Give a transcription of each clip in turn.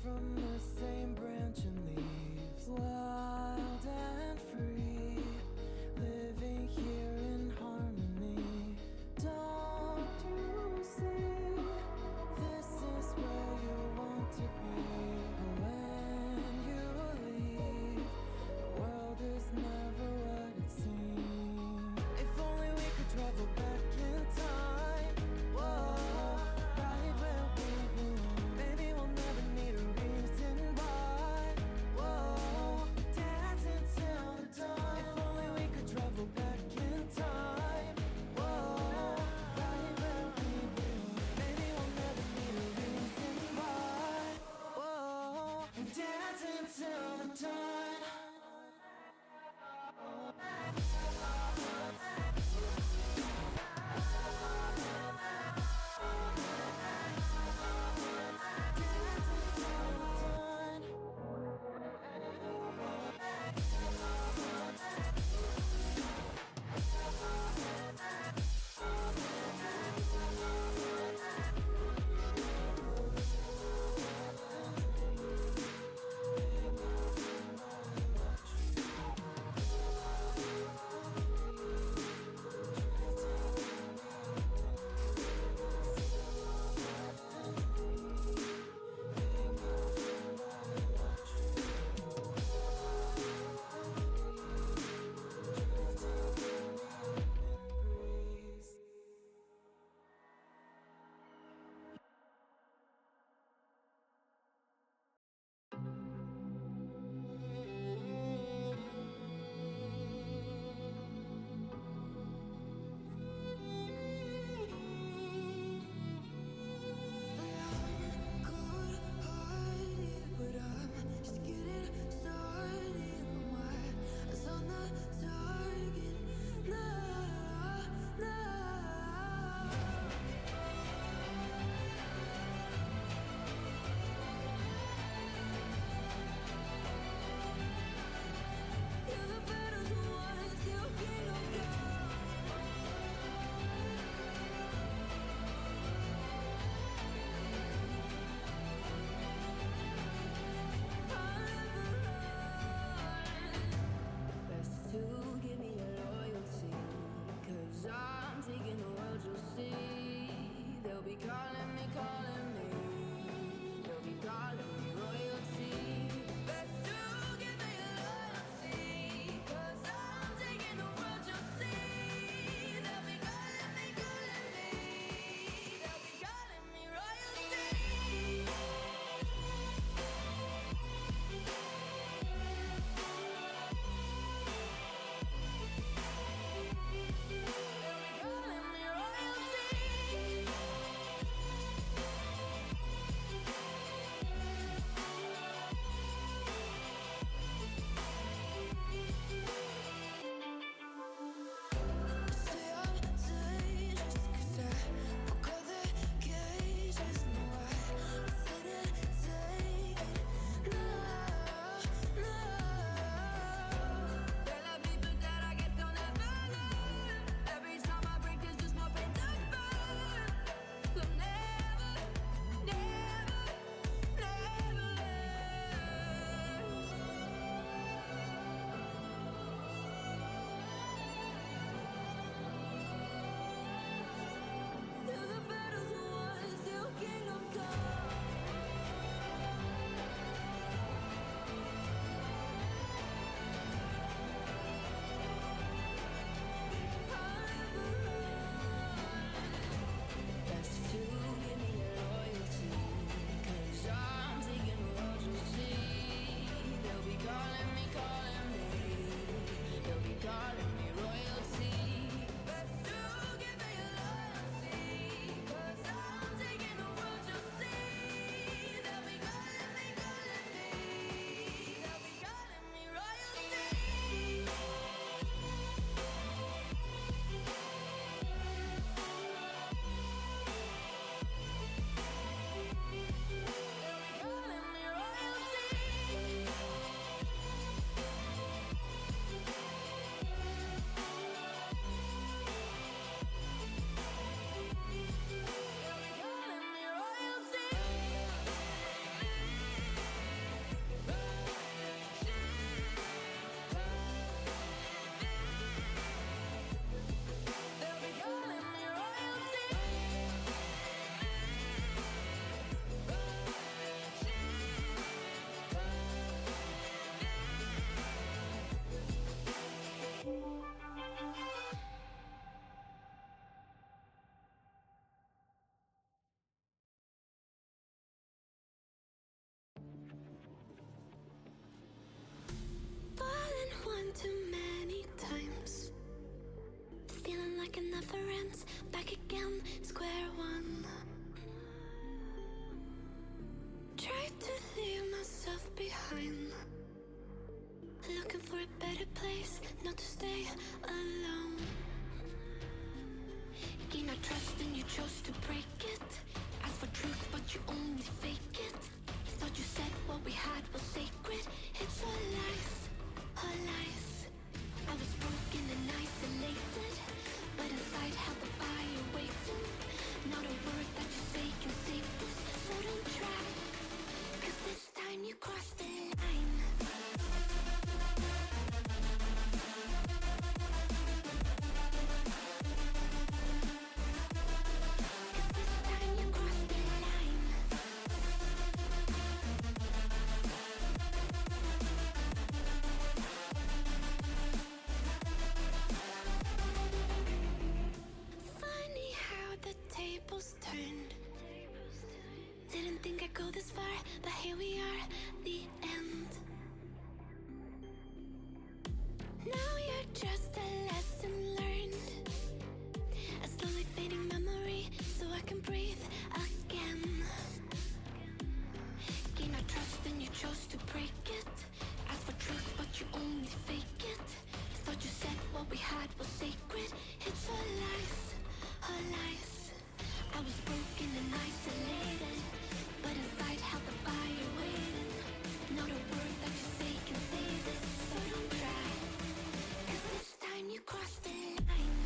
from the same branch and leaves, wild and free, living here in harmony. Don't you see, this is where you want to be. When you leave, the world is never what it seems. If only we could travel back in time, whoa, right where we belong. Maybe we'll never need a reason once, back again, square one. Tried to leave myself behind, looking for a better place, not to stay alone. Gain our trust and you chose to break it. Ask for truth but you only fake it. Thought you said what we had was sacred. It's all lies, all lies. I was broken and isolated, but inside held the fire waiting. Not a word that you say can save this, so don't try, 'cause this time you crossed the line. Turned. Didn't think I'd go this far, but here we are, the end. Now you're just a lesson learned, a slowly fading memory, so I can breathe again. Gain our trust and you chose to break it. Ask for truth but you only fake it. Thought you said what we had was sacred. It's all lies, all lies. I was broken and isolated, but inside held the fire waiting. Not a word that you say can save this, so don't try, 'cause this time you crossed the line.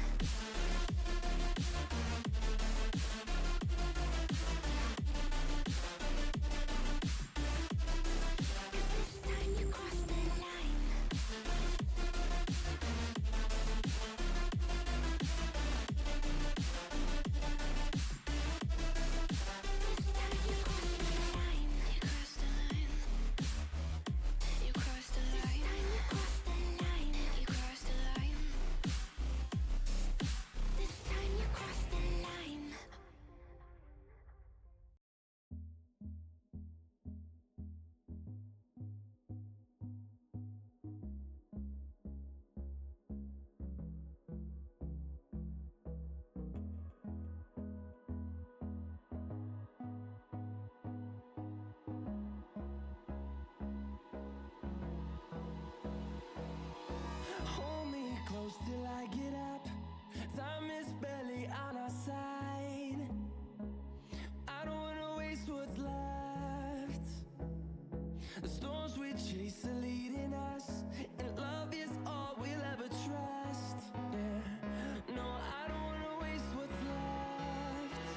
Till I get up, time is barely on our side. I don't wanna waste what's left. The storms we chase are leading us, and love is all we'll ever trust. Yeah, no, I don't wanna waste what's left.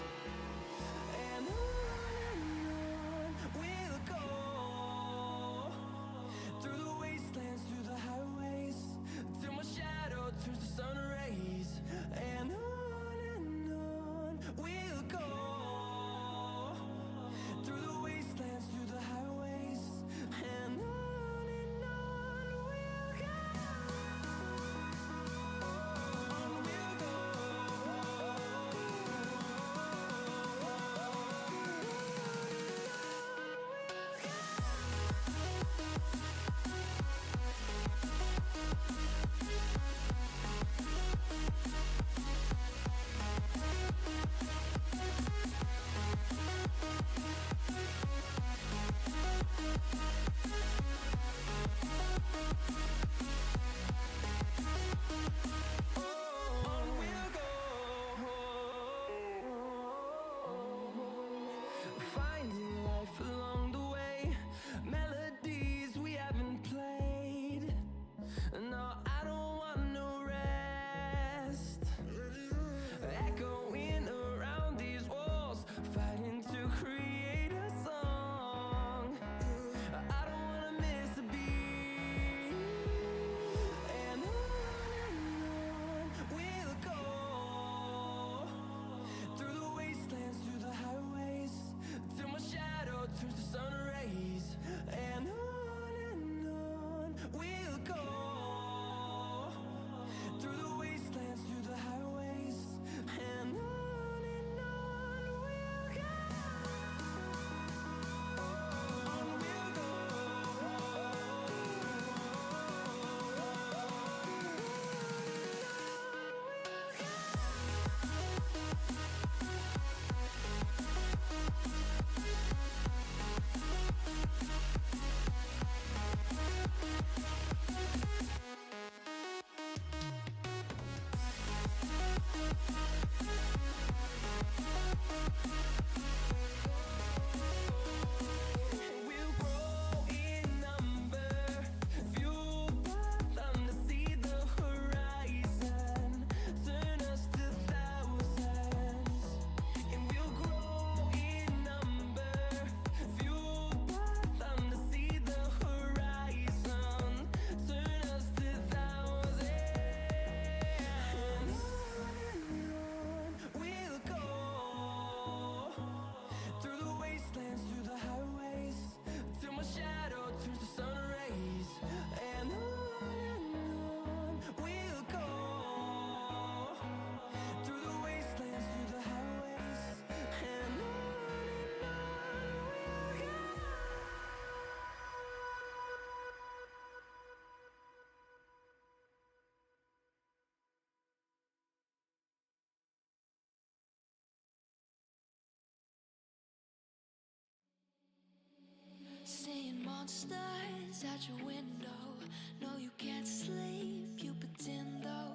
And on we'll go, through the wastelands, through the highways, till my shadow turns to sun rays. And on we'll go, through the wastelands, through the highways. And on we'll go, on we'll go. Finding life along the way, melodies we haven't played. No, I don't want no rest. Echoing around these walls, fighting to create a song. I don't wanna miss a beat. And on we'll go, through the wastelands, through the highways, till my monsters at your window. No, you can't sleep, you pretend though.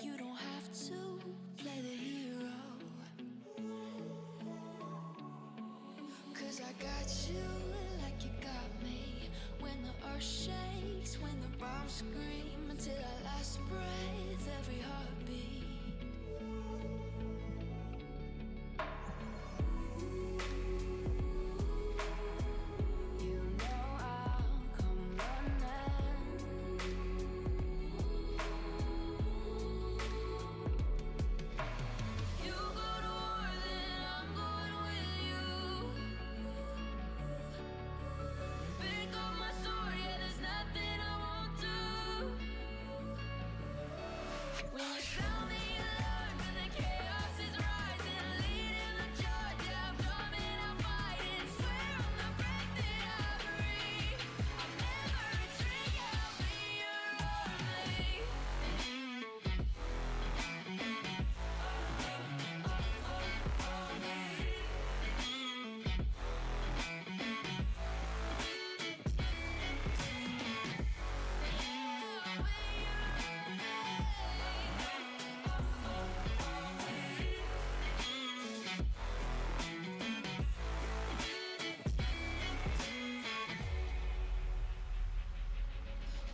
You don't have to play the hero. 'Cause I got you like you got me. When the earth shakes, when the bombs scream, until our last breath, every heartbeat. You know I'll come running. If you go to war, then I'm going with you. Pick up my sword, yeah, there's nothing I won't do. When you sound the alarm and the chaos is rising, leading the charge, yeah, I'm coming out fighting. Swear on the breath that I breathe, I'll never retreat, yeah, I'll be your army.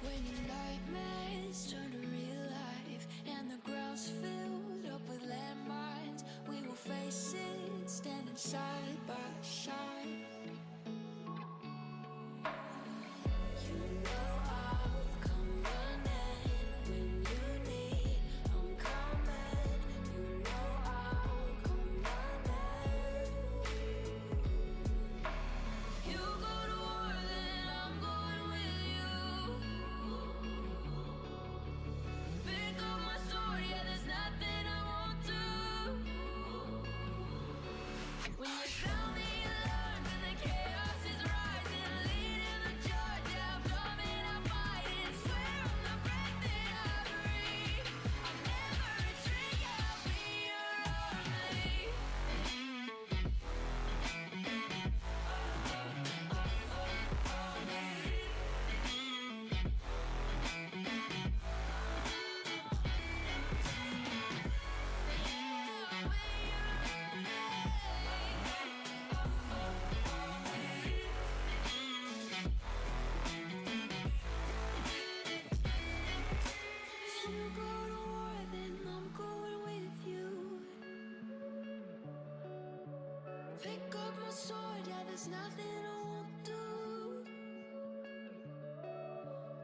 When your nightmares turn to real life and the ground's filled up with landmines, we will face it, standing side by side. You know I'll come running when you need. I'm coming. You know I'll come running. If you go to war, then I'm going with you. Pick up my sword, yeah, there's nothing I won't do. When you sound the alarm and the chaos is rising, leading the charge, yeah, I'm coming out fighting. Swear on the breath that I breathe, I'll never retreat, yeah, I'll be your army. If you go to war, then I'm going with you. Pick up my sword, yeah, there's nothing I won't do.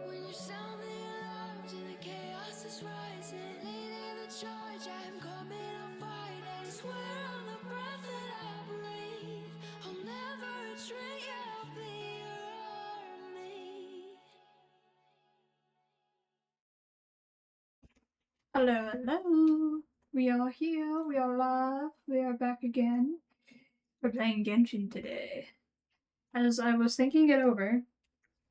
When you sound the alarms and the chaos is rising, leading the charge, I'm coming, I'm fighting. Swear on the breath that I breathe, I'll never retreat, yeah, I'll be your army. Hello, hello. We are here, we are live, we are back again. We're playing Genshin today. As I was thinking it over,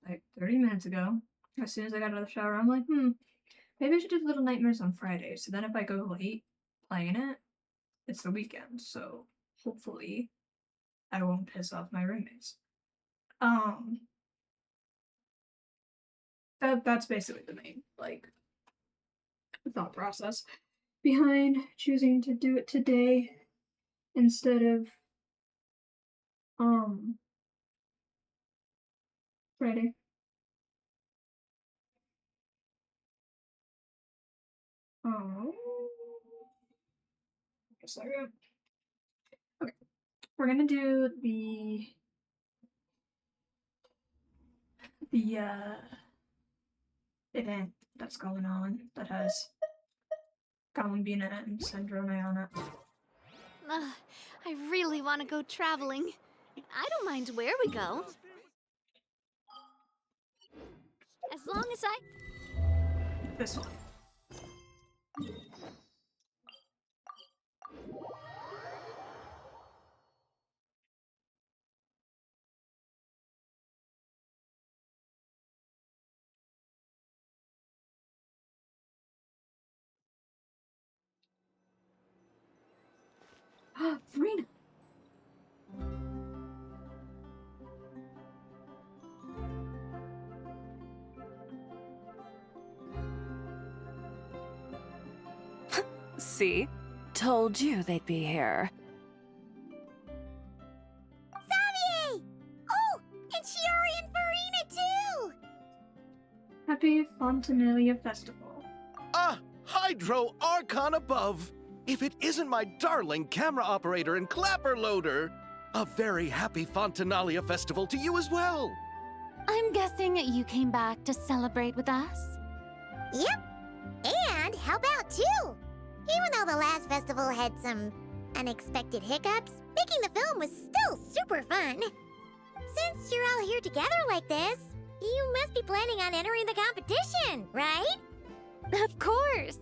like 30 minutes ago, as soon as I got out of the shower, I'm like, maybe I should do Little Nightmares on Friday, so then if I go late playing it, it's the weekend, so hopefully I won't piss off my roommates. That's basically the main, thought process behind choosing to do it today instead of Friday. Oh, a second. Okay, we're gonna do the event that's going on that has Gambina and Sandrone on it. I really want to go traveling. I don't mind where we go. As long as I... This one. Verena! See? Told you they'd be here. Xavier! Oh, and Shiori and Farina too! Happy Fontanalia Festival. Ah, Hydro Archon above! If it isn't my darling camera operator and clapper loader! A very happy Fontanalia festival to you as well! I'm guessing you came back to celebrate with us? Yep, and help out too! Even though the last festival had some unexpected hiccups, making the film was still super fun. Since you're all here together like this, you must be planning on entering the competition, right? Of course!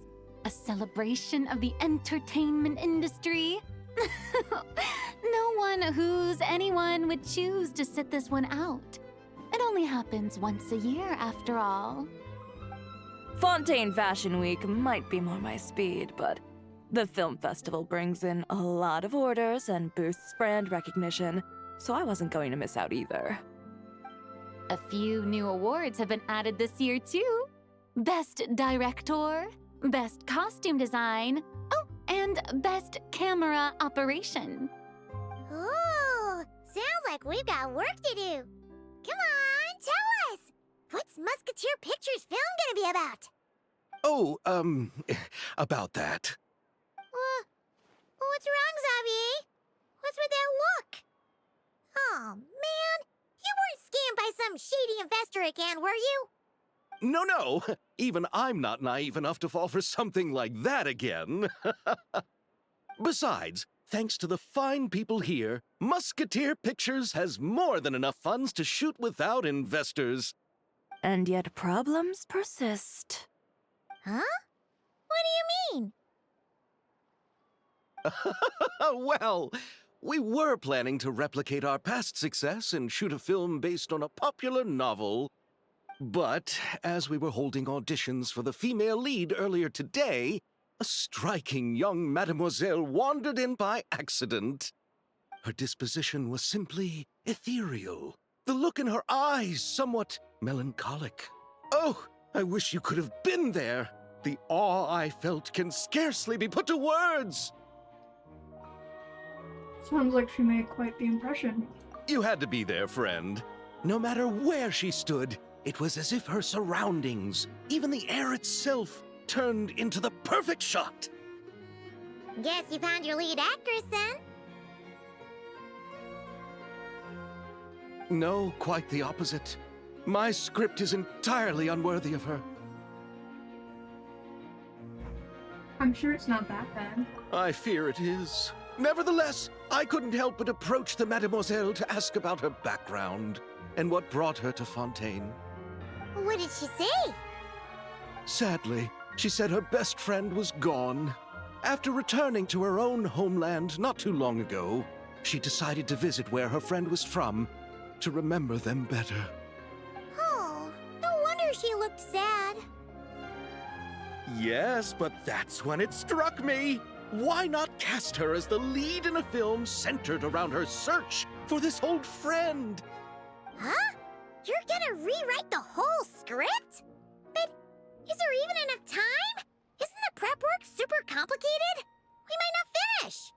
A celebration of the entertainment industry. No one who's anyone would choose to sit this one out. It only happens once a year, after all. Fontaine Fashion Week might be more my speed, but the film festival brings in a lot of orders and boosts brand recognition, so I wasn't going to miss out either. A few new awards have been added this year, too. Best Director, Best Costume Design, oh, and Best Camera Operation. Ooh, sounds like we've got work to do. Come on, tell us! What's Musketeer Pictures film gonna be about? Oh, about that. What's wrong, Xavier? What's with that look? Oh, man. You weren't scammed by some shady investor again, were you? No. Even I'm not naive enough to fall for something like that again. Besides, thanks to the fine people here, Musketeer Pictures has more than enough funds to shoot without investors. And yet problems persist. Huh? What do you mean? Well, we were planning to replicate our past success and shoot a film based on a popular novel. But as we were holding auditions for the female lead earlier today, a striking young mademoiselle wandered in by accident. Her disposition was simply ethereal, the look in her eyes somewhat melancholic. Oh, I wish you could have been there. The awe I felt can scarcely be put to words. Sounds like she made quite the impression. You had to be there, friend. No matter where she stood, it was as if her surroundings, even the air itself, turned into the perfect shot. Guess you found your lead actress, then? No, quite the opposite. My script is entirely unworthy of her. I'm sure it's not that bad. I fear it is. Nevertheless, I couldn't help but approach the mademoiselle to ask about her background and what brought her to Fontaine. What did she say? Sadly, she said her best friend was gone. After returning to her own homeland not too long ago, she decided to visit where her friend was from to remember them better. Oh, no wonder she looked sad. Yes, but that's when it struck me. Why not cast her as the lead in a film centered around her search for this old friend? Huh? You're gonna rewrite the whole script? But is there even enough time? Isn't the prep work super complicated? We might not finish.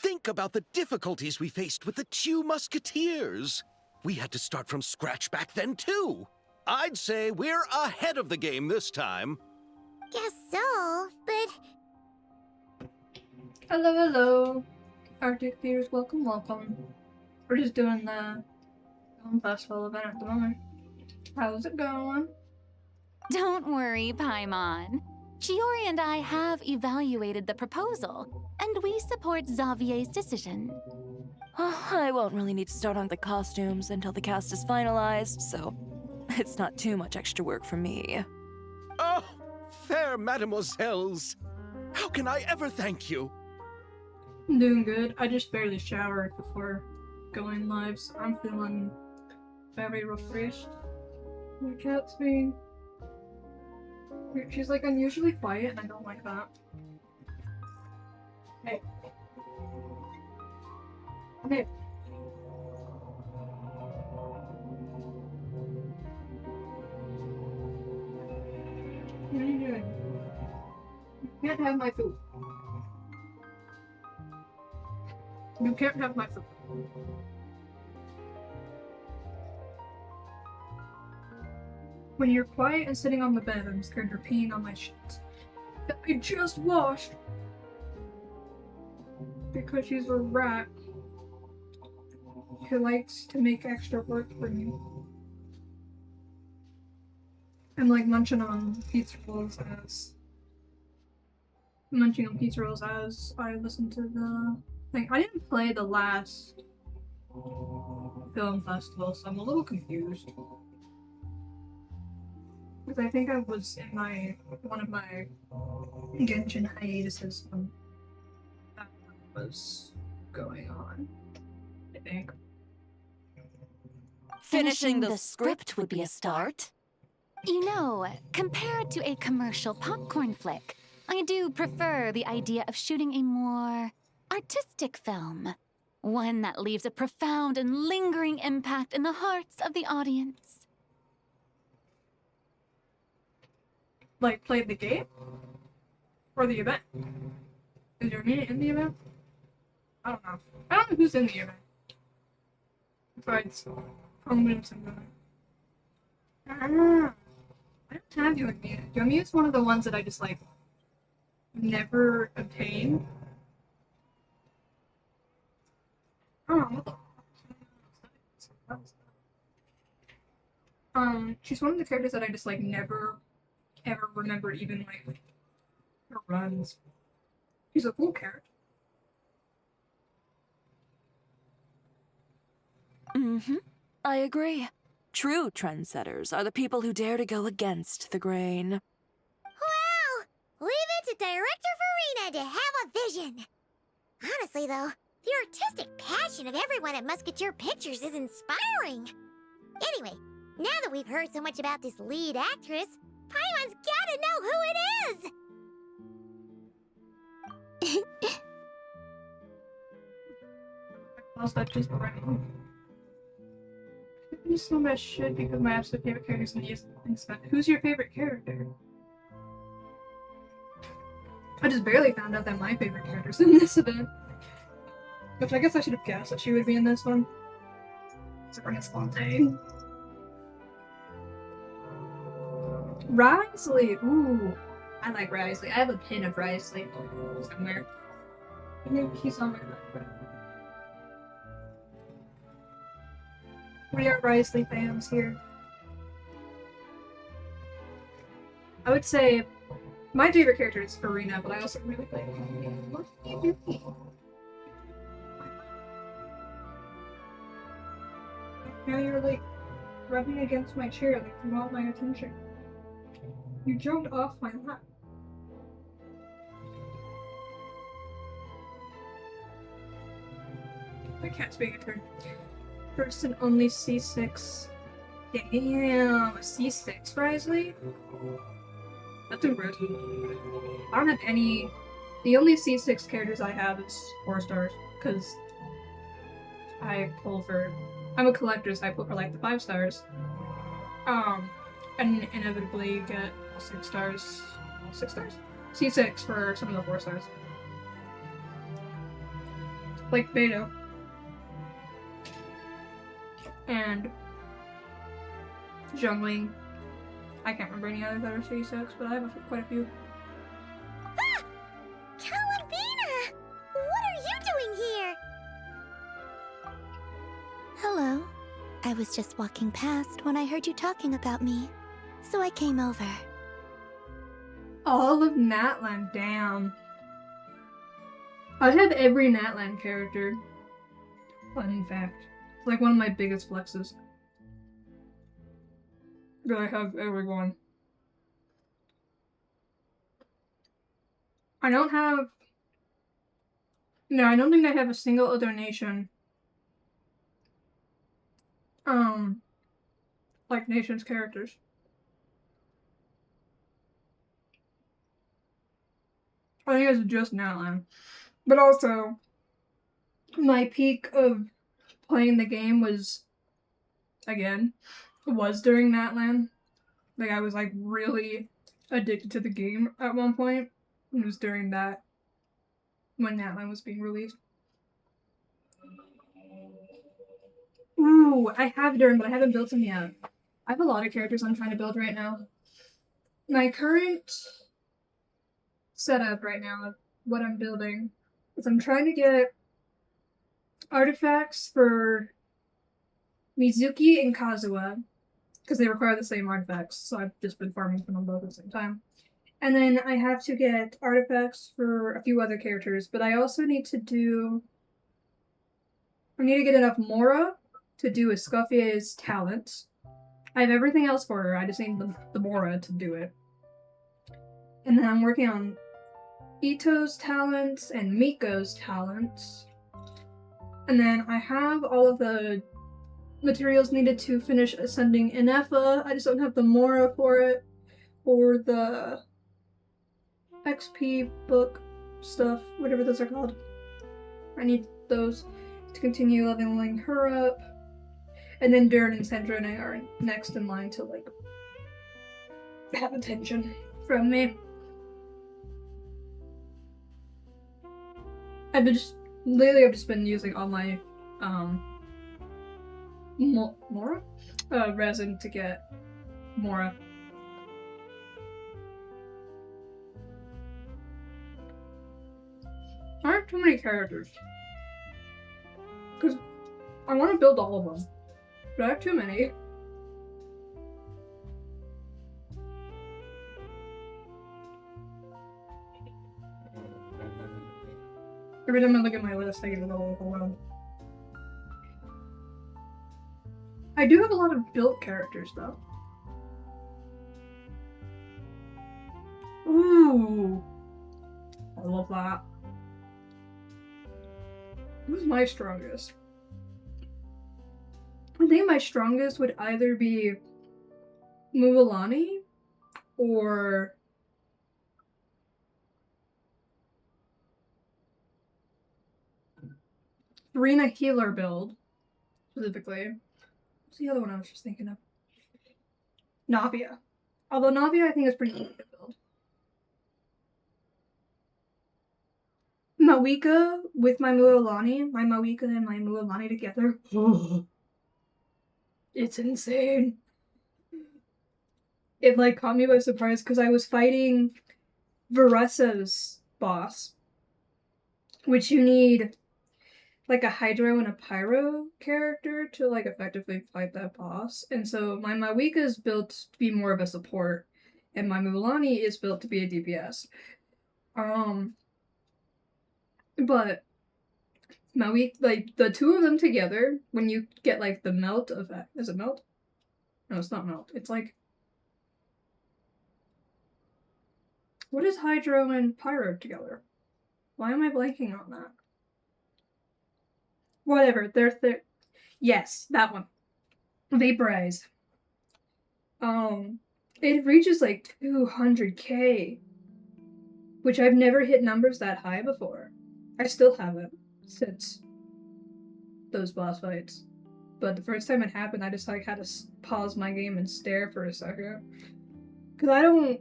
Think about the difficulties we faced with the two Musketeers. We had to start from scratch back then, too. I'd say we're ahead of the game this time. Guess so, but Hello. Arctic Fears, welcome. We're just doing the film festival event at the moment. How's it going? Don't worry, Paimon. Shiori and I have evaluated the proposal, and we support Xavier's decision. I won't really need to start on the costumes until the cast is finalized, so it's not too much extra work for me. Oh, fair mademoiselles. How can I ever thank you? I'm doing good. I just barely showered before going live, so I'm feeling very refreshed. My cat's being... She's like unusually quiet and I don't like that. Hey. Hey. What are you doing? can't have my food. You can't have my food. When you're quiet and sitting on the bed, I'm scared you're peeing on my sheets that I just washed. Because she's a rat who likes to make extra work for me. I'm like munching on pizza rolls as I listen to the thing. I didn't play the last film festival, so I'm a little confused. Because I think I was in one of my Genshin hiatuses when that was going on, I think. Finishing the script would be a start. You know, compared to a commercial popcorn flick, I do prefer the idea of shooting a more artistic film. One that leaves a profound and lingering impact in the hearts of the audience. Like, played the game? Or the event? Is there me in the event? I don't know. I don't know who's in the event. Besides, Williams and I don't have Yomi. Yomi is one of the ones that I just, like, never obtain. Oh, what the fuck? She's one of the characters that I just, like, never ever remember even, like, her runs. She's a cool character. Mm-hmm. I agree. True trendsetters are the people who dare to go against the grain. Wow! Leave it to Director Farina to have a vision. Honestly, though, the artistic passion of everyone at Musketeer Pictures is inspiring. Anyway, now that we've heard so much about this lead actress, Paimon's gotta know who it is! Lost that just already. You so much shit because my absolute favorite character is in the event. Who's your favorite character? I just barely found out that my favorite character's in this event. Which I guess I should have guessed that she would be in this one. Sabrina Spontaine. Risley! Ooh. I like Risley. I have a pin of Risley somewhere. I think he's on my background. We are Risley fans here. I would say my favorite character is Farina, but I also really like Now you're like rubbing against my chair like you want my attention. You jumped off my lap. My cat's being a turn. First and only C6. Damn, a C6, Risley? That's impressive. I don't have any. The only C6 characters I have is 4 stars, because I pull for. I'm a collector, so I pull for like the 5 stars. And inevitably get 6 stars. 6 stars? C6 for some of the 4 stars. Like Beto. And Zhongling. I can't remember any others that are C6, but I have quite a few. Ah! Columbina! What are you doing here? Hello. I was just walking past when I heard you talking about me, so I came over. All of Natlan, damn. I have every Natlan character. Fun fact. It's like one of my biggest flexes. That I have everyone. I don't have... No, I don't think I have a single donation. Like Nation's characters. I think it's just Natlan. But also, my peak of playing the game was during Natlan. Like, I was, like, really addicted to the game at one point. It was during that, when that one was being released. Ooh, I have Durn, but I haven't built him yet. I have a lot of characters I'm trying to build right now. My current setup right now of what I'm building is I'm trying to get artifacts for Mizuki and Kazuha, because they require the same artifacts, so I've just been farming for them both at the same time. And then I have to get artifacts for a few other characters, but I also need to get enough Mora to do Escoffier's talent. I have everything else for her, I just need the Mora to do it. And then I'm working on Ito's talents and Miko's talents. And then I have all of the materials needed to finish ascending Inefa. I just don't have the Mora for it, or the XP book stuff, whatever those are called. I need those to continue leveling her up. And then Durn and Sandra and I are next in line to, like, have attention from me. I've just been using all my, Mora? Resin to get Mora. I have too many characters. Because I want to build all of them. But I have too many. Every time I look at my list, I get a little overwhelmed. I do have a lot of built characters, though. Ooh. I love that. Who's my strongest? I think my strongest would either be Mualani or Rena healer build, specifically. What's the other one I was just thinking of? Navia. Although Navia I think is pretty easy to build. Mawika with my Mualani and my Mualani together. It's insane. It like caught me by surprise because I was fighting Veresa's boss, which you need like a Hydro and a Pyro character to like effectively fight that boss. And so my Mawika is built to be more of a support, and my Mualani is built to be a DPS. But Mawika, like the two of them together, when you get like the melt effect, is it melt? No, it's not melt. It's like, what is Hydro and Pyro together? Why am I blanking on that? Whatever, they're yes, that one. Vaporize. It reaches like 200k, which I've never hit numbers that high before. I still haven't since those boss fights. But the first time it happened, I just like had to pause my game and stare for a second. Cause I don't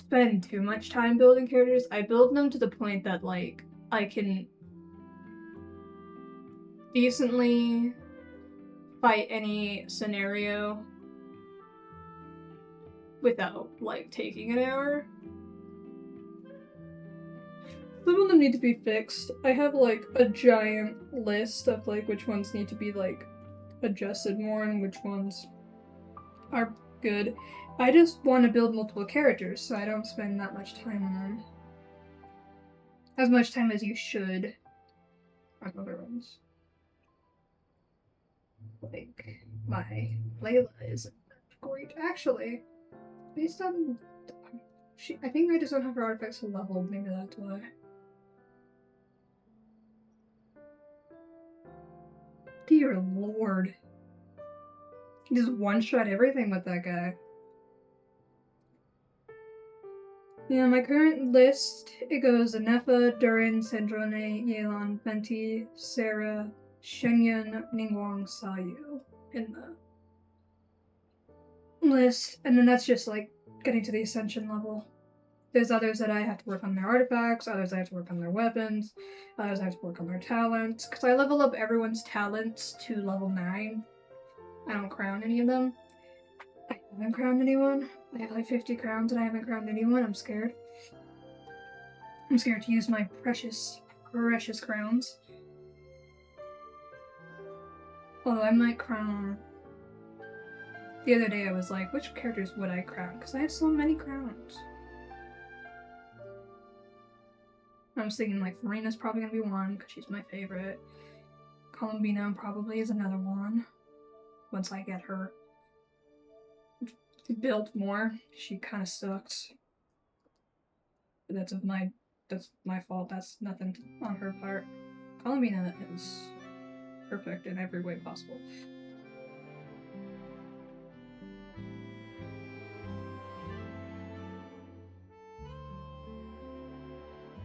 spend too much time building characters. I build them to the point that like I can decently fight any scenario without like taking an hour. Some of them need to be fixed. I have like a giant list of like which ones need to be like adjusted more and which ones are good. I just want to build multiple characters, so I don't spend that much time on them. As much time as you should on other ones. Like, my Layla isn't great. Actually, based on... I think I just don't have her artifacts leveled, maybe that's why. Dear lord. He just one-shot everything with that guy. Yeah, my current list, it goes Anefa, Durin, Sandrone, Yelan, Venti, Sarah, Shenyun, Ningguang, Sayu in the list. And then that's just like getting to the ascension level. There's others that I have to work on their artifacts, others I have to work on their weapons, others I have to work on their talents. Because I level up everyone's talents to level 9. I don't crown any of them. I haven't crowned anyone. I have like 50 crowns and I haven't crowned anyone. I'm scared. I'm scared to use my precious, precious crowns. Although I might crown... The other day I was like, which characters would I crown? Because I have so many crowns. I was thinking like Farina's probably gonna be one because she's my favorite. Columbina probably is another one. Once I get her built more, she kind of sucks. But that's my fault. That's nothing on her part. Columbina is perfect in every way possible.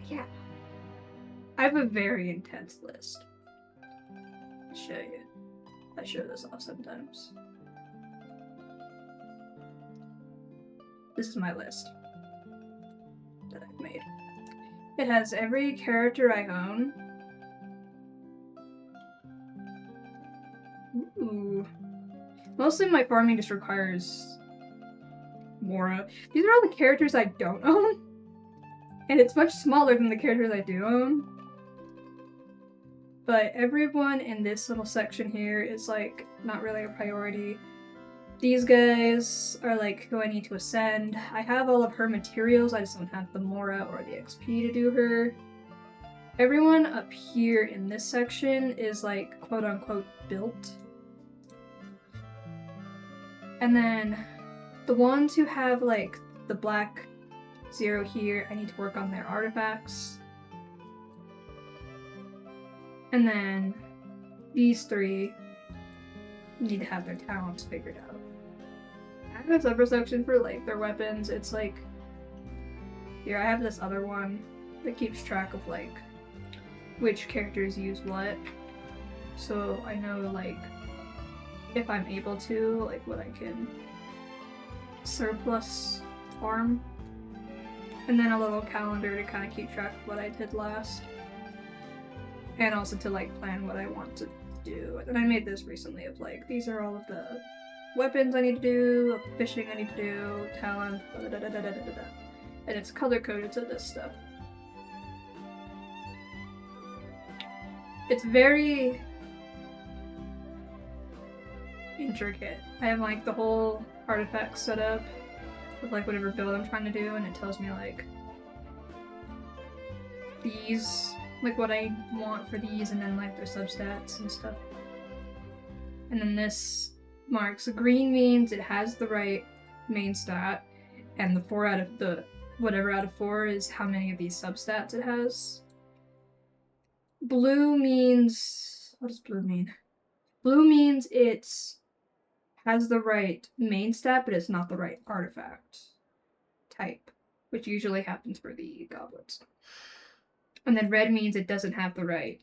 Yeah. I have a very intense list. I'll show you. I show this off sometimes. This is my list that I've made. It has every character I own. Ooh. Mostly my farming just requires Mora. These are all the characters I don't own. And it's much smaller than the characters I do own. But everyone in this little section here is like not really a priority. These guys are like who I need to ascend. I have all of her materials, I just don't have the Mora or the XP to do her. Everyone up here in this section is like quote unquote built. And then the ones who have like the black 0 here, I need to work on their artifacts. And then these 3 need to have their talents figured out. I have a separate section for like their weapons. It's like here I have this other one that keeps track of like which characters use what. So I know like if I'm able to, like what I can surplus farm. And then a little calendar to kind of keep track of what I did last. And also to like plan what I want to do. And I made this recently of like, these are all of the weapons I need to do, fishing I need to do, talent, da da da da da da da. And it's color coded to this stuff. It's very intricate. I have like the whole artifact set up with like whatever build I'm trying to do, and it tells me like these, like what I want for these, and then like their substats and stuff. And then this marks green means it has the right main stat, and the 4 out of the whatever out of 4 is how many of these substats it has. Blue means, what does blue mean? Blue means it's has the right main stat, but it's not the right artifact type, which usually happens for the goblets. And then red means it doesn't have the right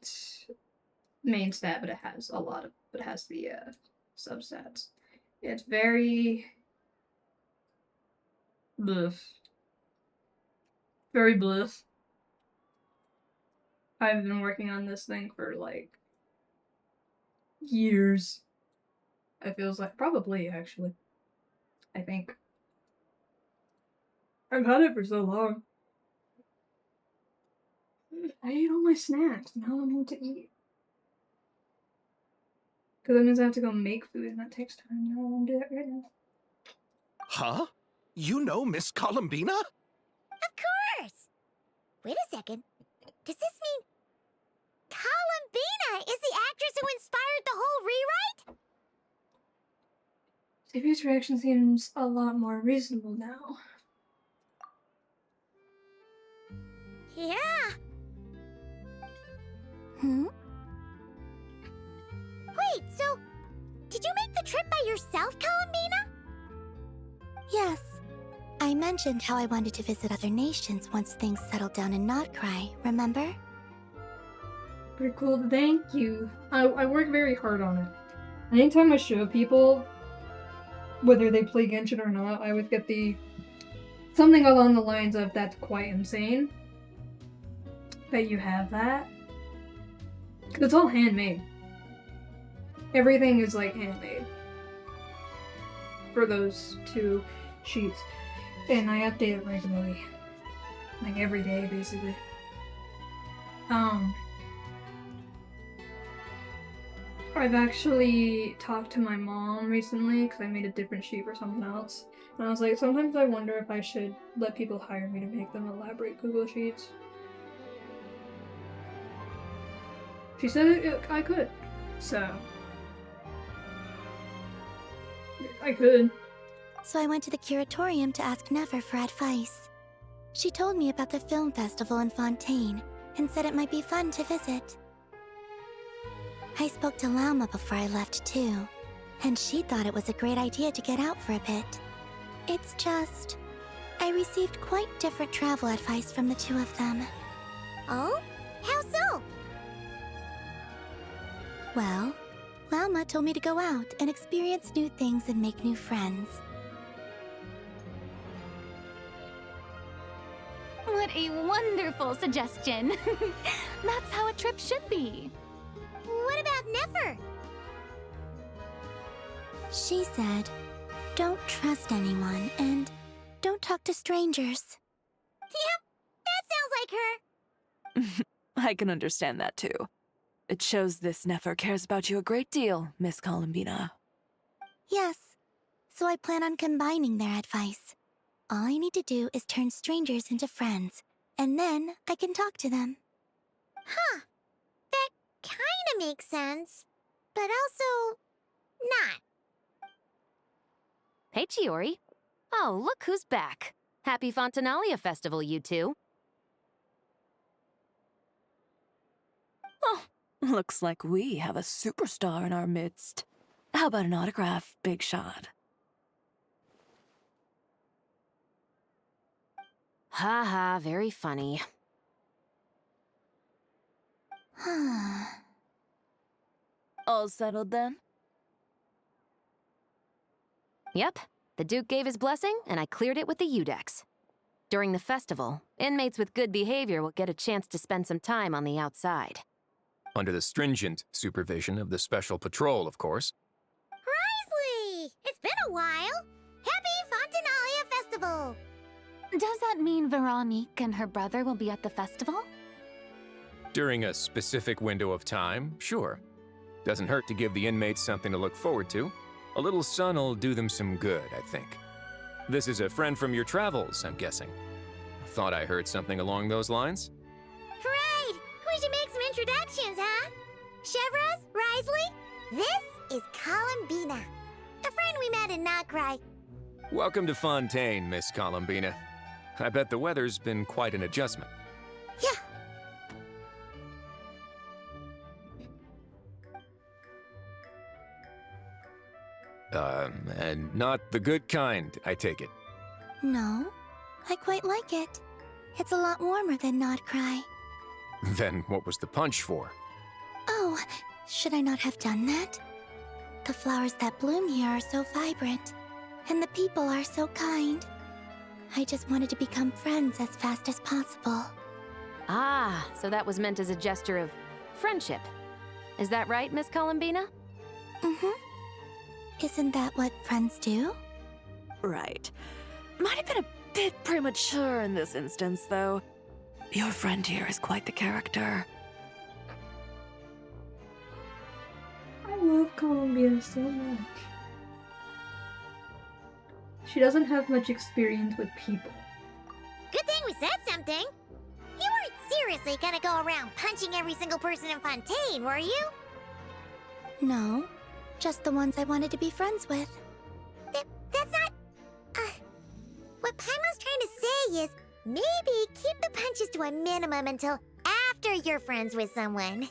main stat, but it has a lot of, but it has the substats. It's very bluff. Very bluff. I've been working on this thing for like years. It feels like, probably actually. I think. I've had it for so long. I ate all my snacks. Now I don't know what to eat. Because that means I have to go make food, and that takes time. I don't want to do that right now. Huh? You know Miss Columbina? Of course! Wait a second. Does this mean Columbina is the actress who inspired the whole rewrite? Savio's reaction seems a lot more reasonable now. Yeah. Hmm? Wait, so did you make the trip by yourself, Columbina? Yes. I mentioned how I wanted to visit other nations once things settled down in Notcry, remember? Pretty cool, thank you. I work very hard on it. Anytime I show people, whether they play Genshin or not, I always get the something along the lines of that's quite insane that you have that. 'Cause it's all handmade. Everything is like handmade for those 2 sheets, and I update it regularly, like every day basically. I've actually talked to my mom recently because I made a different sheet for something else. And I was like, sometimes I wonder if I should let people hire me to make them elaborate Google Sheets. She said I could, so I could. So I went to the curatorium to ask Never for advice. She told me about the film festival in Fontaine and said it might be fun to visit. I spoke to Lauma before I left too, and she thought it was a great idea to get out for a bit. It's just, I received quite different travel advice from the 2 of them. Oh? How so? Well, Lauma told me to go out and experience new things and make new friends. What a wonderful suggestion. That's how a trip should be. What about Nefer? She said, don't trust anyone and don't talk to strangers. Yep, that sounds like her. I can understand that too. It shows this Nefer cares about you a great deal, Miss Columbina. Yes, so I plan on combining their advice. All I need to do is turn strangers into friends, and then I can talk to them. Huh. That kinda makes sense, but also not. Hey, Chiori. Oh, look who's back. Happy Fontanalia Festival, you 2. Oh, looks like we have a superstar in our midst. How about an autograph, Big Shot? Ha ha, very funny. All settled then? Yep, the Duke gave his blessing, and I cleared it with the Udex. During the festival, inmates with good behavior will get a chance to spend some time on the outside. Under the stringent supervision of the Special Patrol, of course. Risley! It's been a while! Happy Fontanalia Festival! Does that mean Veronique and her brother will be at the festival? During a specific window of time, sure. Doesn't hurt to give the inmates something to look forward to. A little sun'll do them some good, I think. This is a friend from your travels, I'm guessing. Thought I heard something along those lines? Right! We should make some introductions, huh? Chevros, Risley, this is Columbina, a friend we met in Nocry. Welcome to Fontaine, Miss Columbina. I bet the weather's been quite an adjustment. Yeah. And not the good kind, I take it. No, I quite like it. It's a lot warmer than Not Cry. Then what was the punch for? Oh, should I not have done that? The flowers that bloom here are so vibrant, and the people are so kind. I just wanted to become friends as fast as possible. Ah, so that was meant as a gesture of friendship. Is that right, Miss Columbina? Mm-hmm. Isn't that what friends do? Right. Might have been a bit premature in this instance, though. Your friend here is quite the character. I love Columbia so much. She doesn't have much experience with people. Good thing we said something. You weren't seriously gonna go around punching every single person in Fontaine, were you? No, just the ones I wanted to be friends with. That's not... what Paimon's trying to say is, maybe keep the punches to a minimum until after you're friends with someone.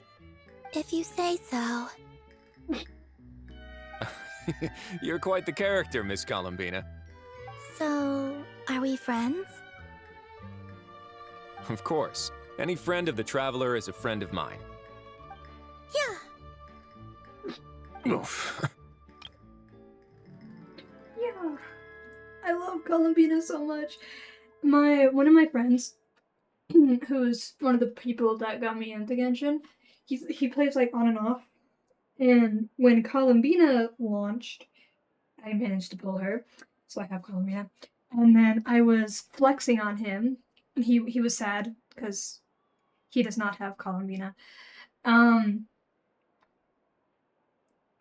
If you say so. You're quite the character, Miss Columbina. So, are we friends? Of course. Any friend of the Traveler is a friend of mine. Yeah. Oof. Yeah. I love Columbina so much. one of my friends, who's one of the people that got me into Genshin, he plays like on and off. And when Columbina launched, I managed to pull her, so I have Columbina. And then I was flexing on him, and he was sad because he does not have Columbina. And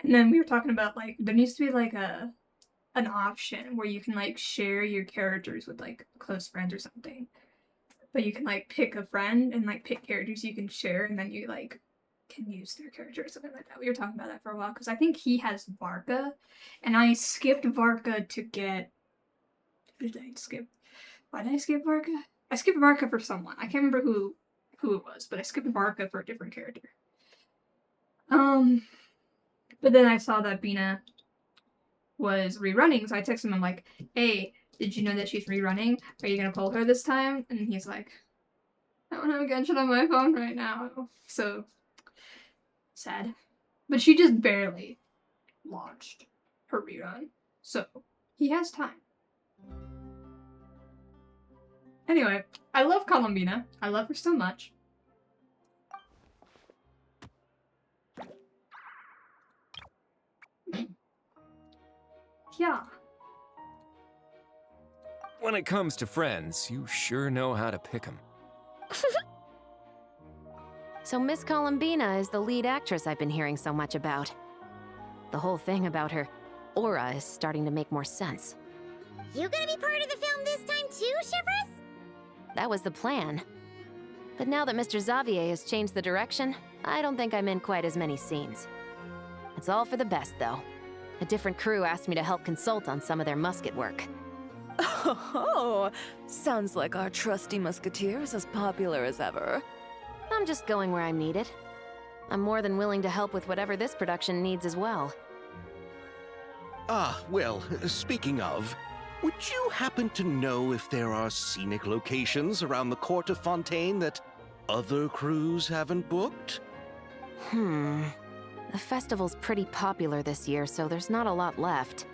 then we were talking about like there needs to be like an option where you can like share your characters with like close friends or something. But you can like pick a friend and like pick characters you can share, and then you like can use their character or something like that. We were talking about that for a while because I think he has Varka, and I skipped Varka to get. Who did I skip? Why did I skip Varka? I skipped Varka for someone. I can't remember who it was, but I skipped Varka for a different character. But then I saw that Bina was rerunning, so I texted him. I'm like, "Hey, did you know that she's rerunning? Are you gonna pull her this time?" And he's like, "I don't have Genshin on my phone right now." So sad. But she just barely launched her rerun, so he has time. Anyway, I love Columbina. I love her so much. Yeah. When it comes to friends, you sure know how to pick 'em. So Miss Columbina is the lead actress I've been hearing so much about. The whole thing about her aura is starting to make more sense. You gonna be part of the film this time too, Shivers? That was the plan. But now that Mr. Xavier has changed the direction, I don't think I'm in quite as many scenes. It's all for the best, though. A different crew asked me to help consult on some of their musket work. Oh, sounds like our trusty musketeer is as popular as ever. I'm just going where I'm needed. I'm more than willing to help with whatever this production needs as well. Ah, well, speaking of, would you happen to know if there are scenic locations around the court of Fontaine that other crews haven't booked? The festival's pretty popular this year, so there's not a lot left.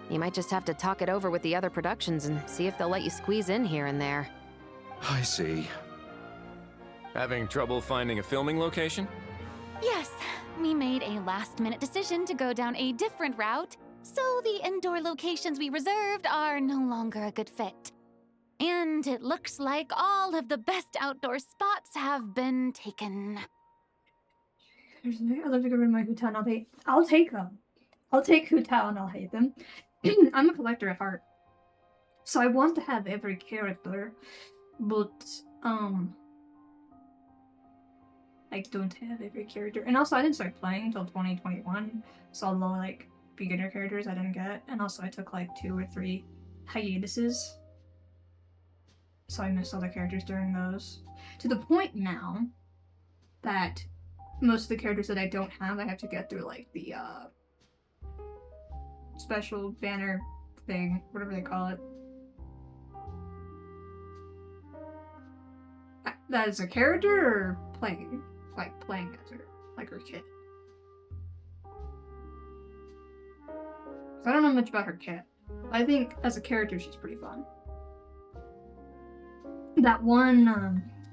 You might just have to talk it over with the other productions and see if they'll let you squeeze in here and there. I see. Having trouble finding a filming location? Yes, we made a last-minute decision to go down a different route, so the indoor locations we reserved are no longer a good fit. And it looks like all of the best outdoor spots have been taken. I'd love to get rid of my Hu Tao and I'll take them. I'll take Hu Tao and I'll hate them. I'm a collector at heart. So I want to have every character, but I don't have every character. And also I didn't start playing until 2021, so all the like beginner characters I didn't get. And also I took like 2 or 3 hiatuses. So I missed all the characters during those. To the point now that most of the characters that I don't have, I have to get through like the special banner thing, whatever they call it. That is a character or playing? Like playing as her, like her kit. So I don't know much about her kit. I think as a character she's pretty fun. That one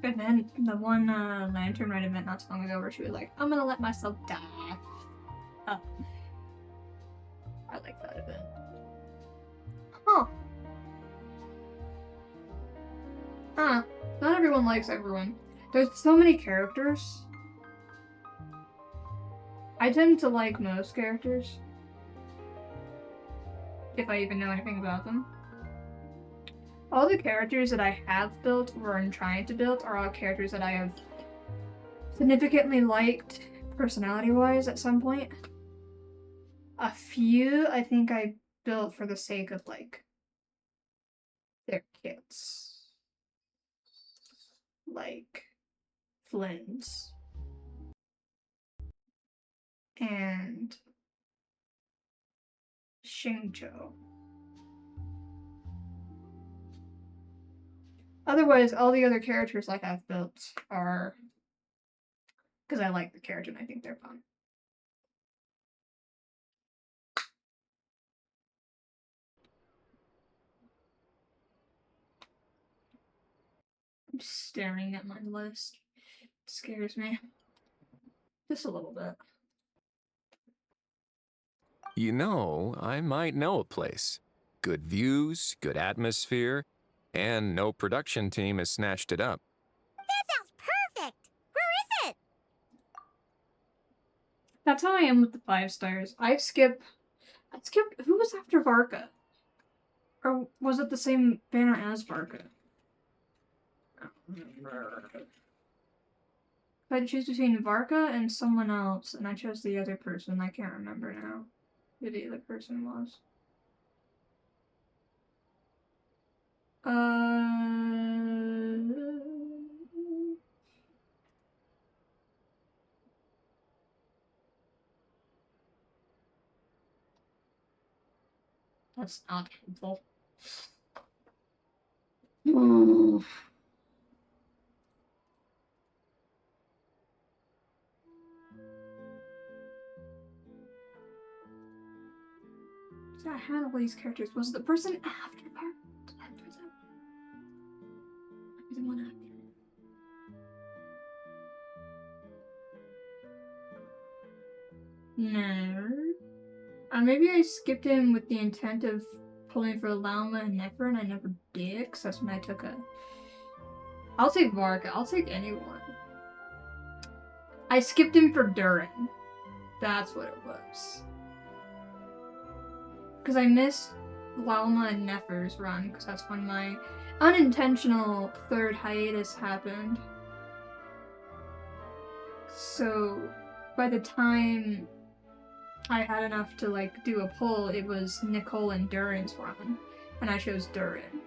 event, the one Lantern Rite event not so long ago where she was like, I'm gonna let myself die. I like that event. Huh. Not everyone likes everyone. There's so many characters. I tend to like most characters. If I even know anything about them. All the characters that I have built or am trying to build are all characters that I have significantly liked personality-wise at some point. A few I think I built for the sake of like their kits. Like Flynn's. And Xingqiu. Otherwise, all the other characters like I've built are because I like the character and I think they're fun. I'm staring at my list. It scares me. Just a little bit. You know, I might know a place. Good views, good atmosphere, and no production team has snatched it up. That sounds perfect! Where is it? That's how I am with the 5 stars. I'd skip who was after Varka? Or was it the same banner as Varka? I don't remember. I had to choose between Varka and someone else, and I chose the other person. I can't remember now who the other person was. That's not helpful. So I had all these characters. Was the person after part? After them? The one after. No. Maybe I skipped him with the intent of pulling for Lauma and Nefer, and I never did, because that's when I took a... I'll take Varka. I'll take anyone. I skipped him for Durin. That's what it was. Because I missed Lauma and Nefer's run, because that's when my unintentional 3rd hiatus happened. So, by the time I had enough to, like, do a poll, it was Nicole and Durin's run, and I chose Durin.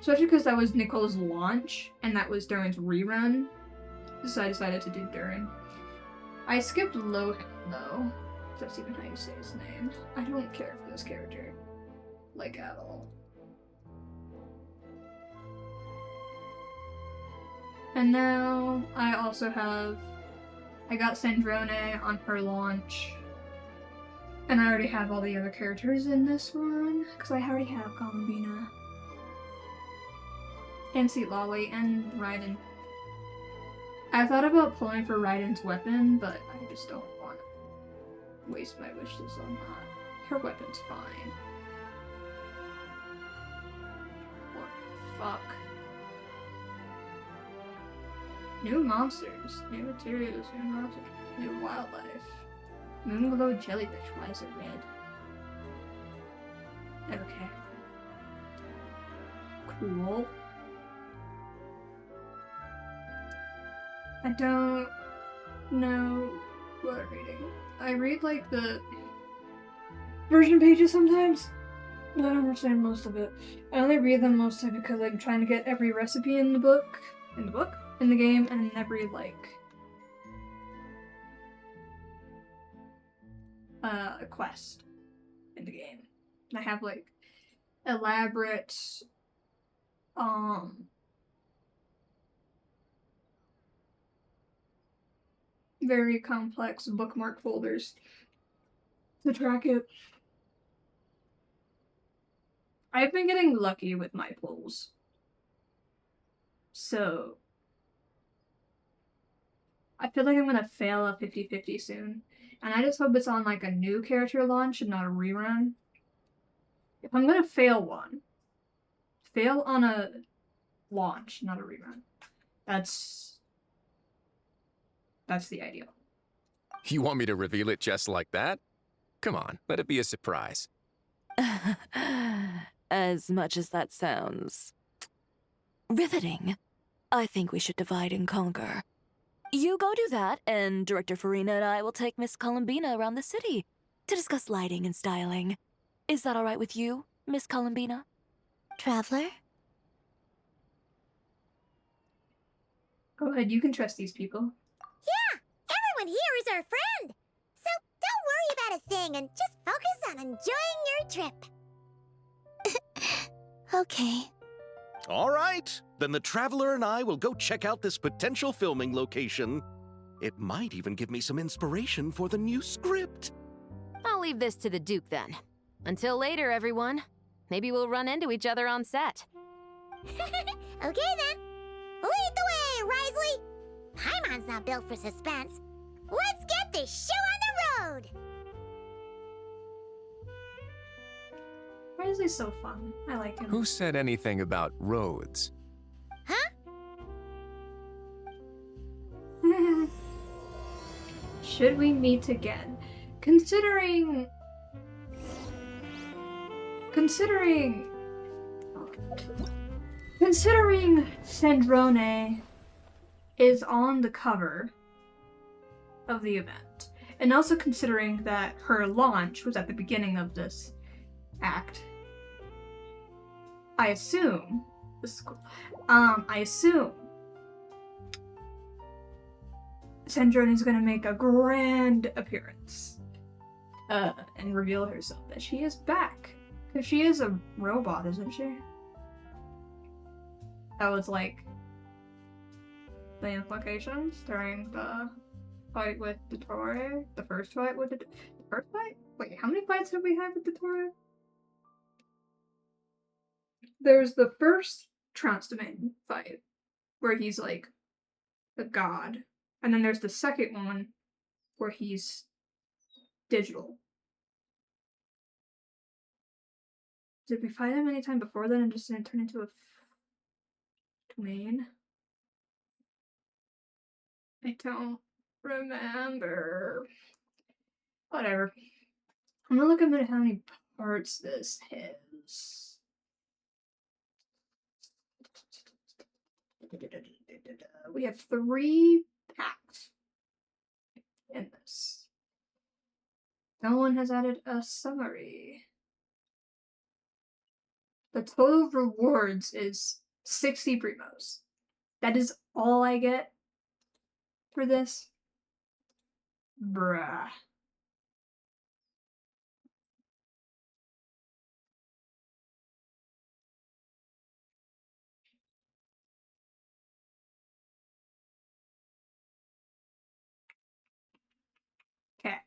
Especially because that was Nicole's launch, and that was Durin's rerun, so I decided to do Durin. I skipped Lohan, though. That's even how you say his name. I don't care for this character. Like, at all. And now, I also have... I got Sandrone on her launch. And I already have all the other characters in this one, because I already have Columbina. And Lolly and Raiden. I thought about pulling for Raiden's weapon, but I just don't want to waste my wishes on that. Her weapon's fine. What the fuck? New monsters, new materials, new monsters, new wildlife. Moonglow jellyfish, why is it red? Okay. Cool. I don't know what I'm reading. I read like the version pages sometimes, but I don't understand most of it. I only read them mostly because I'm trying to get every recipe in the book, in the game, and every like quest in the game. I have like elaborate very complex bookmark folders to track it. I've been getting lucky with my pulls. So I feel like I'm gonna fail a 50-50 soon. And I just hope it's on like a new character launch and not a rerun. If I'm gonna fail one, fail on a launch, not a rerun. That's the ideal. You want me to reveal it just like that? Come on, let it be a surprise. As much as that sounds riveting, I think we should divide and conquer. You go do that, and Director Farina and I will take Miss Columbina around the city to discuss lighting and styling. Is that all right with you, Miss Columbina? Traveler? Go ahead, you can trust these people. Yeah, everyone here is our friend. So don't worry about a thing and just focus on enjoying your trip. Okay. All right, then the Traveler and I will go check out this potential filming location. It might even give me some inspiration for the new script. I'll leave this to the Duke then. Until later, everyone. Maybe we'll run into each other on set. Okay then. Lead the way, Risley. Paimon's not built for suspense. Let's get this show on the road. Why is he so fun? I like him. Who said anything about roads? Huh? Should we meet again? Considering Sandrone is on the cover of the event, and also considering that her launch was at the beginning of this act, I assume Sandrone is gonna make a grand appearance and reveal herself that she is back. Because she is a robot, isn't she? That was like the implications during the fight with Dottore. The first fight with the first fight? Wait, how many fights have we had with Dottore? There's the first Trance Domain fight, where he's like a god. And then there's the second one, where he's digital. Did we fight him anytime before then and just didn't turn into a domain? I don't remember. Whatever. I'm gonna look at how many parts this has. We have 3 packs in this. No one has added a summary. The total rewards is 60 primos. That is all I get for this? Bruh. Okay.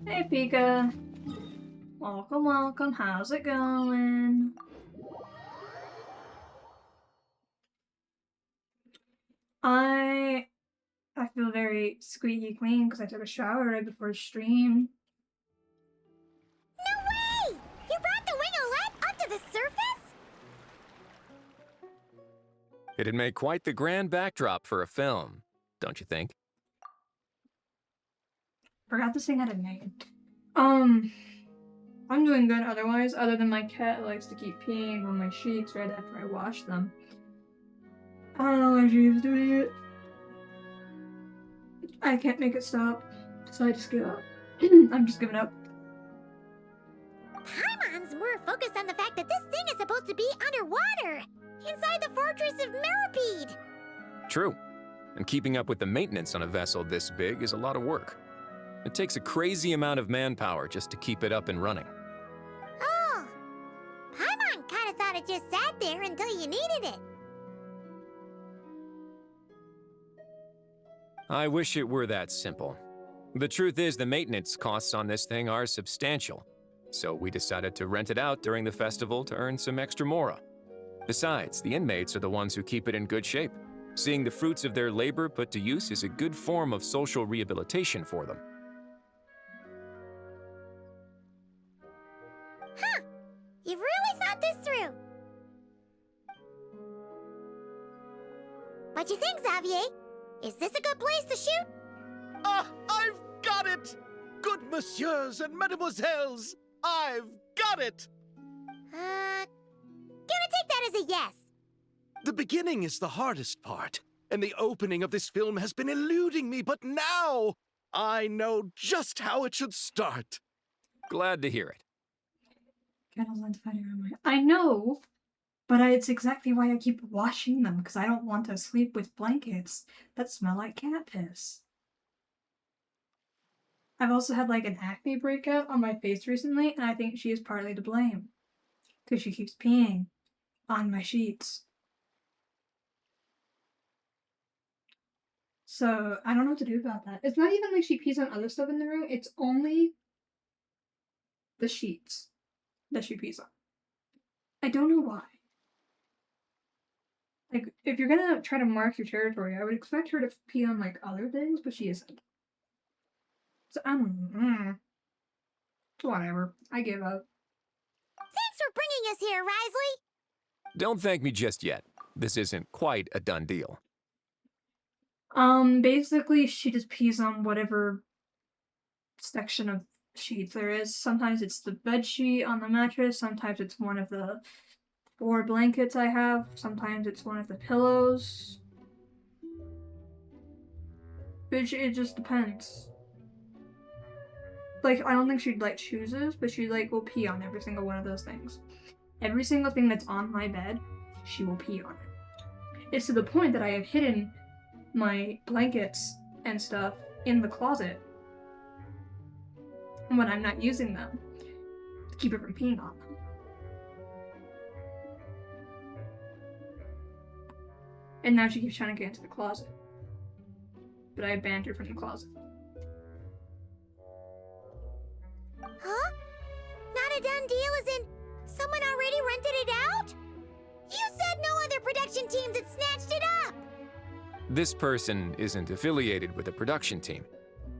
Hey Pika. Welcome, welcome. How's it going? I feel very squeaky clean because I took a shower right before stream. No way! You brought the wingolette up to the surface? It'd make quite the grand backdrop for a film, don't you think? Forgot this thing had a name. I'm doing good otherwise, other than my cat likes to keep peeing on my sheets right after I wash them. I don't know why she's doing it. I can't make it stop, so I just give up. I'm just giving up. Paimon's more focused on the fact that this thing is supposed to be underwater, inside the fortress of Meripede. True. And keeping up with the maintenance on a vessel this big is a lot of work. It takes a crazy amount of manpower just to keep it up and running. Oh, Paimon kind of thought it just sat there until you needed it. I wish it were that simple. The truth is, the maintenance costs on this thing are substantial, so we decided to rent it out during the festival to earn some extra mora. Besides, the inmates are the ones who keep it in good shape. Seeing the fruits of their labor put to use is a good form of social rehabilitation for them. Huh. You've really thought this through. What you think, Xavier? Is this a good place to shoot? Ah, I've got it! Good messieurs and mademoiselles, I've got it! Gonna take that as a yes. The beginning is the hardest part, and the opening of this film has been eluding me, but now I know just how it should start. Glad to hear it. I know, but it's exactly why I keep washing them, because I don't want to sleep with blankets that smell like cat piss. I've also had like an acne breakout on my face recently, and I think she is partly to blame. because she keeps peeing on my sheets. So I don't know what to do about that. It's not even like she pees on other stuff in the room. It's only the sheets that she pees on. I don't know why. Like, if you're gonna try to mark your territory, I would expect her to pee on, like, other things, but she isn't. So, I don't know. Whatever. I give up. Thanks for bringing us here, Risley. Don't thank me just yet. This isn't quite a done deal. Basically, she just pees on whatever section of sheets there is. Sometimes it's the bed sheet on the mattress, sometimes it's one of the 4 blankets I have, sometimes it's one of the pillows. It just depends. Like, I don't think she, like, chooses, but she, like, will pee on every single one of those things. Every single thing that's on my bed, she will pee on it. It's to the point that I have hidden my blankets and stuff in the closet when I'm not using them to keep her from peeing on them. And now she keeps trying to get into the closet. But I banned her from the closet. Huh? Not a done deal as in someone already rented it out? You said no other production teams had snatched it up! This person isn't affiliated with a production team.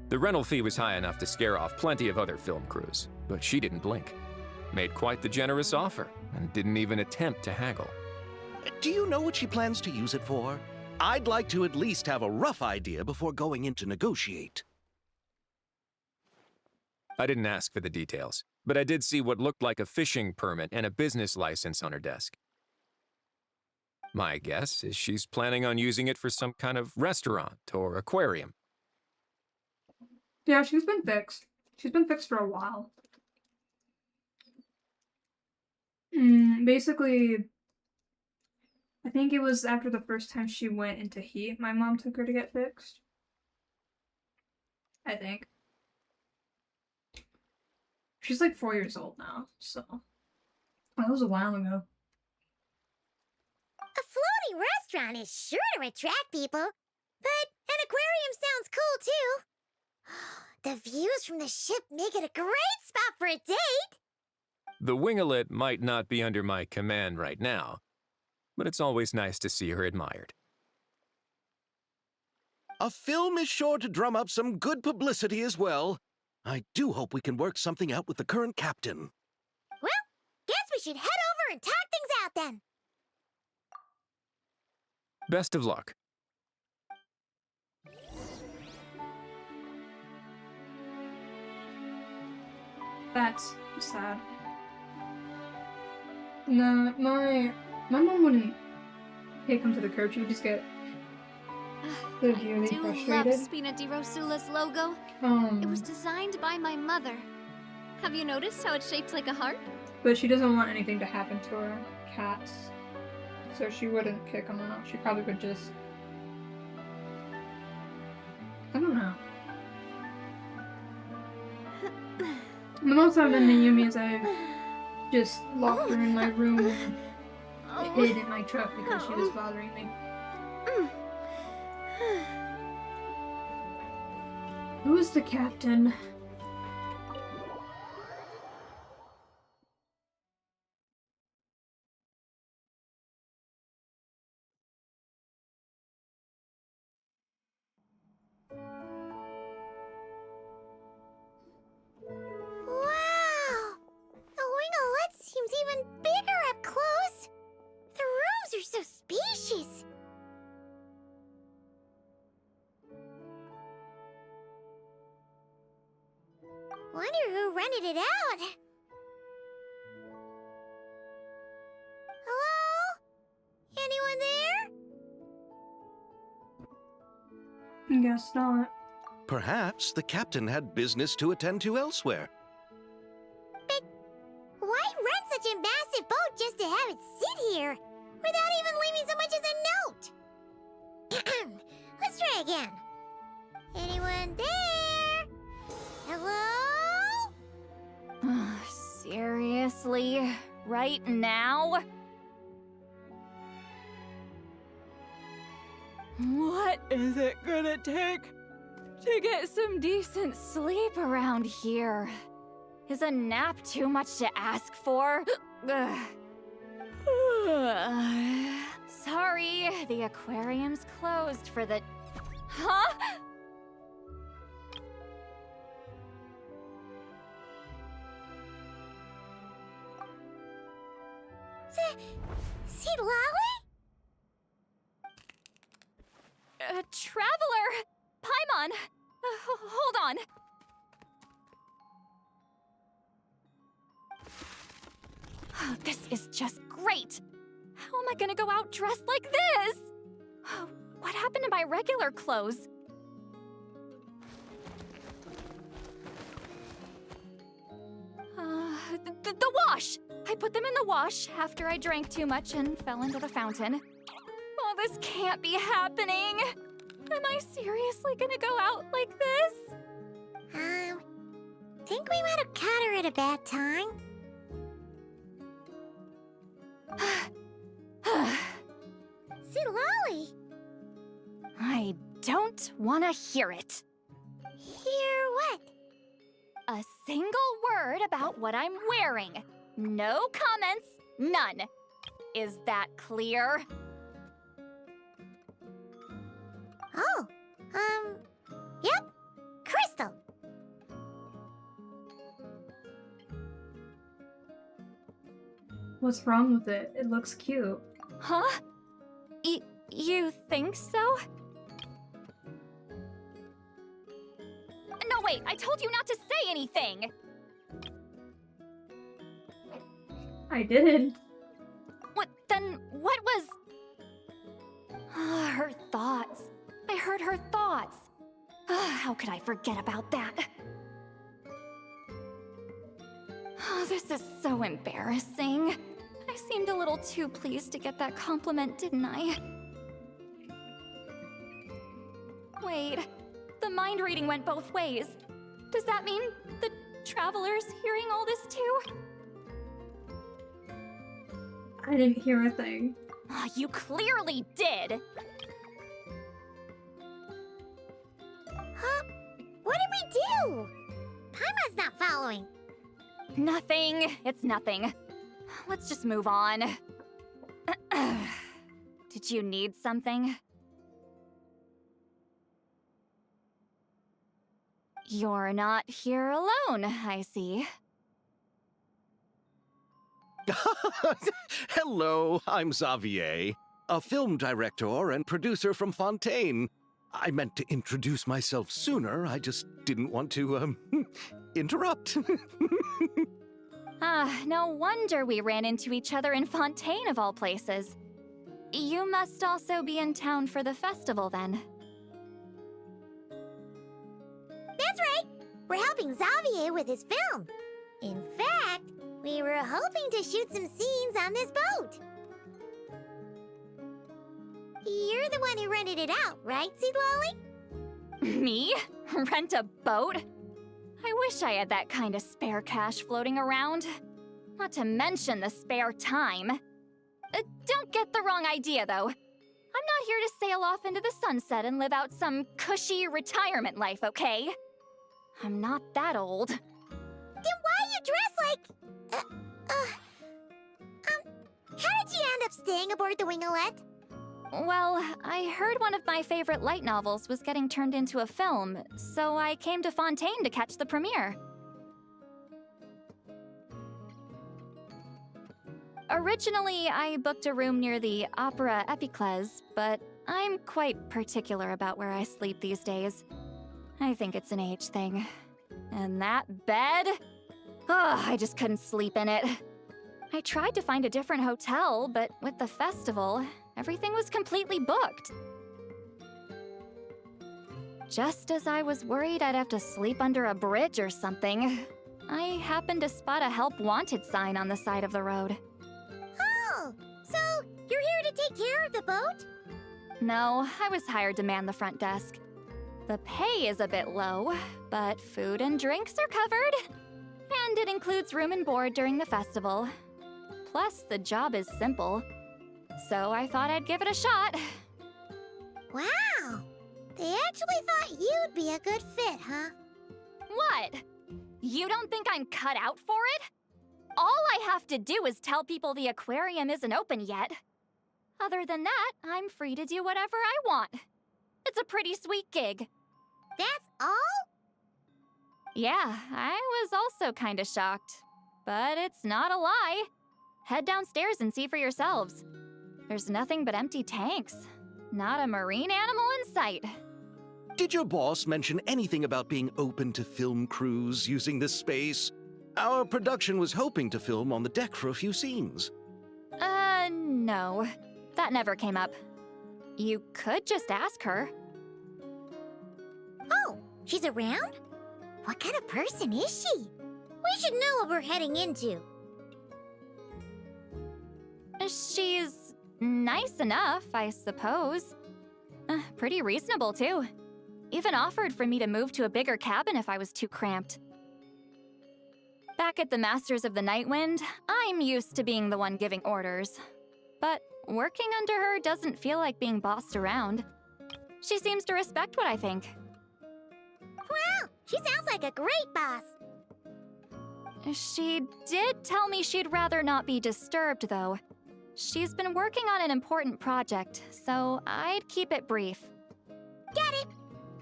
The rental fee was high enough to scare off plenty of other film crews, but she didn't blink. Made quite the generous offer, and didn't even attempt to haggle. Do you know what she plans to use it for? I'd like to at least have a rough idea before going in to negotiate. I didn't ask for the details, but I did see what looked like a fishing permit and a business license on her desk. My guess is she's planning on using it for some kind of restaurant or aquarium. Yeah, she's been fixed. She's been fixed for a while. Basically, I think it was after the first time she went into heat, my mom took her to get fixed. I think. She's like 4 years old now, so. That was a while ago. A floating restaurant is sure to attract people, but an aquarium sounds cool too. The views from the ship make it a great spot for a date. The winglet might not be under my command right now, but it's always nice to see her admired. A film is sure to drum up some good publicity as well. I do hope we can work something out with the current captain. Well, guess we should head over and talk things out then. Best of luck. That's sad. No, my mom wouldn't take him to the curb. She would just get severely I do frustrated. love Spina di Rosula's logo. It was designed by my mother. Have you noticed how it's shaped like a heart? But she doesn't want anything to happen to her cats, so she wouldn't kick him out. She probably would just. I don't know. The most I've done to Yumi is I've just locked her in my room and hid in my truck because she was bothering me. Who is the captain? Wow! The winglet seems even bigger up close. The rooms are so spacious. Wonder who rented it out. Hello? Anyone there? Guess not. Perhaps the captain had business to attend to elsewhere. But why rent such a massive boat just to have it sit here, without even leaving so much as a note? Let's try again. Anyone there? Hello? Seriously? Right now? What is it gonna take to get some decent sleep around here? Is a nap too much to ask for? Sorry, the aquarium's closed for the... Huh? See Lolly? Traveler! Paimon! Hold on. Oh, this is just great! How am I gonna go out dressed like this? Oh, what happened to my regular clothes? The wash! I put them in the wash after I drank too much and fell into the fountain. Oh, this can't be happening! Am I seriously gonna go out like this? Think we might have caught her at a bad time. See Lolly? I don't wanna hear it. Hear what? A single word about what I'm wearing. No comments, none. Is that clear? Oh, yep. Crystal. What's wrong with it? It looks cute. Huh? You think so? No, wait, I told you not to say anything! I did. What was... Her thoughts. I heard her thoughts. How could I forget about that? Oh, this is so embarrassing. I seemed a little too pleased to get that compliment, didn't I? Wait, the mind reading went both ways. Does that mean the Traveler's hearing all this too? I didn't hear a thing. You clearly did! Huh? What did we do? Paimon's not following. Nothing. It's nothing. Let's just move on. Did you need something? You're not here alone, I see. Hello, I'm Xavier, a film director and producer from Fontaine. I meant to introduce myself sooner, I just didn't want to, interrupt. No wonder we ran into each other in Fontaine of all places. You must also be in town for the festival then. That's right! We're helping Xavier with his film. In fact, we were hoping to shoot some scenes on this boat. You're the one who rented it out, right, Seed Lolly? Me? Rent a boat? I wish I had that kind of spare cash floating around. Not to mention the spare time. Don't get the wrong idea, though. I'm not here to sail off into the sunset and live out some cushy retirement life, okay? I'm not that old. Then why you dress like... how did you end up staying aboard the Wingolette? Well, I heard one of my favorite light novels was getting turned into a film, so I came to Fontaine to catch the premiere. Originally, I booked a room near the Opera Epiclese, but I'm quite particular about where I sleep these days. I think it's an age thing. And that bed? I just couldn't sleep in it. I tried to find a different hotel, but with the festival, everything was completely booked. Just as I was worried I'd have to sleep under a bridge or something, I happened to spot a help wanted sign on the side of the road. Oh, so you're here to take care of the boat? No, I was hired to man the front desk. The pay is a bit low, but food and drinks are covered. And it includes room and board during the festival. Plus, the job is simple. So I thought I'd give it a shot. Wow! They actually thought you'd be a good fit, huh? What? You don't think I'm cut out for it? All I have to do is tell people the aquarium isn't open yet. Other than that, I'm free to do whatever I want. It's a pretty sweet gig. That's all? Yeah, I was also kinda shocked. But it's not a lie. Head downstairs and see for yourselves. There's nothing but empty tanks. Not a marine animal in sight. Did your boss mention anything about being open to film crews using this space? Our production was hoping to film on the deck for a few scenes. No. That never came up. You could just ask her. Oh, she's around? What kind of person is she? We should know what we're heading into. She's nice enough, I suppose. Pretty reasonable, too. Even offered for me to move to a bigger cabin if I was too cramped. Back at the Masters of the Nightwind, I'm used to being the one giving orders. But working under her doesn't feel like being bossed around. She seems to respect what I think. Wow, she sounds like a great boss. She did tell me she'd rather not be disturbed, though. She's been working on an important project, so I'd keep it brief. Got it.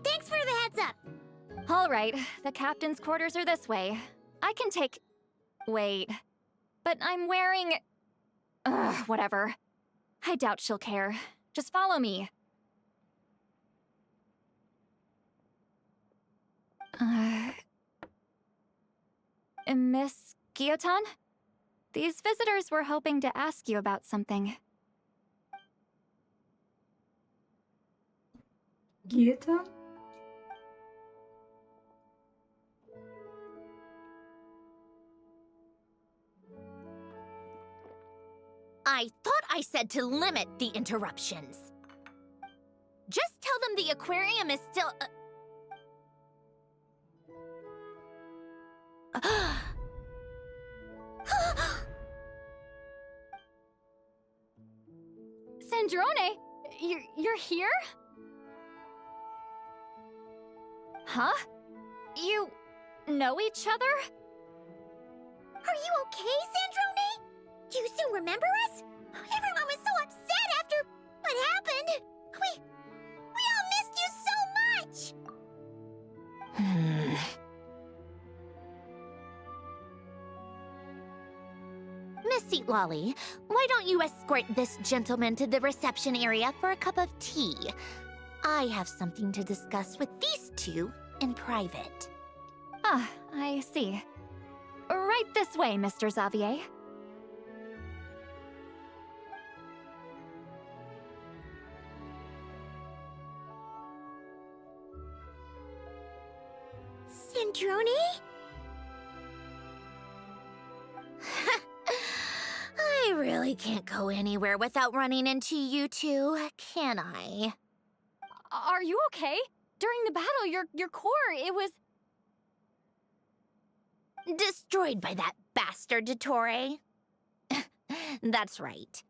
Thanks for the heads up. All right, the captain's quarters are this way. I can take... Wait. But I'm wearing... Ugh, whatever. I doubt she'll care. Just follow me. Miss Gyotan? These visitors were hoping to ask you about something. Gyotan? I thought I said to limit the interruptions. Just tell them the aquarium is still... Sandrone, you're here? Huh? You know each other? Are you okay, Sandrone? Do you still remember us? Everyone was so upset after what happened. We all missed you so much. Miss Seat Lolly, why don't you escort this gentleman to the reception area for a cup of tea? I have something to discuss with these two in private. Ah, I see. Right this way, Mr. Xavier. Sandrone? I really can't go anywhere without running into you two, can I? Are you okay? During the battle, your core, it was... Destroyed by that bastard Dottore. That's right.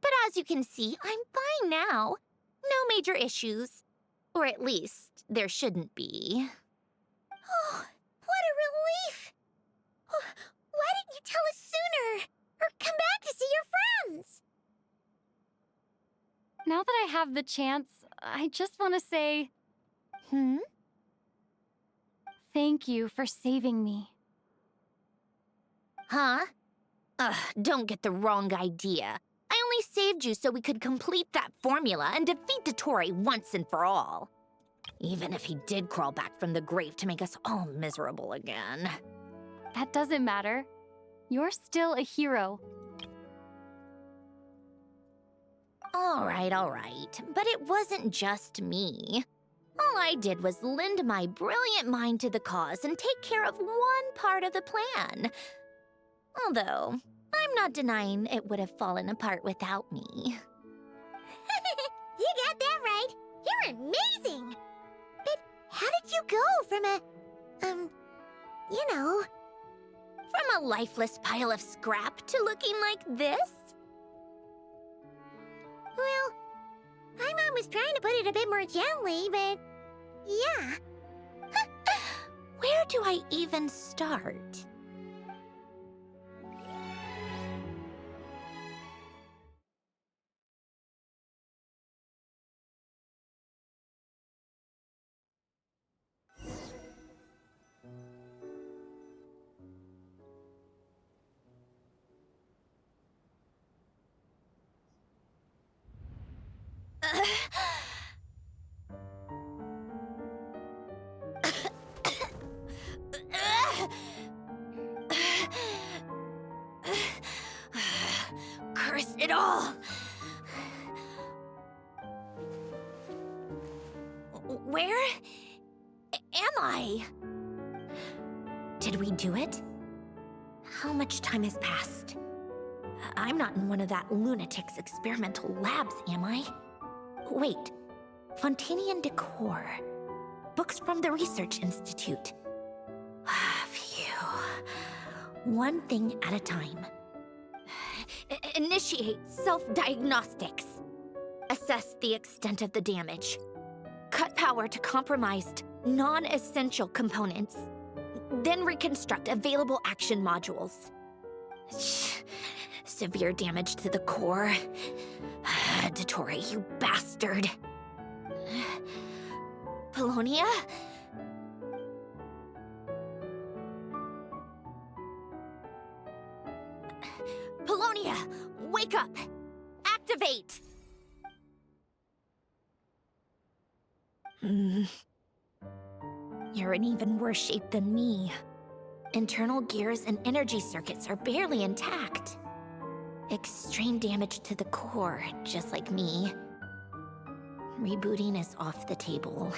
But as you can see, I'm fine now. No major issues. Or at least, there shouldn't be. Oh, what a relief! Why didn't you tell us sooner? Or come back to see your friends? Now that I have the chance, I just want to say... Thank you for saving me. Huh? Ugh, don't get the wrong idea. I only saved you so we could complete that formula and defeat Dottore once and for all. Even if he did crawl back from the grave to make us all miserable again. That doesn't matter. You're still a hero. All right. But it wasn't just me. All I did was lend my brilliant mind to the cause and take care of one part of the plan. Although, I'm not denying it would have fallen apart without me. You got that right. You're amazing. But how did you go from a, from from a lifeless pile of scrap to looking like this? Well, my mom was trying to put it a bit more gently, but yeah. Where do I even start? Curse it all! Where am I? Did we do it? How much time has passed? I'm not in one of that lunatic's experimental labs, am I? Wait, Fontanian decor. Books from the Research Institute. Phew. One thing at a time. Initiate self-diagnostics. Assess the extent of the damage. Cut power to compromised, non-essential components. Then reconstruct available action modules. Severe damage to the core. Dottore, you bastard. Polonia? Polonia, wake up! Activate! You're in even worse shape than me. Internal gears and energy circuits are barely intact. Extreme damage to the core, just like me. Rebooting is off the table.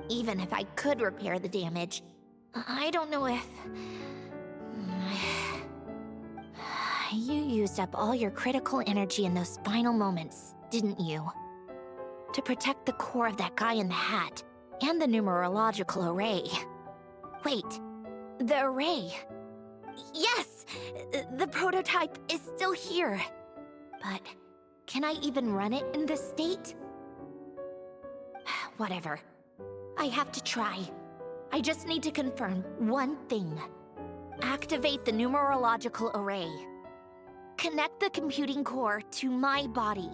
Even if I could repair the damage, I don't know if... You used up all your critical energy in those final moments, didn't you? To protect the core of that guy in the hat, and the numerological array. Wait, the array. Yes! The prototype is still here. But can I even run it in this state? Whatever. I have to try. I just need to confirm one thing. Activate the numerological array. Connect the computing core to my body.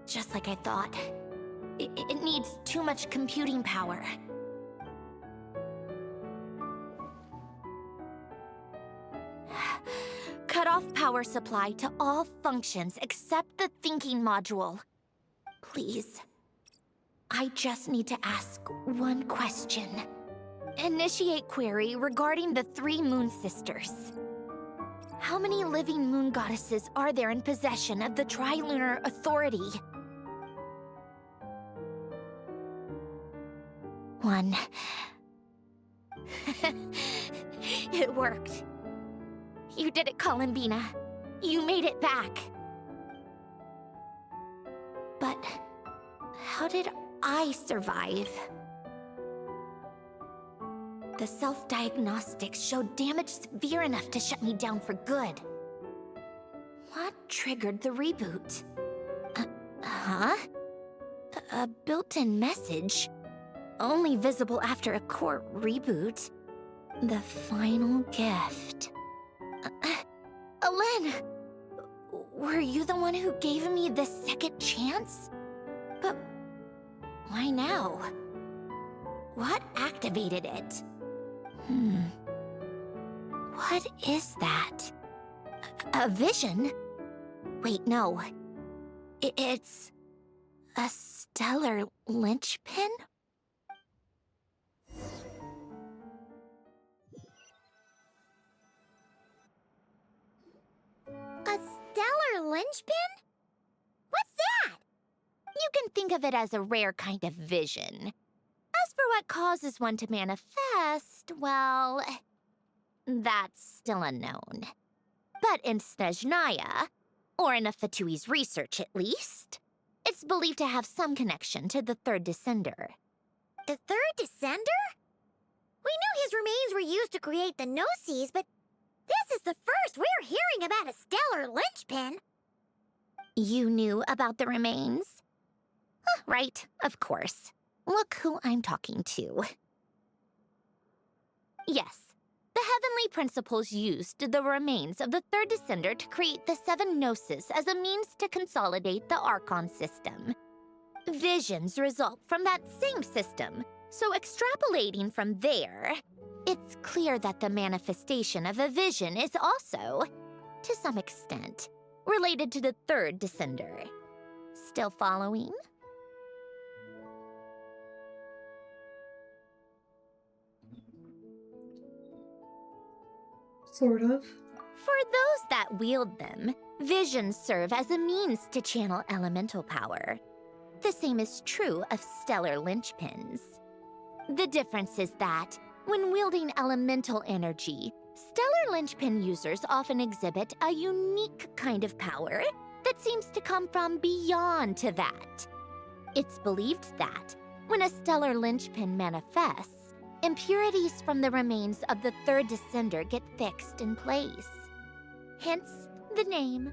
Just like I thought. It needs too much computing power. Cut off power supply to all functions except the thinking module. Please. I just need to ask one question. Initiate query regarding the 3 Moon Sisters. How many living moon goddesses are there in possession of the Trilunar Authority? 1. It worked. You did it, Columbina. You made it back. But how did I survive? The self-diagnostics showed damage severe enough to shut me down for good. What triggered the reboot? A built-in message? Only visible after a core reboot. The final gift. Alen! Were you the one who gave me this second chance? But why now? What activated it? What is that? A vision? Wait, no. It's... a stellar linchpin? A stellar linchpin? What's that? You can think of it as a rare kind of vision. As for what causes one to manifest, well, that's still unknown. But in Snezhnaya, or in Afatui's research at least, it's believed to have some connection to the third descender. The third descender? We knew his remains were used to create the Gnosis, but this is the first we're hearing about a stellar linchpin. You knew about the remains? Right, of course. Look who I'm talking to. Yes, the Heavenly Principles used the remains of the third Descender to create the seven Gnosis as a means to consolidate the Archon system. Visions result from that same system, so extrapolating from there, it's clear that the manifestation of a vision is also, to some extent, related to the third Descender. Still following? Sort of. For those that wield them, visions serve as a means to channel elemental power. The same is true of stellar linchpins. The difference is that, when wielding elemental energy, stellar linchpin users often exhibit a unique kind of power that seems to come from beyond to that. It's believed that, when a stellar linchpin manifests, impurities from the remains of the third Descender get fixed in place. Hence, the name.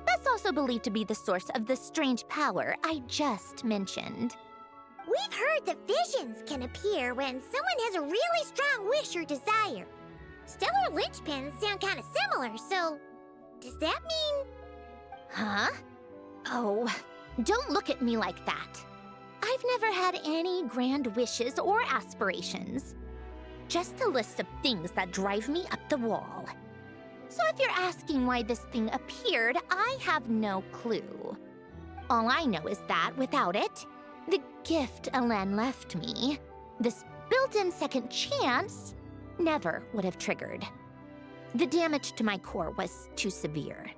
That's also believed to be the source of the strange power I just mentioned. We've heard that visions can appear when someone has a really strong wish or desire. Stellar linchpins sound kind of similar, so does that mean... Huh? Oh, don't look at me like that. I've never had any grand wishes or aspirations. Just a list of things that drive me up the wall. So if you're asking why this thing appeared, I have no clue. All I know is that without it, the gift Elen left me, this built-in second chance, never would have triggered. The damage to my core was too severe.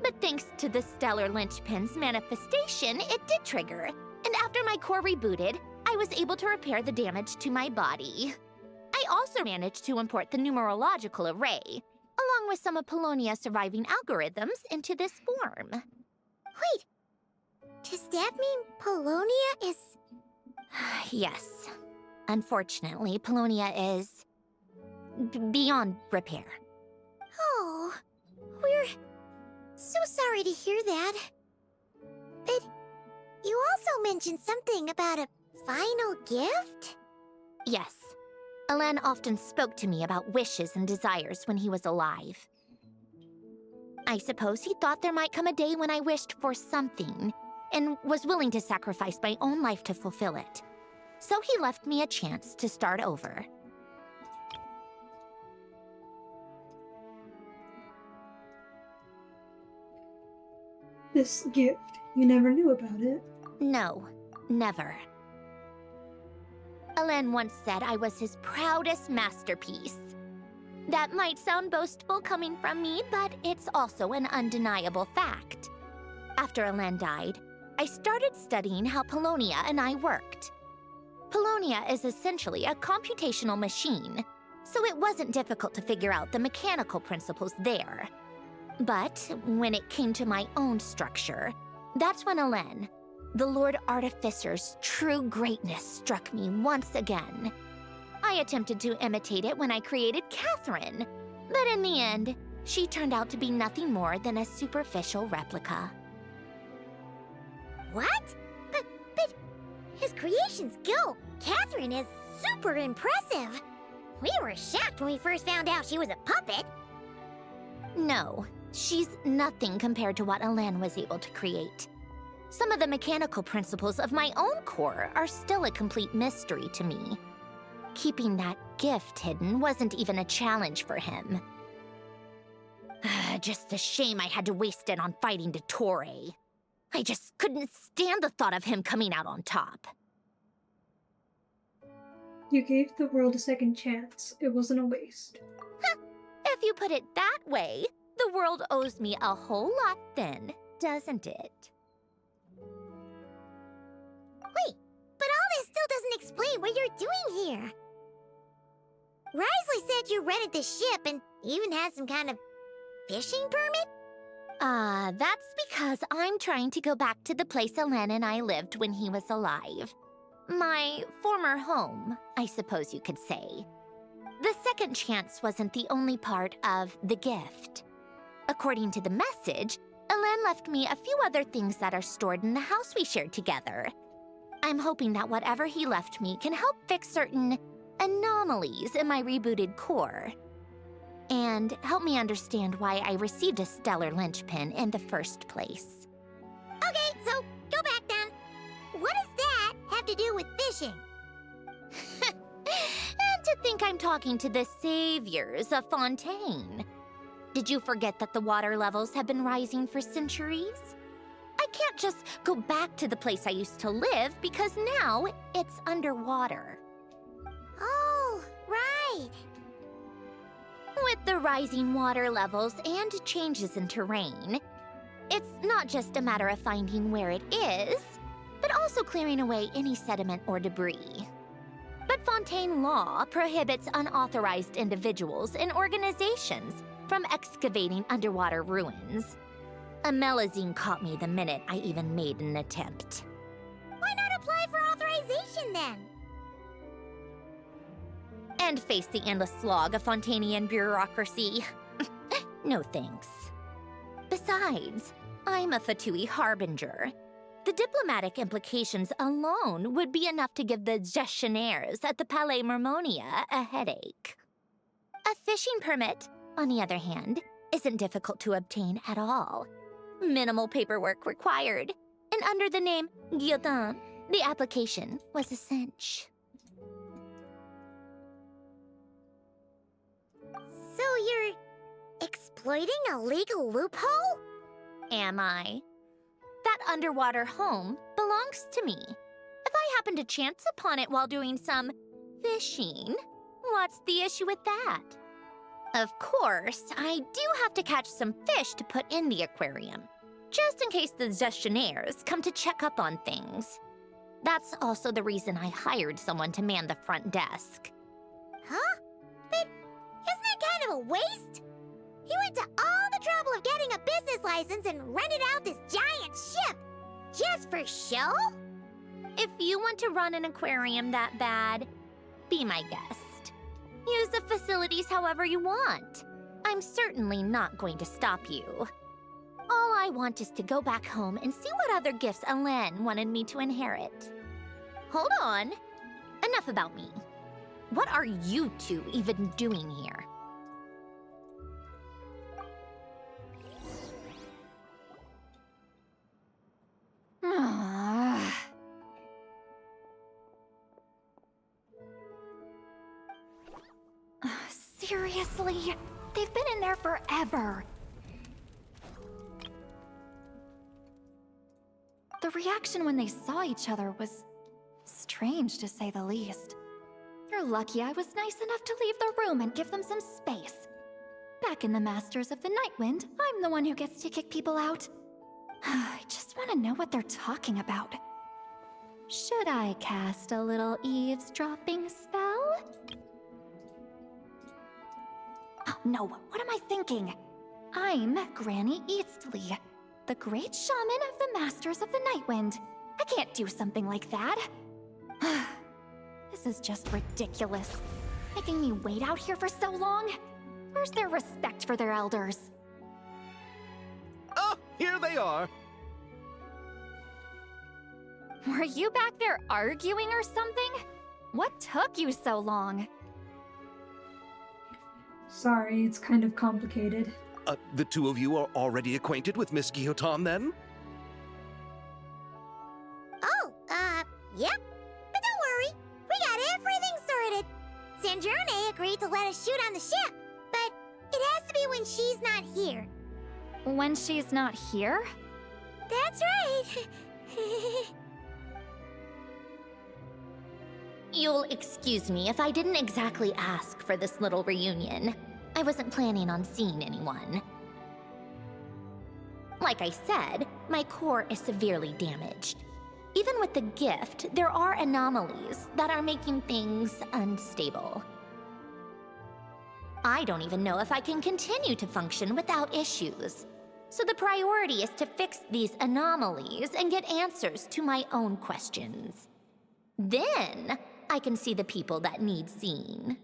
But thanks to the stellar linchpin's manifestation, it did trigger. And after my core rebooted, I was able to repair the damage to my body. I also managed to import the numerological array, along with some of Polonia's surviving algorithms, into this form. Wait, does that mean Polonia is... Yes. Unfortunately, Polonia is... beyond repair. Oh, we're so sorry to hear that. But you also mentioned something about a final gift? Yes. Elen often spoke to me about wishes and desires when he was alive. I suppose he thought there might come a day when I wished for something, and was willing to sacrifice my own life to fulfill it. So he left me a chance to start over. This gift, you never knew about it? No, never. Elen once said I was his proudest masterpiece. That might sound boastful coming from me, but it's also an undeniable fact. After Elen died, I started studying how Polonia and I worked. Polonia is essentially a computational machine, so it wasn't difficult to figure out the mechanical principles there. But when it came to my own structure, that's when Elen, the Lord Artificer's true greatness, struck me once again. I attempted to imitate it when I created Catherine, but in the end, she turned out to be nothing more than a superficial replica. What? But his creation skill, Catherine, is super impressive. We were shocked when we first found out she was a puppet. No, she's nothing compared to what Elen was able to create. Some of the mechanical principles of my own core are still a complete mystery to me. Keeping that gift hidden wasn't even a challenge for him. Just a shame I had to waste it on fighting Dottore. I just couldn't stand the thought of him coming out on top. You gave the world a second chance. It wasn't a waste. If you put it that way, the world owes me a whole lot then, doesn't it? Wait, but all this still doesn't explain what you're doing here. Risley said you rented the ship and even had some kind of fishing permit? That's because I'm trying to go back to the place Elen and I lived when he was alive. My former home, I suppose you could say. The second chance wasn't the only part of the gift. According to the message, Elen left me a few other things that are stored in the house we shared together. I'm hoping that whatever he left me can help fix certain anomalies in my rebooted core. And help me understand why I received a stellar linchpin in the first place. Okay, so go back then. What does that have to do with fishing? And to think I'm talking to the saviors of Fontaine. Did you forget that the water levels have been rising for centuries? I can't just go back to the place I used to live because now it's underwater. Oh, right. With the rising water levels and changes in terrain, it's not just a matter of finding where it is, but also clearing away any sediment or debris. But Fontaine law prohibits unauthorized individuals and organizations from excavating underwater ruins. Amelazine caught me the minute I even made an attempt. Why not apply for authorization then? And face the endless slog of Fontainian bureaucracy. No thanks. Besides, I'm a Fatui harbinger. The diplomatic implications alone would be enough to give the gestionnaires at the Palais Mermonia a headache. A fishing permit, on the other hand, isn't difficult to obtain at all. Minimal paperwork required, and under the name Guillotin, the application was a cinch. So you're exploiting a legal loophole? Am I? That underwater home belongs to me. If I happen to chance upon it while doing some fishing, what's the issue with that? Of course, I do have to catch some fish to put in the aquarium, just in case the gestionnaires come to check up on things. That's also the reason I hired someone to man the front desk. Huh? But isn't that kind of a waste? He went to all the trouble of getting a business license and rented out this giant ship. Just for show? If you want to run an aquarium that bad, be my guest. Use the facilities however you want. I'm certainly not going to stop you. All I want is to go back home and see what other gifts Elen wanted me to inherit. Hold on. Enough about me. What are you two even doing here? Seriously? They've been in there forever. The reaction when they saw each other was strange, to say the least. You're lucky I was nice enough to leave the room and give them some space. Back in the Masters of the Nightwind, I'm the one who gets to kick people out. I just want to know what they're talking about. Should I cast a little eavesdropping spell? Oh, no, what am I thinking? I'm Granny Eastley, the great shaman of the Masters of the Nightwind. I can't do something like that. This is just ridiculous. Making me wait out here for so long? Where's their respect for their elders? Oh, here they are. Were you back there arguing or something? What took you so long? Sorry, it's kind of complicated. The two of you are already acquainted with Miss Guillotin, then? Oh, yep. But don't worry, we got everything sorted. Sanjurne agreed to let us shoot on the ship, but it has to be when she's not here. When she's not here? That's right. You'll excuse me if I didn't exactly ask for this little reunion. I wasn't planning on seeing anyone. Like I said, my core is severely damaged. Even with the gift, there are anomalies that are making things unstable. I don't even know if I can continue to function without issues. So the priority is to fix these anomalies and get answers to my own questions. Then I can see the people that need seeing.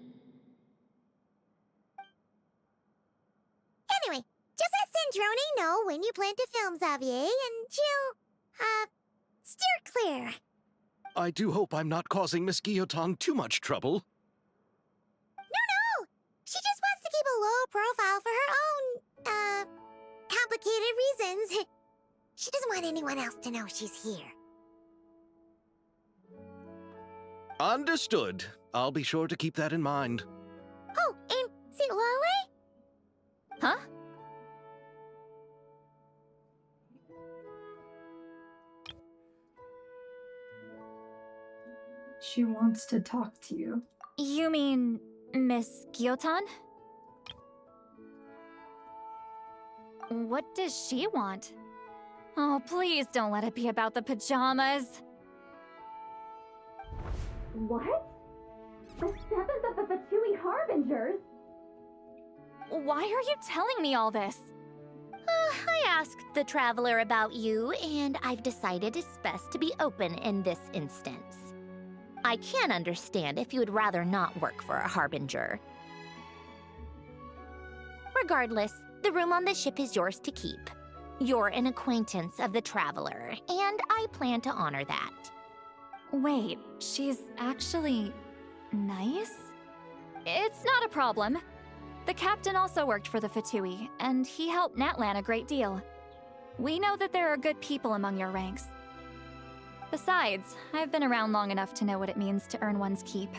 Androni know when you plan to film Xavier, and she'll, steer clear. I do hope I'm not causing Miss Guillotin too much trouble. No! She just wants to keep a low profile for her own, complicated reasons. She doesn't want anyone else to know she's here. Understood. I'll be sure to keep that in mind. Oh, and see Lale? Huh? She wants to talk to you. You mean Miss Guillotin? What does she want? Oh, please don't let it be about the pajamas. What? The 7th of the Fatui Harbingers? Why are you telling me all this? I asked the Traveler about you, and I've decided it's best to be open in this instance. I can understand if you would rather not work for a Harbinger. Regardless, the room on the ship is yours to keep. You're an acquaintance of the Traveler, and I plan to honor that. Wait, she's actually nice? It's not a problem. The captain also worked for the Fatui, and he helped Natlan a great deal. We know that there are good people among your ranks. Besides, I've been around long enough to know what it means to earn one's keep.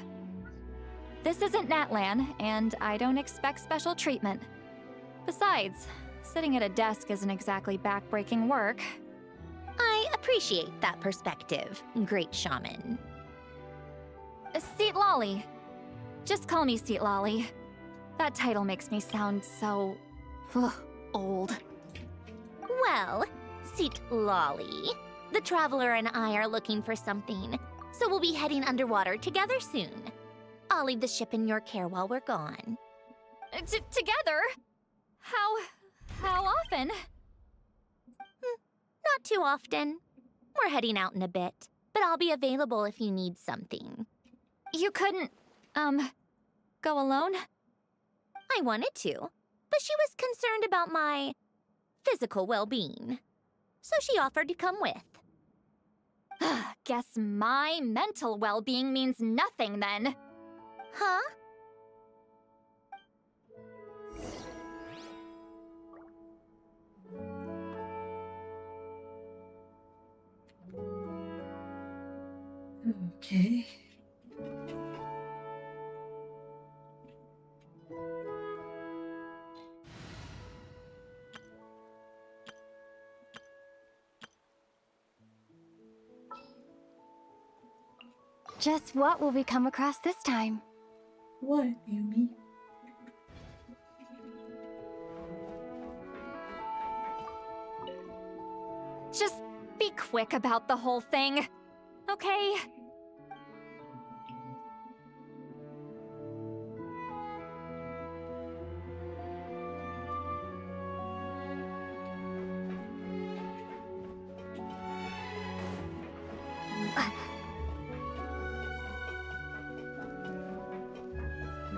This isn't Natlan, and I don't expect special treatment. Besides, sitting at a desk isn't exactly back-breaking work. I appreciate that perspective, great shaman. Seat Lolly. Just call me Seat Lolly. That title makes me sound so... old. Well, Seat Lolly, the Traveler and I are looking for something, so we'll be heading underwater together soon. I'll leave the ship in your care while we're gone. Together? How often? Not too often. We're heading out in a bit, but I'll be available if you need something. You couldn't, go alone? I wanted to, but she was concerned about my physical well-being, so she offered to come with. Guess my mental well-being means nothing then. Huh? Okay. Just what will we come across this time? What, Yumi? Just be quick about the whole thing, okay?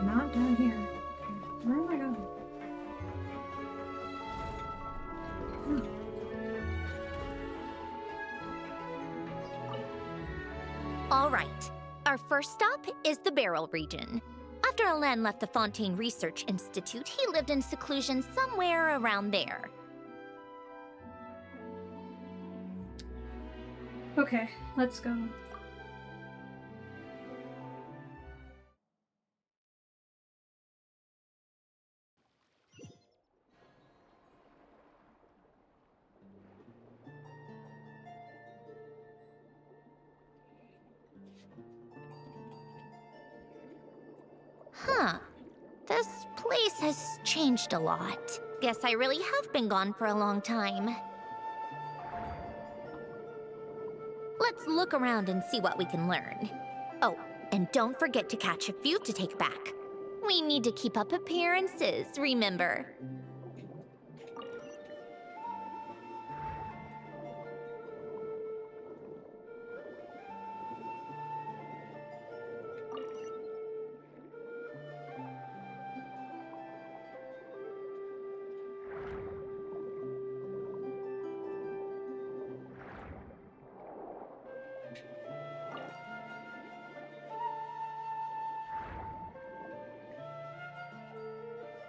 Not down here. Where am I going? All right. Our first stop is the Barrel region. After Alain left the Fontaine Research Institute, he lived in seclusion somewhere around there. Okay, let's go. Huh. This place has changed a lot. Guess I really have been gone for a long time. Let's look around and see what we can learn. Oh, and don't forget to catch a few to take back. We need to keep up appearances, remember?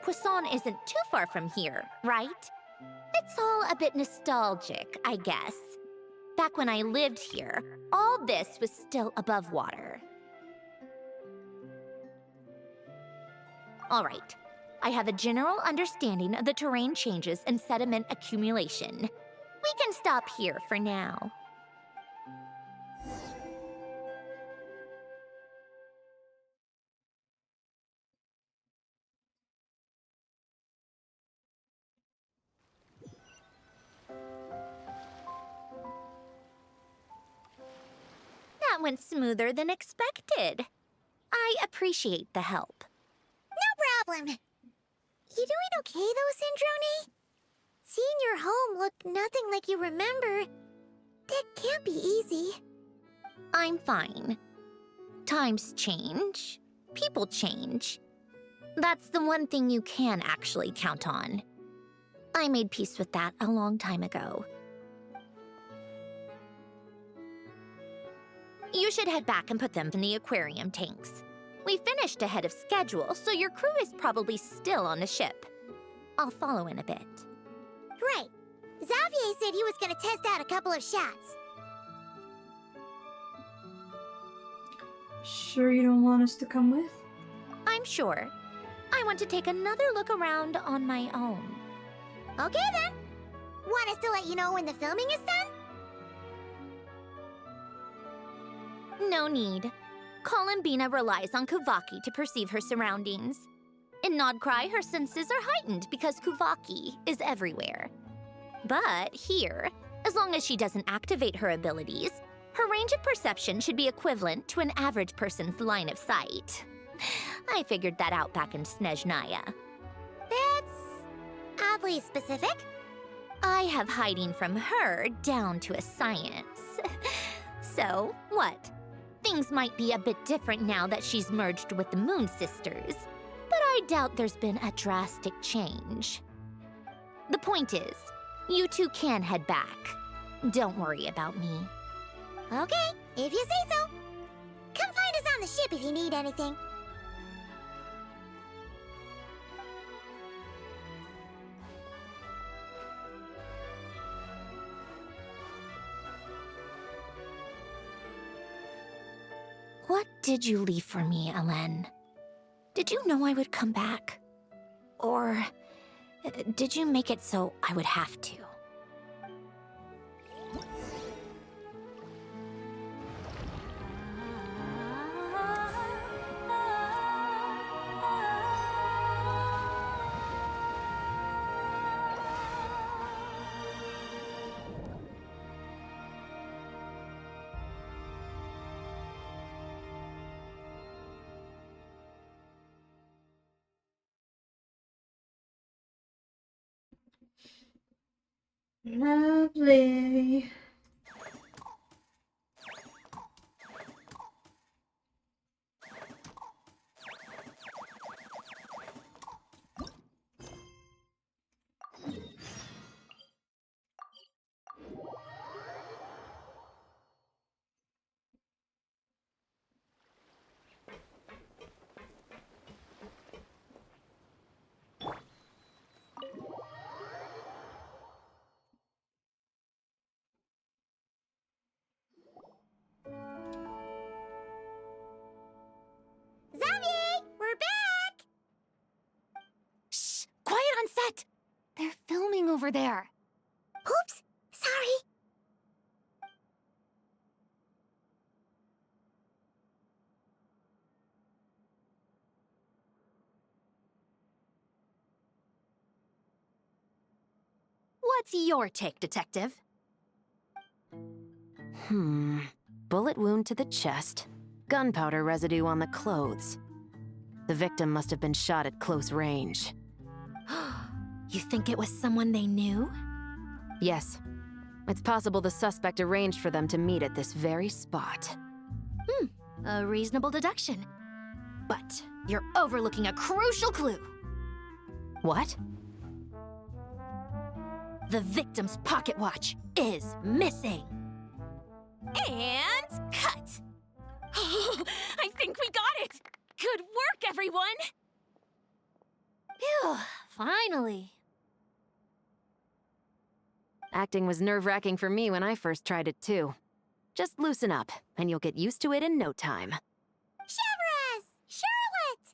Poisson isn't too far from here, right? It's all a bit nostalgic, I guess. Back when I lived here, all this was still above water. All right. I have a general understanding of the terrain changes and sediment accumulation. We can stop here for now. That went smoother than expected. I appreciate the help. No problem. You doing okay though, Syndrome? Seeing your home look nothing like you remember, that can't be easy. I'm fine. Times change. People change. That's the one thing you can actually count on. I made peace with that a long time ago. You should head back and put them in the aquarium tanks. We finished ahead of schedule, so your crew is probably still on the ship. I'll follow in a bit. Right. Xavier said he was gonna test out a couple of shots. Sure you don't want us to come with? I'm sure. I want to take another look around on my own. Okay then. Want us to let you know when the filming is done? No need. Columbina relies on Kuvaki to perceive her surroundings. In Nodcry, her senses are heightened because Kuvaki is everywhere. But here, as long as she doesn't activate her abilities, her range of perception should be equivalent to an average person's line of sight. I figured that out back in Snezhnaya. That's oddly specific. I have hiding from her down to a science. So, what? Things might be a bit different now that she's merged with the Moon Sisters, but I doubt there's been a drastic change. The point is, you two can head back. Don't worry about me. Okay, if you say so. Come find us on the ship if you need anything. What did you leave for me, Ellen? Did you know I would come back? Or did you make it so I would have to? Lovely. Xavier, we're back! Shh! Quiet on set! They're filming over there. Oops, sorry. What's your take, Detective? Bullet wound to the chest. Gunpowder residue on the clothes. The victim must have been shot at close range. You think it was someone they knew? Yes. It's possible the suspect arranged for them to meet at this very spot. A reasonable deduction. But you're overlooking a crucial clue. What? The victim's pocket watch is missing. And cut! I think we got it! Good work, everyone! Phew, Finally. Acting was nerve-wracking for me when I first tried it too. Just loosen up, and you'll get used to it in no time. Severus! Charlotte!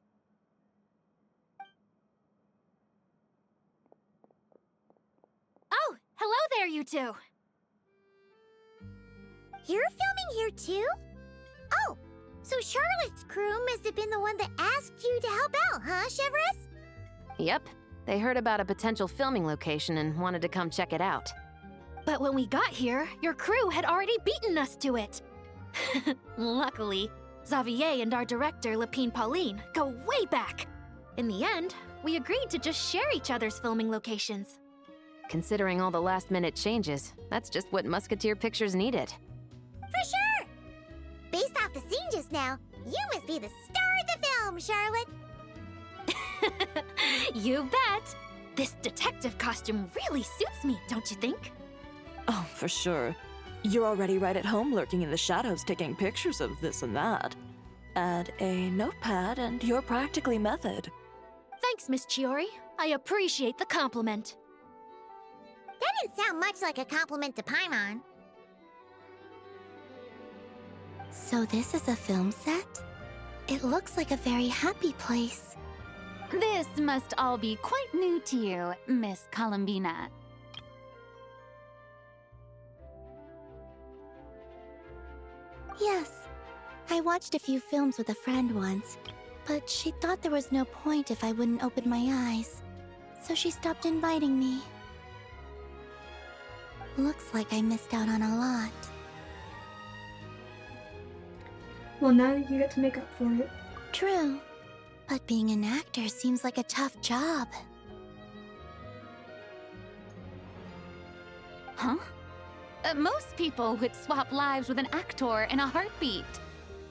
Oh, hello there, you two. You're filming here too? Oh, so Charlotte's crew must have been the one that asked you to help out, huh, Severus? Yep, they heard about a potential filming location and wanted to come check it out. But when we got here, your crew had already beaten us to it. Luckily, Xavier and our director, Lapine Pauline, go way back. In the end, we agreed to just share each other's filming locations. Considering all the last-minute changes, that's just what Musketeer Pictures needed. For sure! Based off the scene just now, you must be the star of the film, Charlotte! You bet! This detective costume really suits me, don't you think? Oh, for sure. You're already right at home lurking in the shadows taking pictures of this and that. Add a notepad and you're practically method. Thanks, Miss Chiori. I appreciate the compliment. That didn't sound much like a compliment to Paimon. So this is a film set? It looks like a very happy place. This must all be quite new to you, Miss Columbina. Yes. I watched a few films with a friend once, but she thought there was no point if I wouldn't open my eyes. So she stopped inviting me. Looks like I missed out on a lot. Well, now you get to make up for it. True. But being an actor seems like a tough job. Huh? Most people would swap lives with an actor in a heartbeat.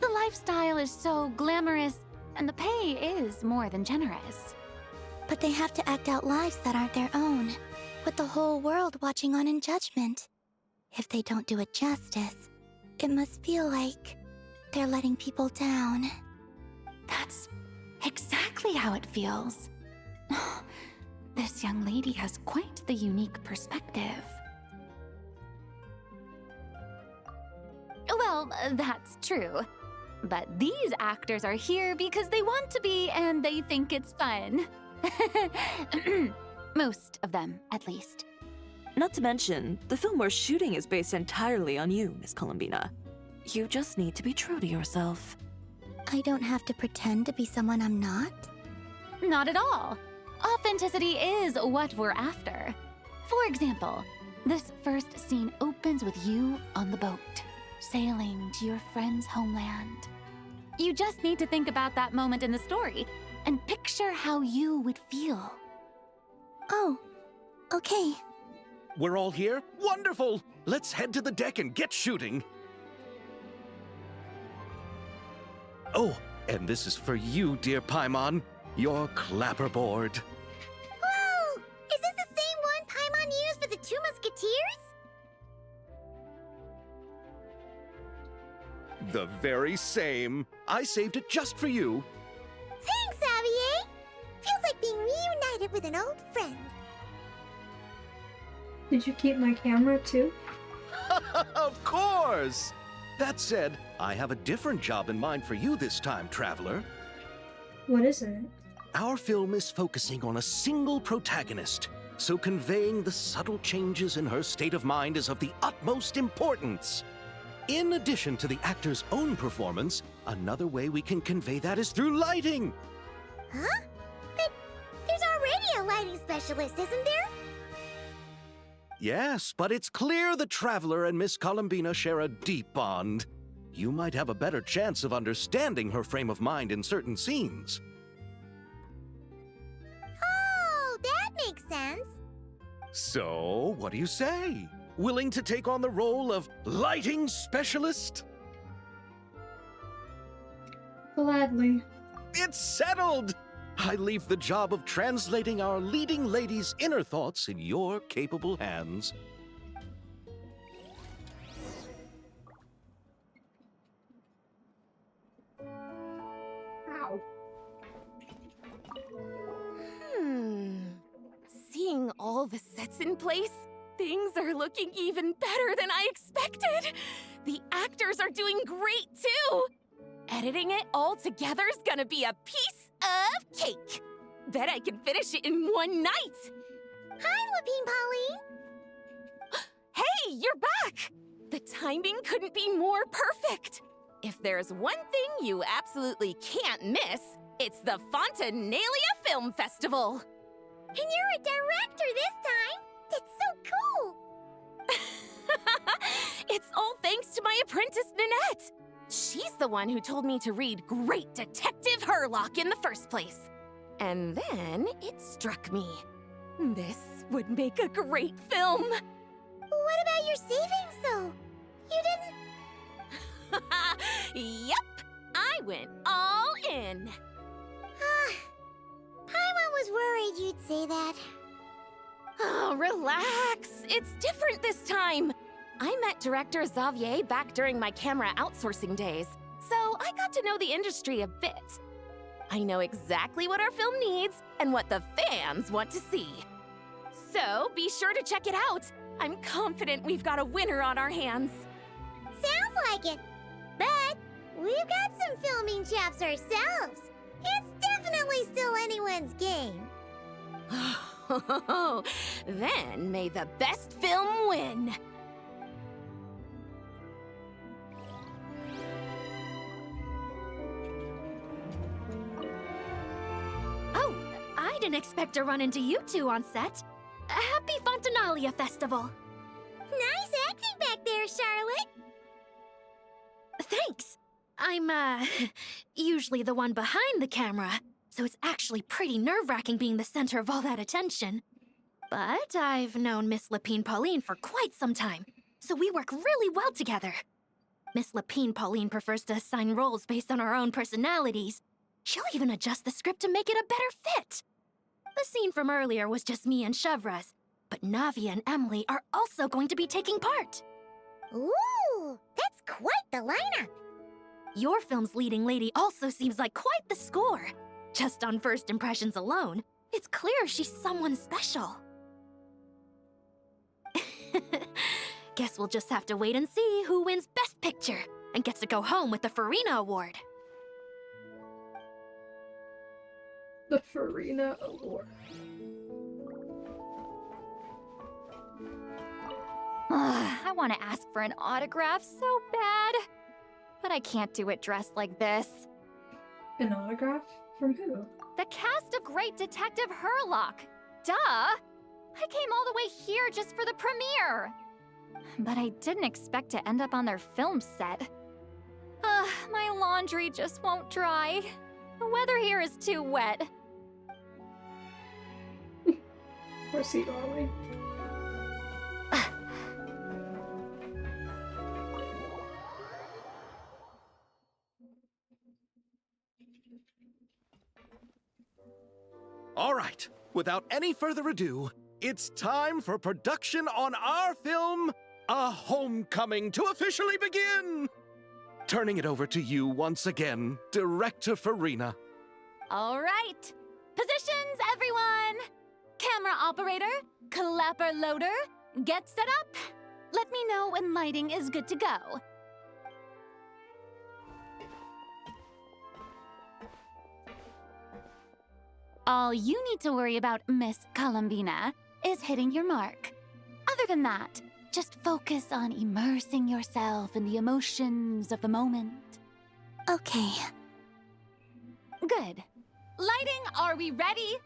The lifestyle is so glamorous, and the pay is more than generous. But they have to act out lives that aren't their own, with the whole world watching on in judgment. If they don't do it justice, it must feel like they're letting people down. That's exactly how it feels. This young lady has quite the unique perspective. Well, that's true. But these actors are here because they want to be and they think it's fun. Most of them, at least. Not to mention, the film we're shooting is based entirely on you, Miss Columbina. You just need to be true to yourself. I don't have to pretend to be someone I'm not? Not at all. Authenticity is what we're after. For example, this first scene opens with you on the boat, sailing to your friend's homeland. You just need to think about that moment in the story and picture how you would feel. Oh, okay. We're all here? Wonderful! Let's head to the deck and get shooting. Oh, and this is for you, dear Paimon, your clapperboard. Whoa! Is this the same one Paimon used for the Two Musketeers? The very same. I saved it just for you. Thanks, Xavier! Feels like being reunited with an old friend. Did you keep my camera too? Of course! That said, I have a different job in mind for you this time, Traveler. What is it? Our film is focusing on a single protagonist, so conveying the subtle changes in her state of mind is of the utmost importance. In addition to the actor's own performance, another way we can convey that is through lighting. Huh? But there's already a lighting specialist, isn't there? Yes, but it's clear the Traveler and Miss Columbina share a deep bond. You might have a better chance of understanding her frame of mind in certain scenes. Oh, that makes sense. So, what do you say? Willing to take on the role of lighting specialist? Gladly. It's settled! I leave the job of translating our leading lady's inner thoughts in your capable hands. Ow. sets in place, things are looking even better than I expected. The actors are doing great too. Editing it all together is gonna be a piece of cake. Bet I can finish it in one night. Hi, Lapine Pauline. Hey, you're back! The timing couldn't be more perfect. If there's one thing you absolutely can't miss, it's the Fontanalia Film Festival. And you're a director this time. That's so cool. It's all thanks to my apprentice, Nanette. She's the one who told me to read Great Detective Herlock in the first place. And then it struck me. This would make a great film. What about your savings, though? You didn't... Yep, I went all in. Paimon was worried you'd say that. Oh, relax. It's different this time. I met director Xavier back during my camera outsourcing days, so I got to know the industry a bit. I know exactly what our film needs and what the fans want to see. So be sure to check it out. I'm confident we've got a winner on our hands. Sounds like it. But we've got some filming chops ourselves. It's definitely still anyone's game. Then may the best film win. Oh, I didn't expect to run into you two on set. Happy Fontanalia Festival! Nice acting back there, Charlotte. Thanks. I'm, usually the one behind the camera, so it's actually pretty nerve-wracking being the center of all that attention. But I've known Miss Lapine Pauline for quite some time, so we work really well together. Miss Lapine Pauline prefers to assign roles based on our own personalities. She'll even adjust the script to make it a better fit. The scene from earlier was just me and Chevraz, but Navi and Emily are also going to be taking part. Ooh, that's quite the lineup. Your film's leading lady also seems like quite the score. Just on first impressions alone, it's clear she's someone special. Guess we'll just have to wait and see who wins Best Picture and gets to go home with the Farina Award. The Farina Award. I want to ask for an autograph so bad. But I can't do it dressed like this. An autograph? From who? The cast of Great Detective Herlock. Duh! I came all the way here just for the premiere. But I didn't expect to end up on their film set. My laundry just won't dry. The weather here is too wet. Proceed, Ollie. All right, without any further ado, it's time for production on our film, A Homecoming, to officially begin! Turning it over to you once again, Director Farina. All right. Positions, everyone! Camera operator, clapper loader, get set up. Let me know when lighting is good to go. All you need to worry about, Miss Columbina, is hitting your mark. Other than that, just focus on immersing yourself in the emotions of the moment. Okay. Good. Lighting, are we ready?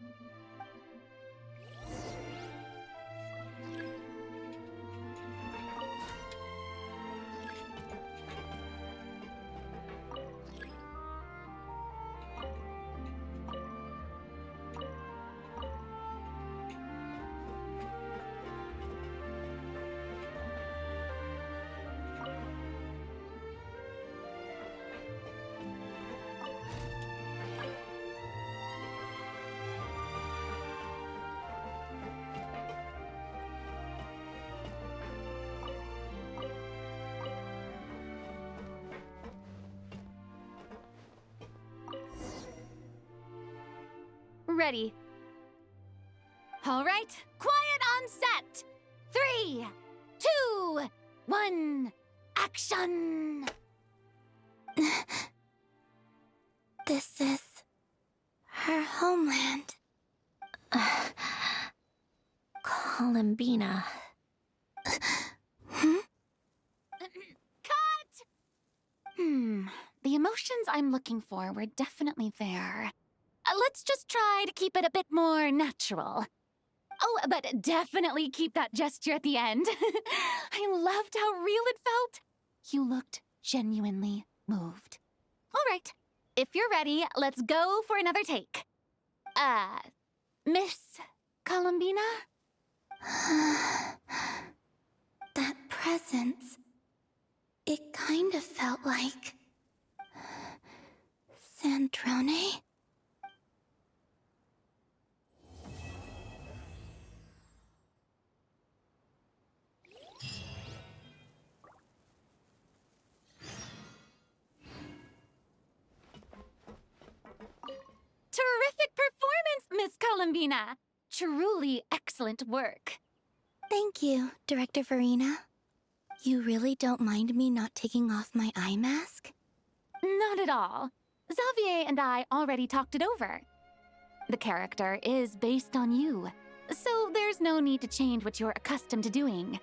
Ready. All right, quiet on on set. 3, 2, 1, action! This is her homeland. Columbina. Cut! The emotions I'm looking for were definitely there. Let's just try to keep it a bit more natural. Oh, but definitely keep that gesture at the end. I loved how real it felt. You looked genuinely moved. All right, if you're ready, let's go for another take. Miss Columbina? That presence. It kind of felt like Sandrone? Terrific performance, Miss Columbina. Truly excellent work. Thank you, Director Verena. You really don't mind me not taking off my eye mask? Not at all. Xavier and I already talked it over. The character is based on you, so there's no need to change what you're accustomed to doing.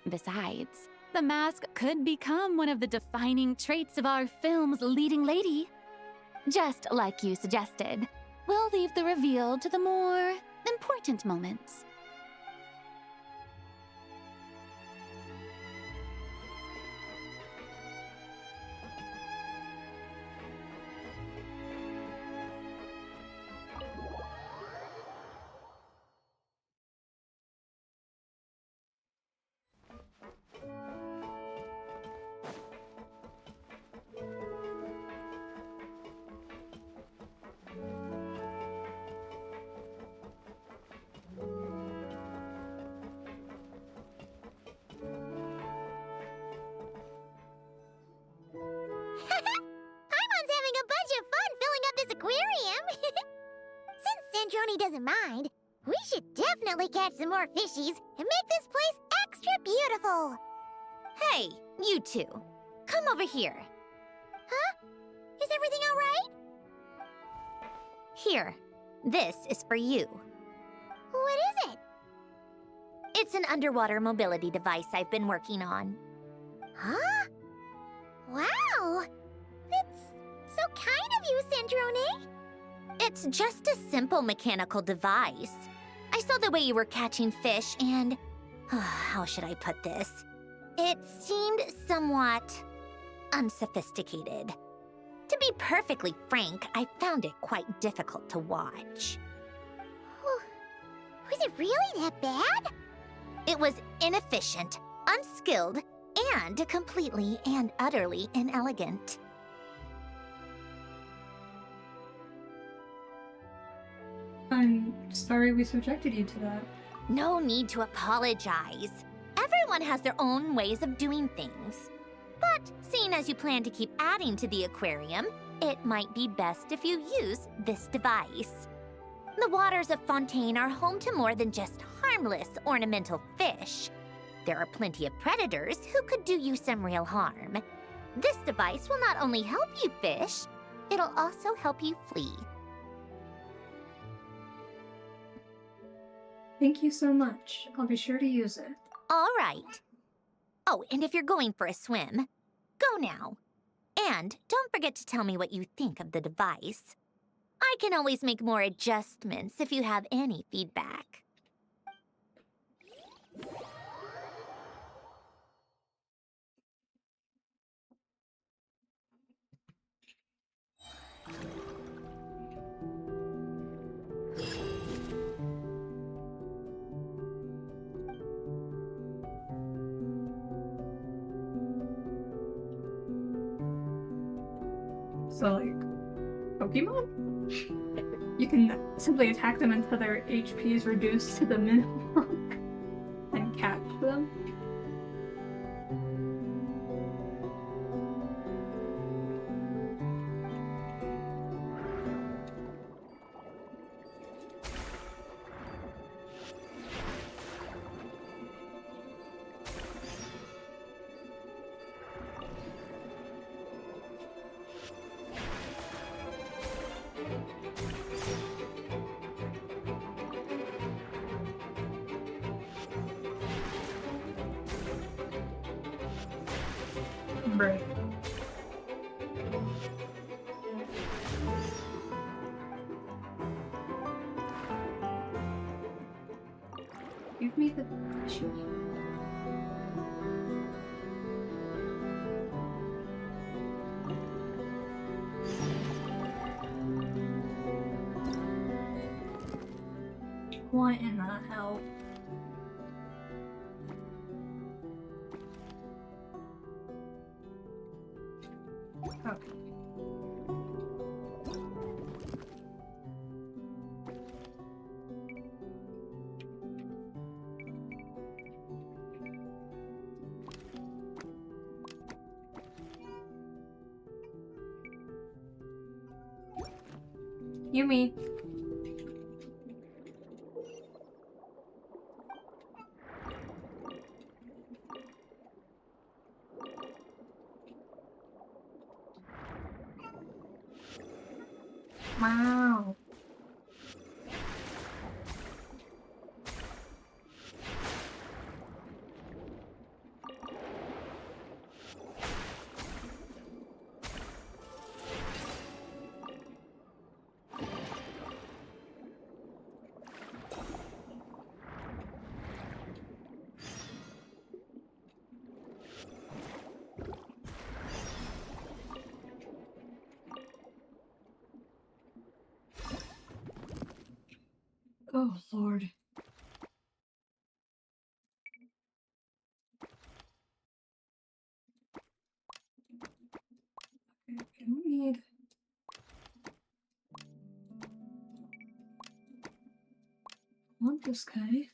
Besides, the mask could become one of the defining traits of our film's leading lady. Just like you suggested, we'll leave the reveal to the more important moments. Paimon's having a bunch of fun filling up this aquarium. Since Sandrone doesn't mind, we should definitely catch some more fishies and make this place extra beautiful. Hey, you two. Come over here. Huh? Is everything all right? Here. This is for you. What is it? It's an underwater mobility device I've been working on. Huh? Wow! That's so kind of you, Sandrone. It's just a simple mechanical device. I saw the way you were catching fish and... how should I put this? It seemed somewhat... unsophisticated. To be perfectly frank, I found it quite difficult to watch. Was it really that bad? It was inefficient, unskilled, and completely and utterly inelegant. I'm sorry we subjected you to that. No need to apologize. Everyone has their own ways of doing things. But seeing as you plan to keep adding to the aquarium, it might be best if you use this device. The waters of Fontaine are home to more than just harmless ornamental fish. There are plenty of predators who could do you some real harm. This device will not only help you fish, it'll also help you flee. Thank you so much. I'll be sure to use it. All right. Oh, and if you're going for a swim, go now. And don't forget to tell me what you think of the device. I can always make more adjustments if you have any feedback. So, like, Pokemon? You can simply attack them until their HP is reduced to the minimum and catch them. Bruh. Give me the tissue. What in the hell? Okay. Yumi. Wow. Oh, Lord. Okay, I don't need... I want this guy.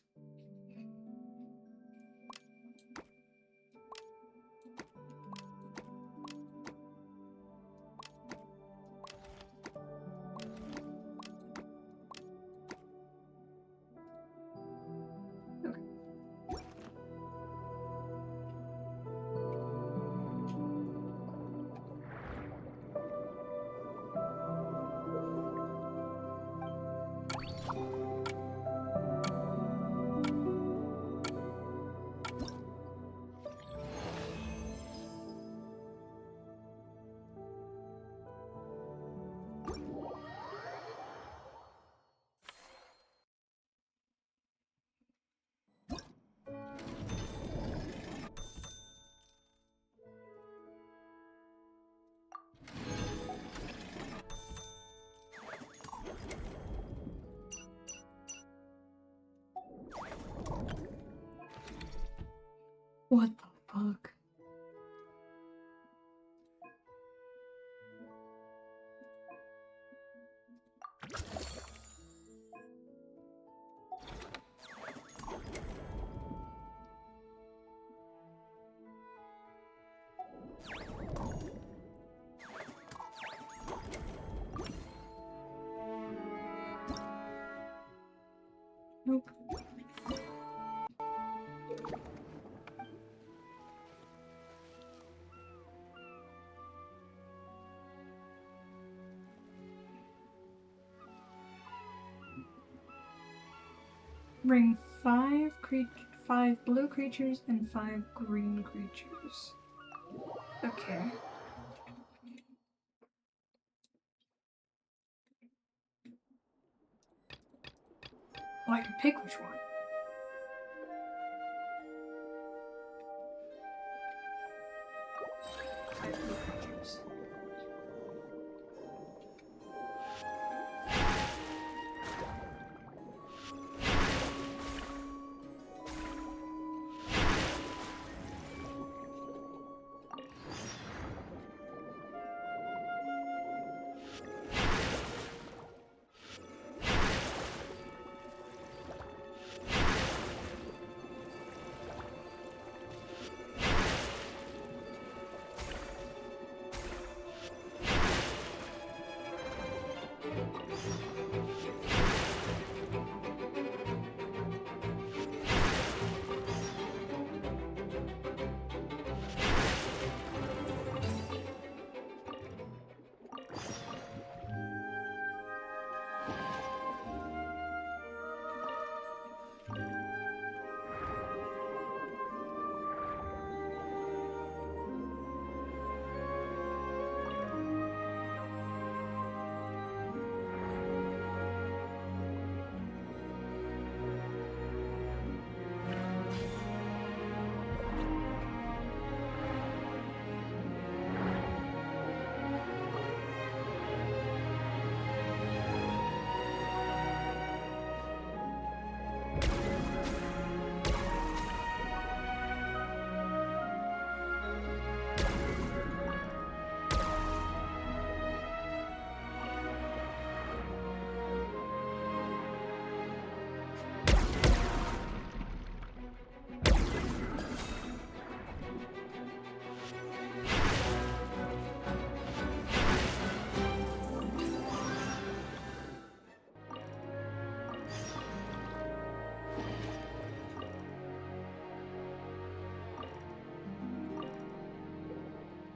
What the fuck? Nope. Bring 5 blue creatures and 5 green creatures. Okay. Oh, I can pick which one. Five blue creatures.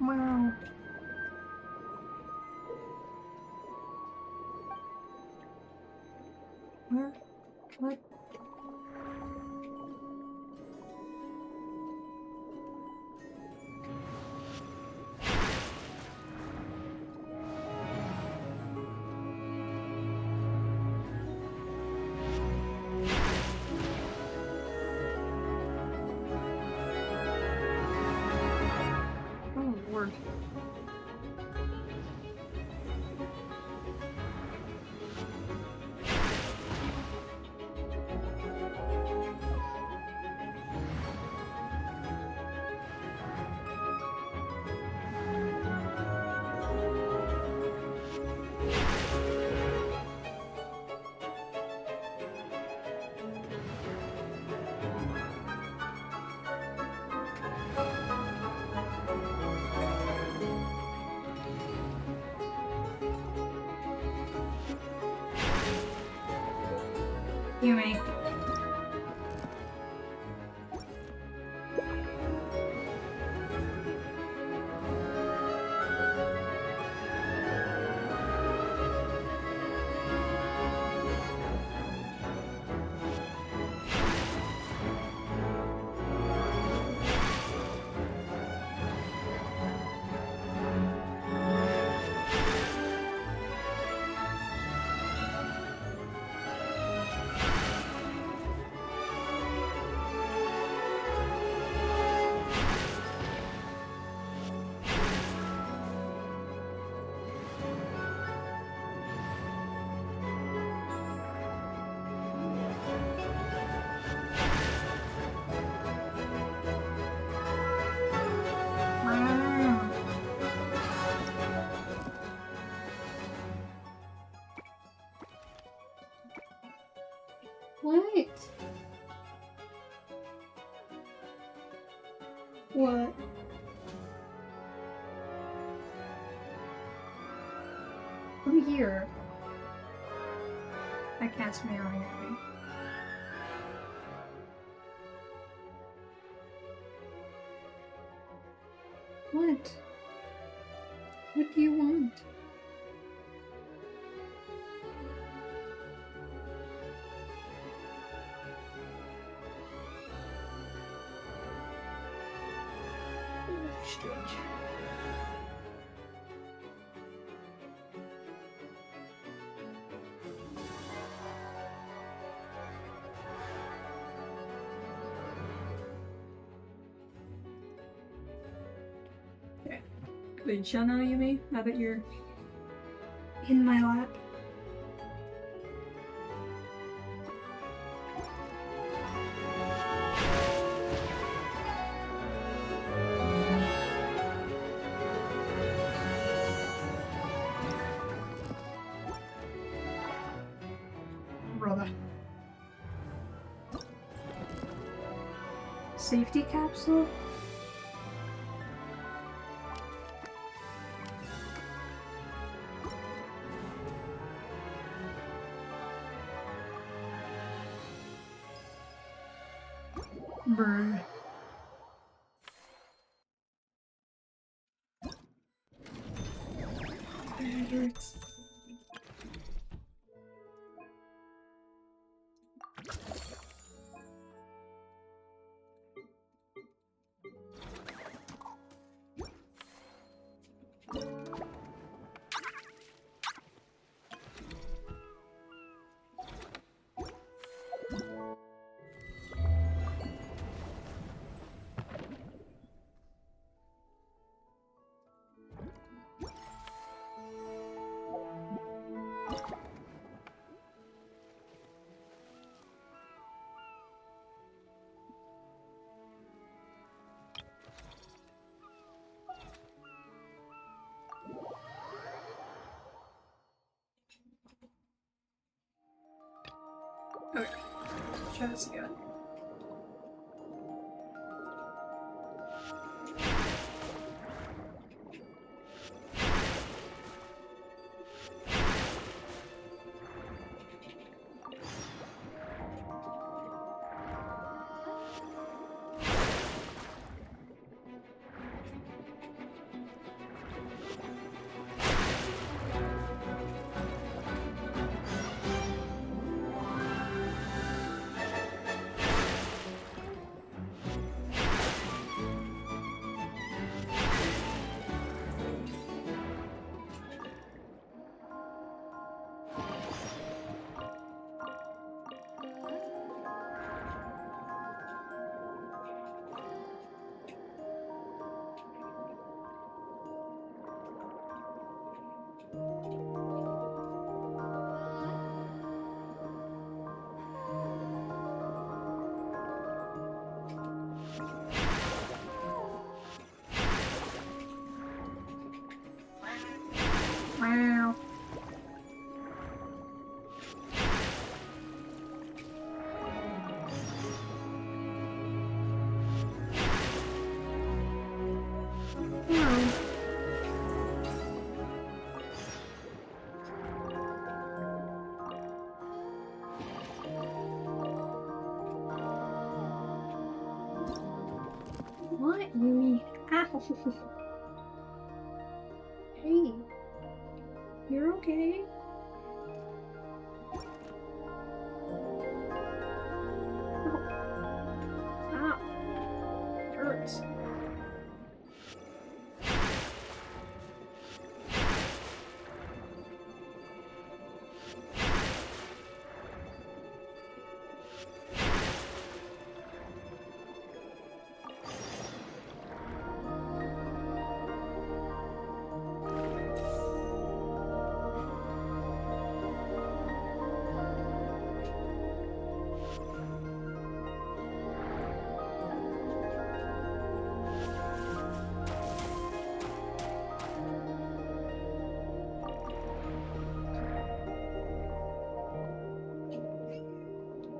Wow. Where? What? Oh, Lord. Yumi. Wow. What? What? Come here. I can't smell anything. What? What do you want? Strange. Okay. Good chill now, Yumi, now that you're in my lap. Brother. Safety capsule? Burn. It hurts. Okay, let's try this again. Yumi. Ow! Hey, you're okay? Stop. It hurts.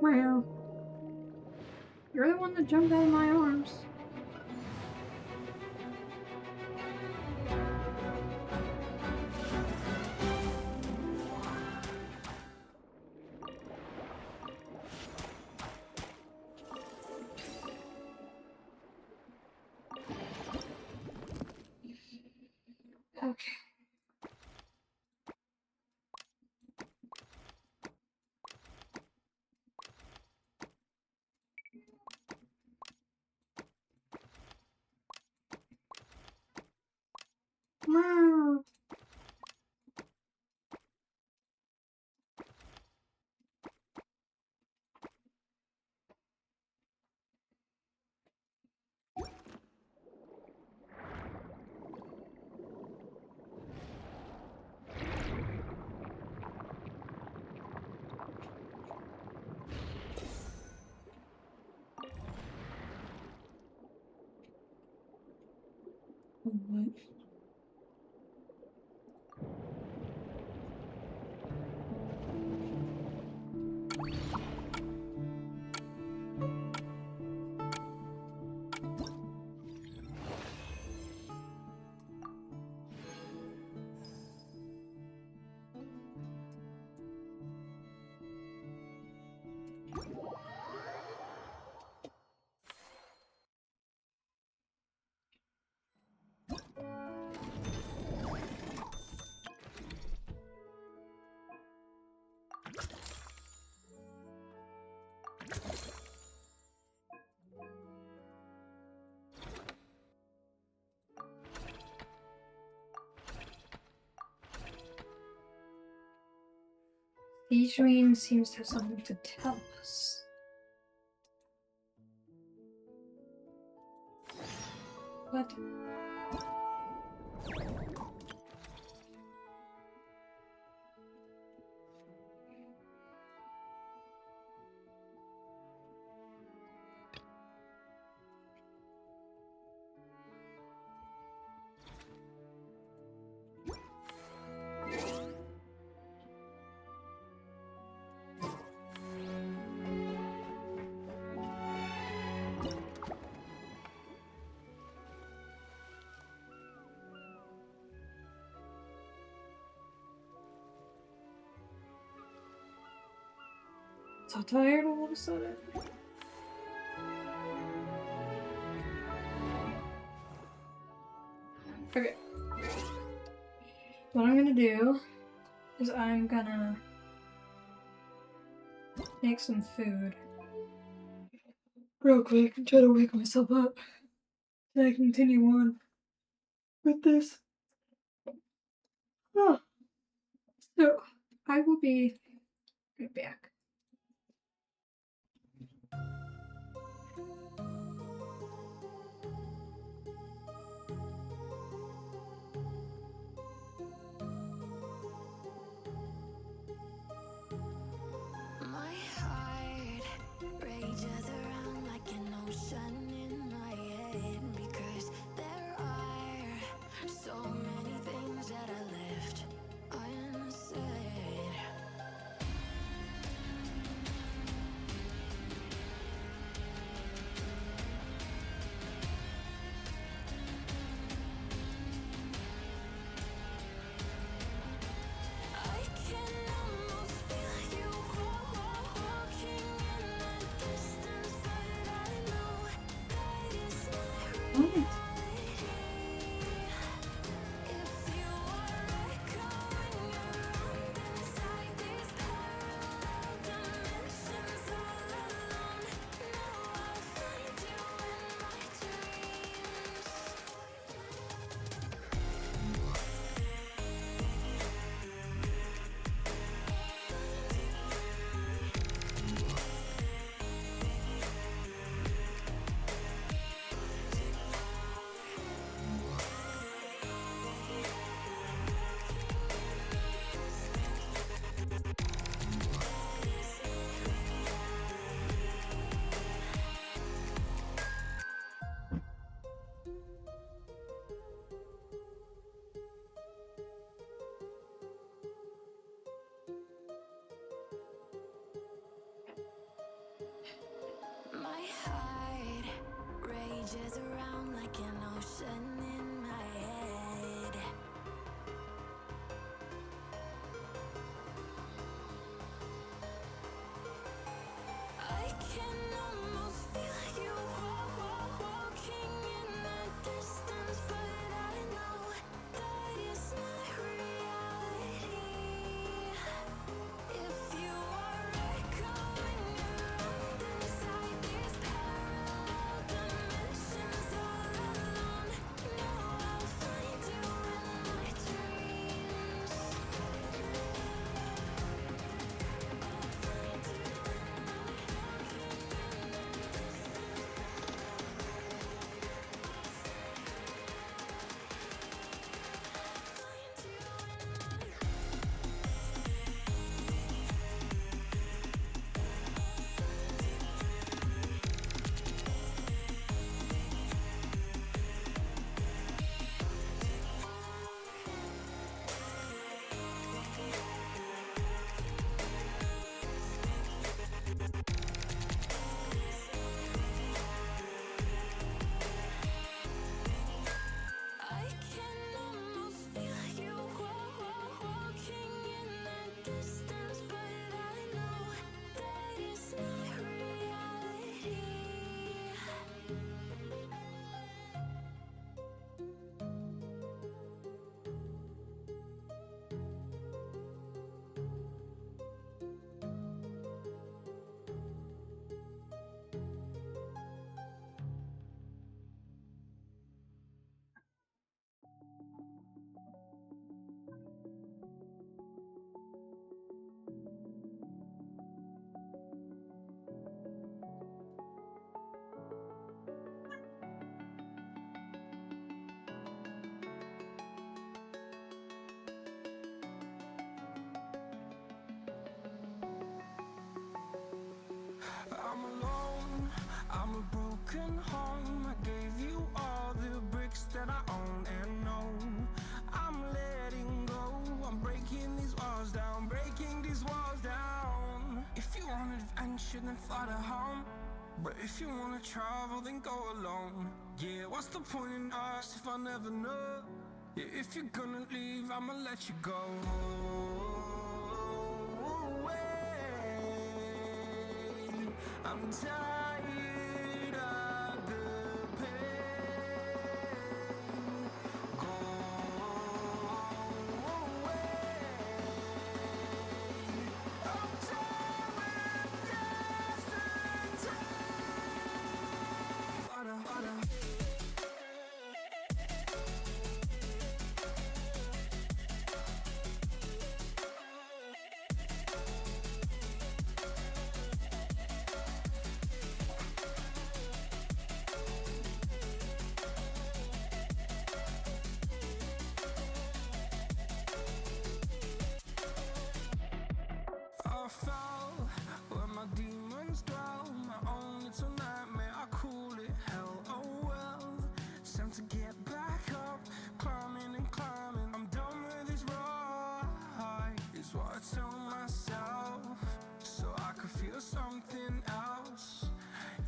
Well, you're the one that jumped out of my arms. Okay. Wow. What? Each dream seems to have something to tell us. What? So tired all of a sudden. Okay. What I'm gonna do is I'm gonna make some food real quick and try to wake myself up so I can continue on with this. Oh. So I will be right back. My heart rages around like an ocean in my head because there are so many things that I left unsaid. rages around like an ocean in my head. I can almost feel you walking in the distance, but I know that it's not reality. If you are echoing around inside these parallel dimensions all alone, know I'll find you in my dreams. I can almost feel you walking in the distance, but I know that it's not reality. I'm alone, I'm a broken home. I gave you all the bricks that I own and know. I'm letting go, I'm breaking these walls down, breaking these walls down. If you want adventure, then fly to home. But if you wanna travel, then go alone. Yeah, what's the point in us if I never know? Yeah, if you're gonna leave, I'ma let you go. I'm tired of the pain. Go away. I'm tired with yesterday. Flutter, flutter. I fell where my demons dwell. My own little nightmare, I call it hell. Oh well, it's time to get back up. Climbing and climbing, I'm done with this ride, is what I tell myself, so I could feel something else.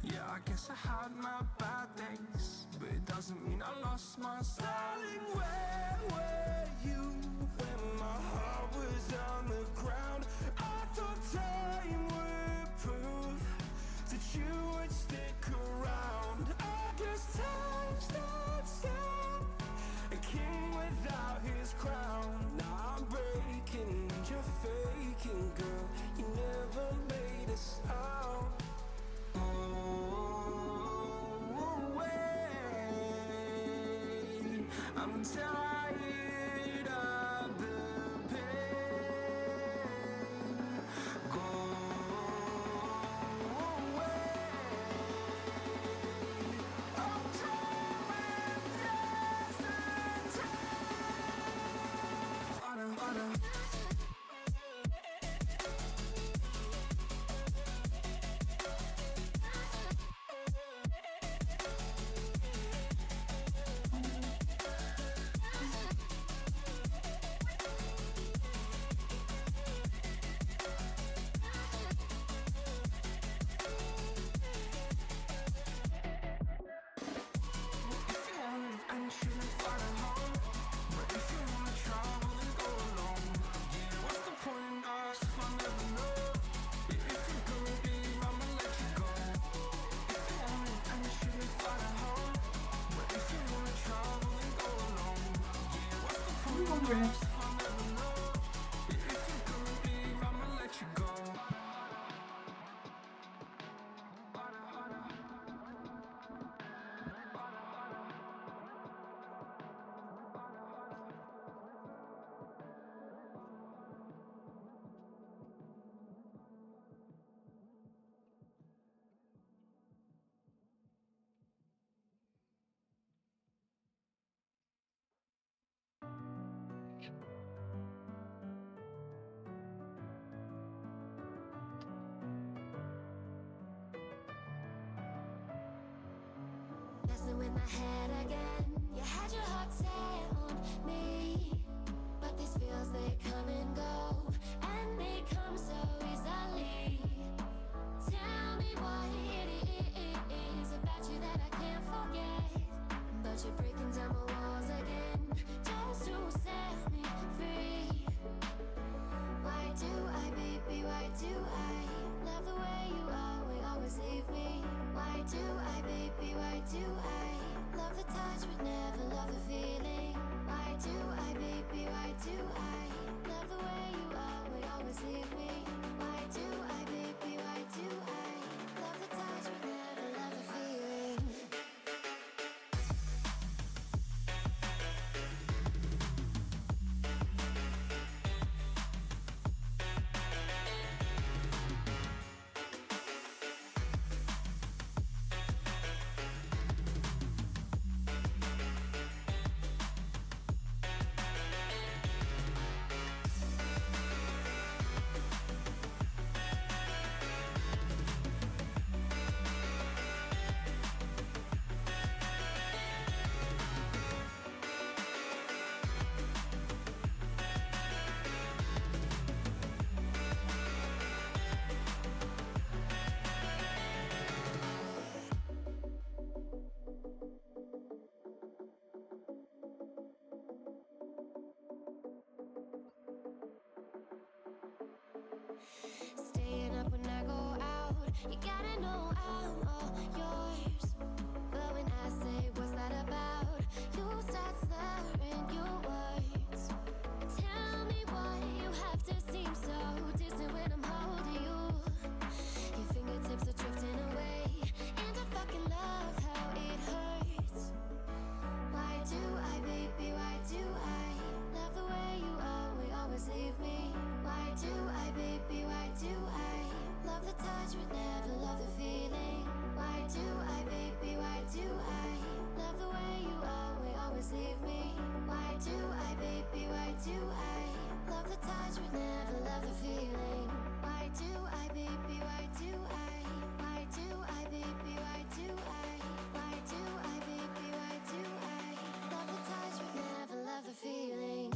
Yeah, I guess I had my bad days, but it doesn't mean I lost my style. Darling, where were you when my heart was on the ground? I thought time would prove that you would stick around. I guess time starts down, a king without his crown. Now I'm breaking and you're faking, girl. You never made a sound. I'm tired of the pain. Go away. I'm tired with yesterday. Flutter, flutter. Congrats. Messing with my head again. You had your heart set on me, but these feels, they come and go, and they come so easily. Tell me what it is about you that I can't forget, but you're breaking down my walls again just to set me free. Why do I, baby, why do I love the way you always leave me? Why do I, baby, why do I love the touch but never love the feeling? Why do I, baby, why do I love the way you always leave me? Why do I, baby, why do I love the touch but never love the feeling? Staying up when I go out, you gotta know I'm all yours. But when I say what's that about, you start slurring your words. Tell me why you have to seem so distant when I'm holding you. Your fingertips are drifting away, and I fucking love how it hurts. Why do I, baby, why do I love the way you always leave me? Why do I, baby, why do I love the touch but never love the feeling? Why do I, baby, why do I love the way you always leave me? Why do I, baby, why do I love the touch but never love the feeling? Why do I, baby, why do I? Why do I, baby, why do I? Why do I, baby, why do I love the touch but never love the feeling?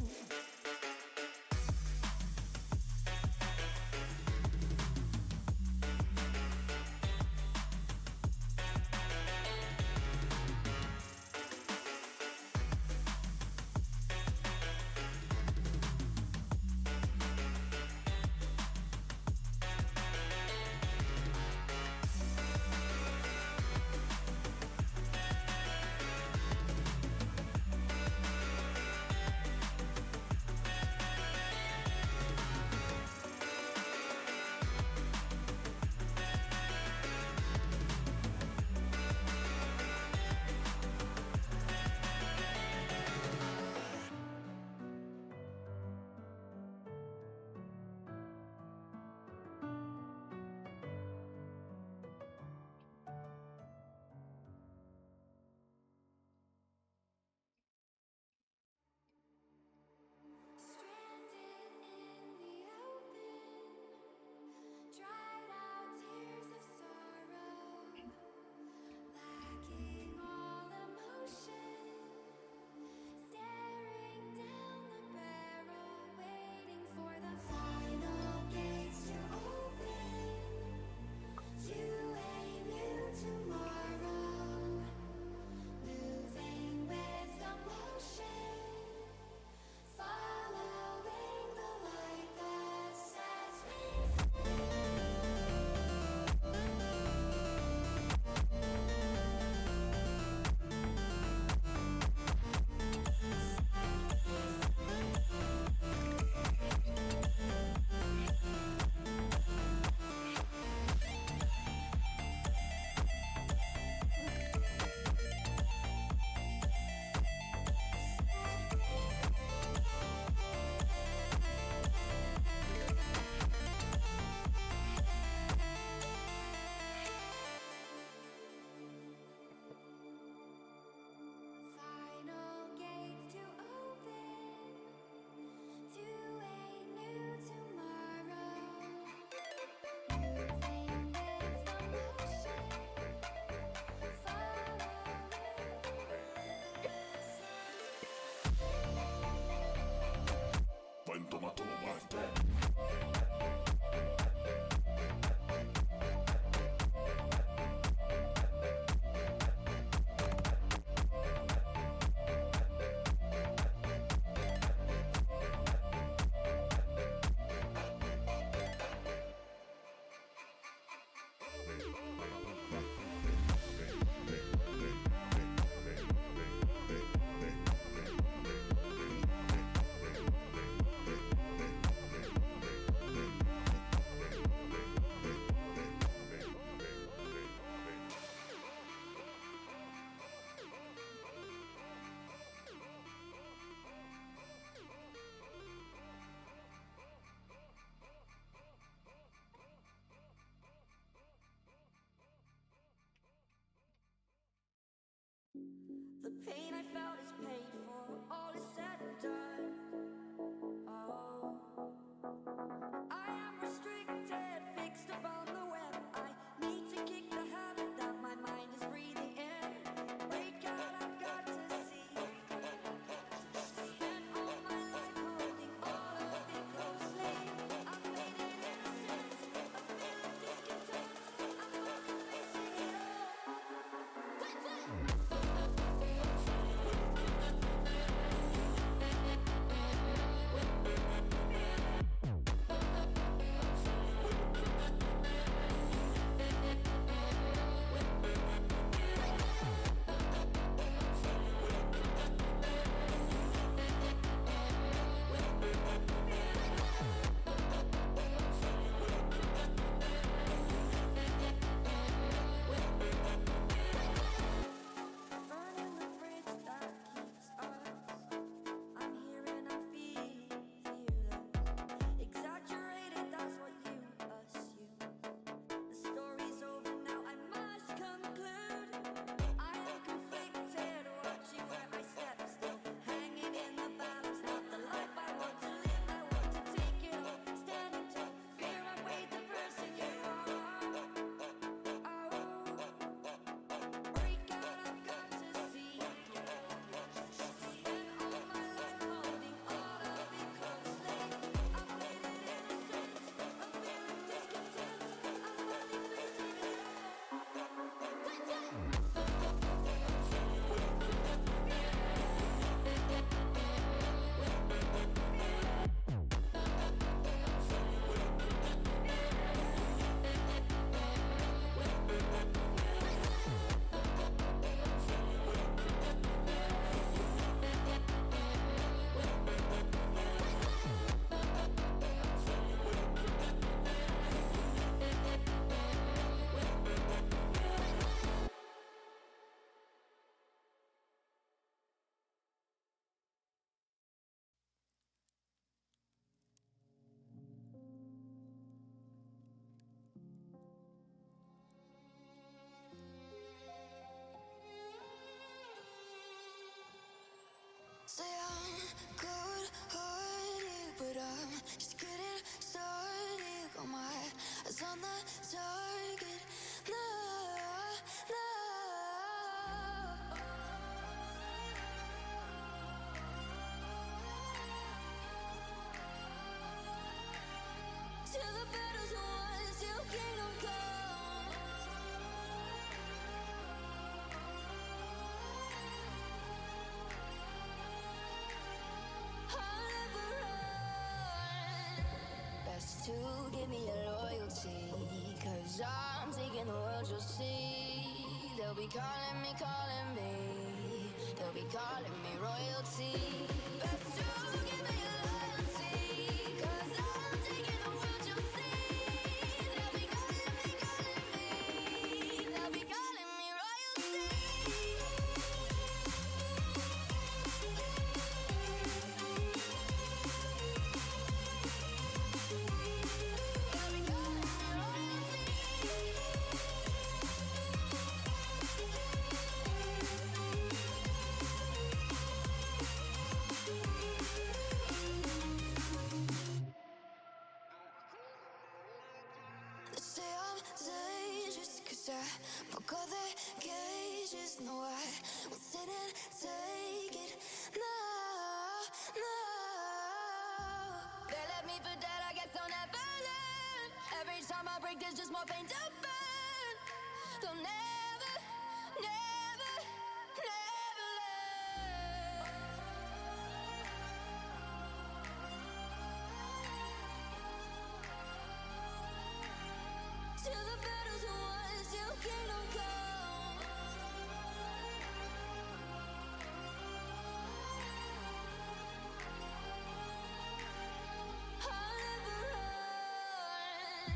give me your loyalty. Cause I'm taking the world, you'll see. They'll be calling me, calling me. They'll be calling me royalty. Best to give me your loyalty. Cause I'm taking the world, you'll see. They'll be calling me, calling me. They'll be calling me royalty. They say I'm dangerous cause I broke all their cages. No, I won't sit and take it. No, no. They left me for dead, I guess I'll never learn. Every time I break, there's just more pain to burn. They'll never, never, never learn. Till the battle's won, till kingdom come. I'll never run.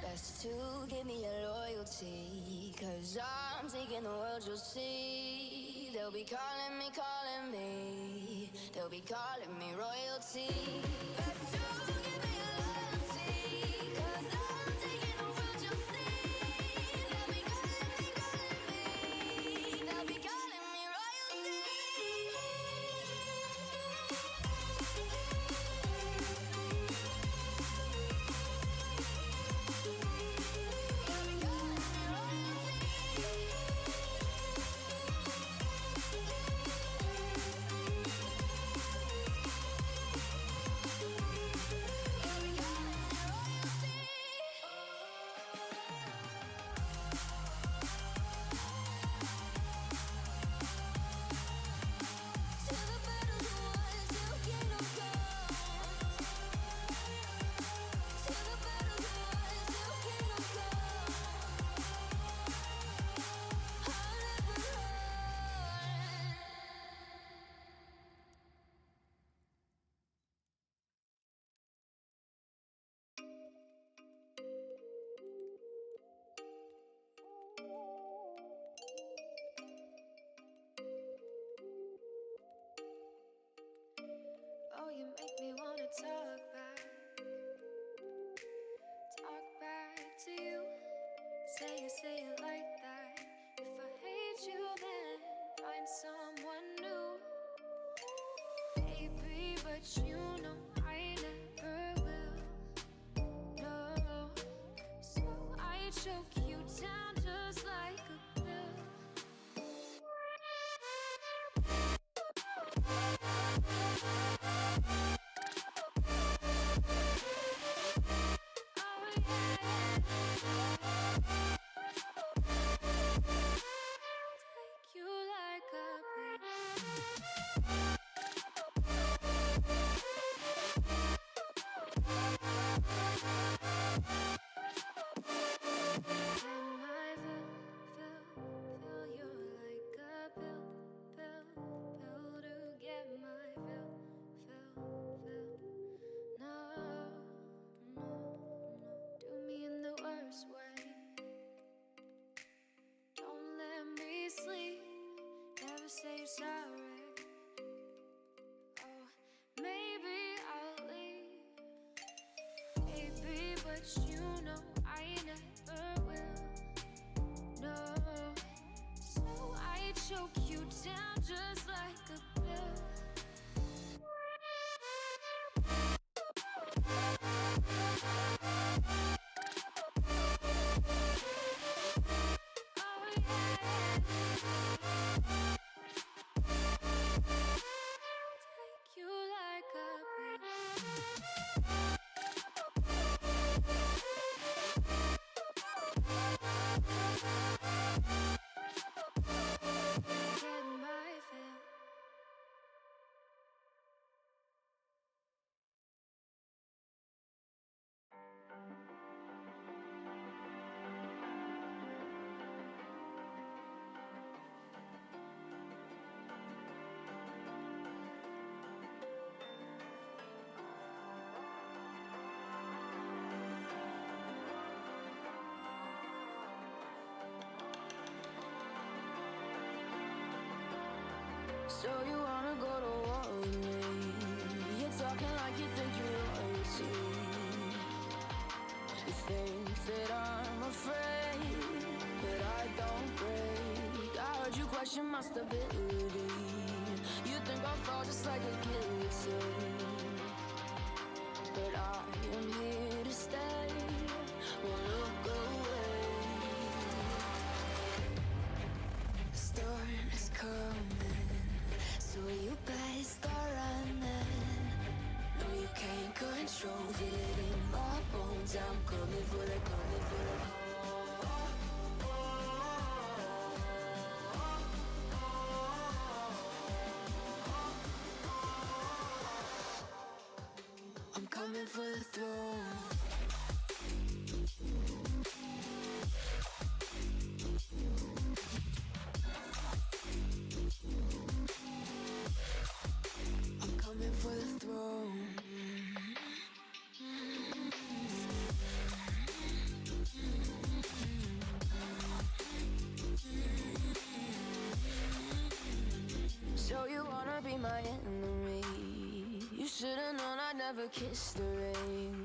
Best to give me your loyalty. Cause I'm taking the world, you'll see. They'll be calling me, calling me. They'll be calling me royalty. Best to give me your loyalty. Cause I'm taking the world, you'll see. They'll be calling me, calling me. They'll be calling me royalty. Oh, you make me wanna talk back to you. Say it like that. If I hate you, then find someone new. Baby, but you know I never will. No, so I choke you down just like a pill. Take you like a pill. Can I feel you like a pill to get my fill. No, no, do me in the worst way. Don't let me sleep, never say you're sorry. Oh, maybe I'll leave. Baby, but you know I never will. No, so I choke you down just like a pill. Oh yeah. Take you like a pill. Get my fill. So you wanna go to war with me? You're talking like you think you're royalty. You think that I'm afraid, but I don't break. I heard you question my stability. You think I'll fall just like a guillotine, but I am here to stay. Won't look away. The storm is coming, so you better start running. No, you can't control, feel it in my bones. I'm coming for the, coming for the. I'm coming for the throne. I'm coming for the throne. So you wanna be my enemy? You should've known I'd never kiss the rain.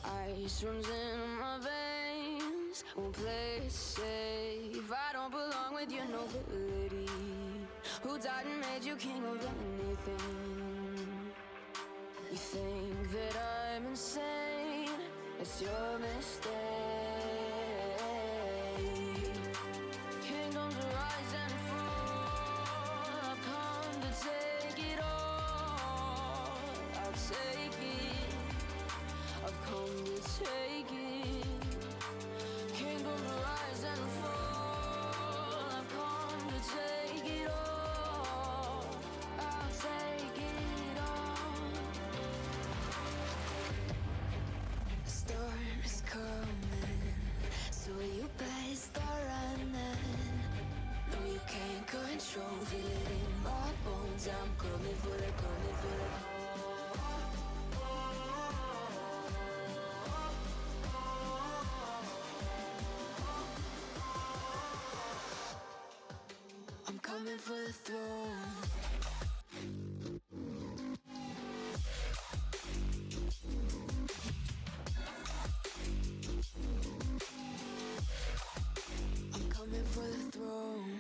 Ice runs in my veins, won't play it safe. I don't belong with your nobility. Who died and made you king of anything? You think that I'm insane? It's your mistake. Kingdoms rise and fall. I've come to take it all. I'll take it. I've come to take it. Kingdoms rise and fall. I've come to take it all. I'll take it all. The storm is coming, so you better start running. No, you can't control, feel it in my bones. I'm coming for the, coming for the. I'm coming for the throne. I'm coming for the throne.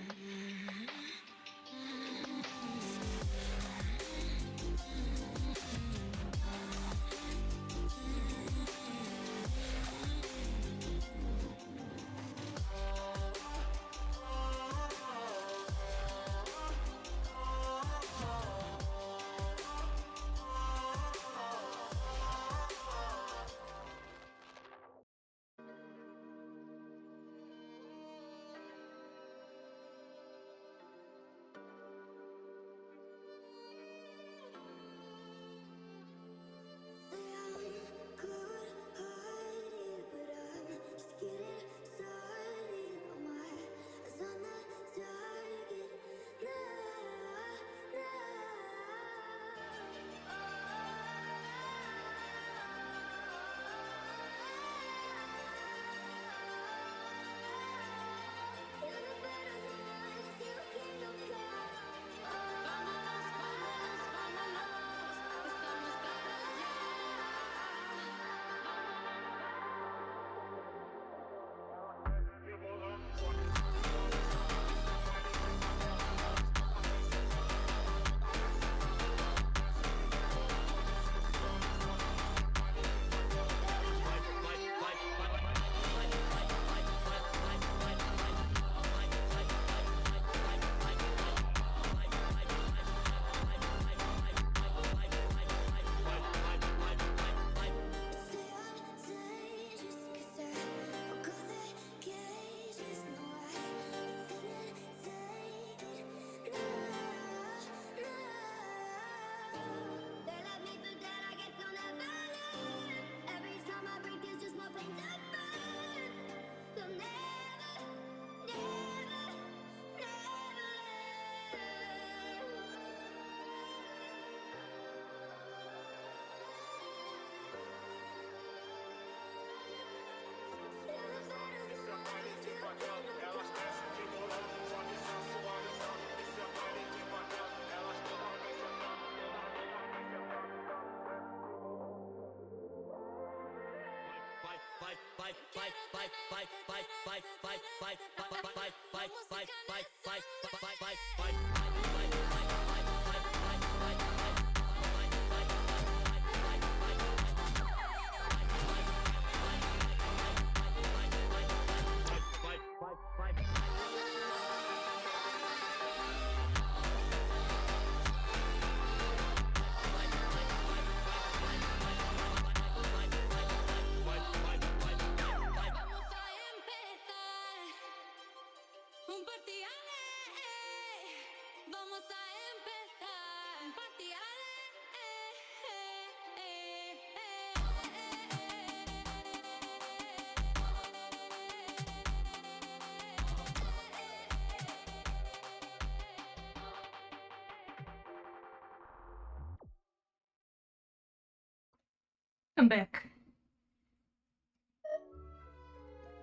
I'm back.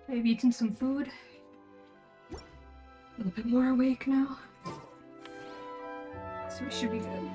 I've eaten some food. A little bit more awake now. So we should be good.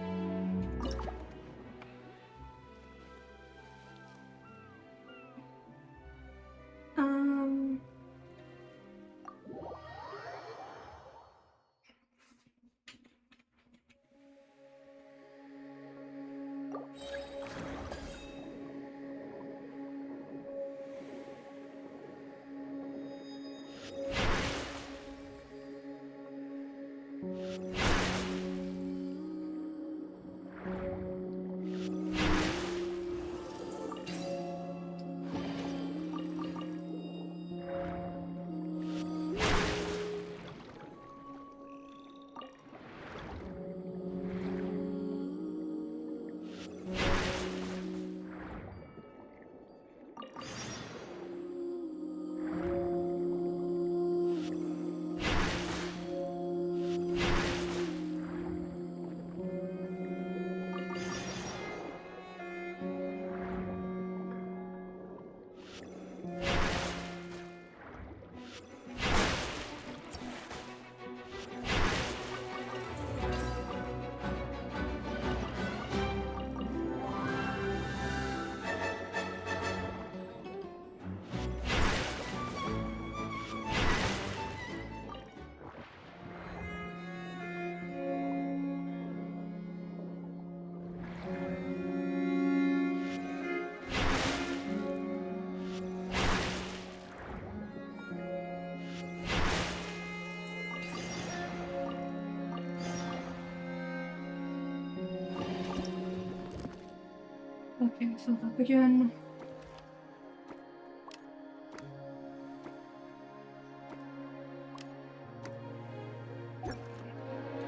Okay, fill up again.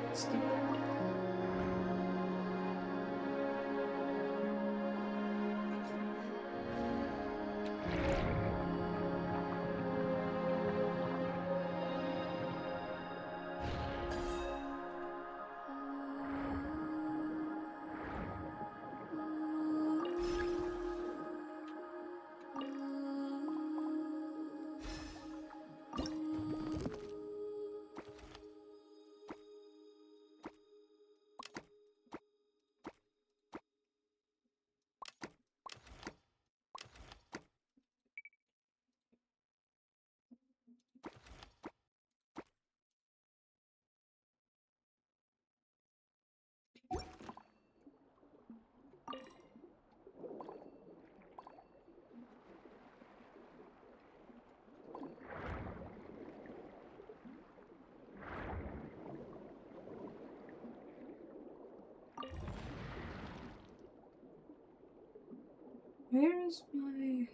Let's do it. Where's my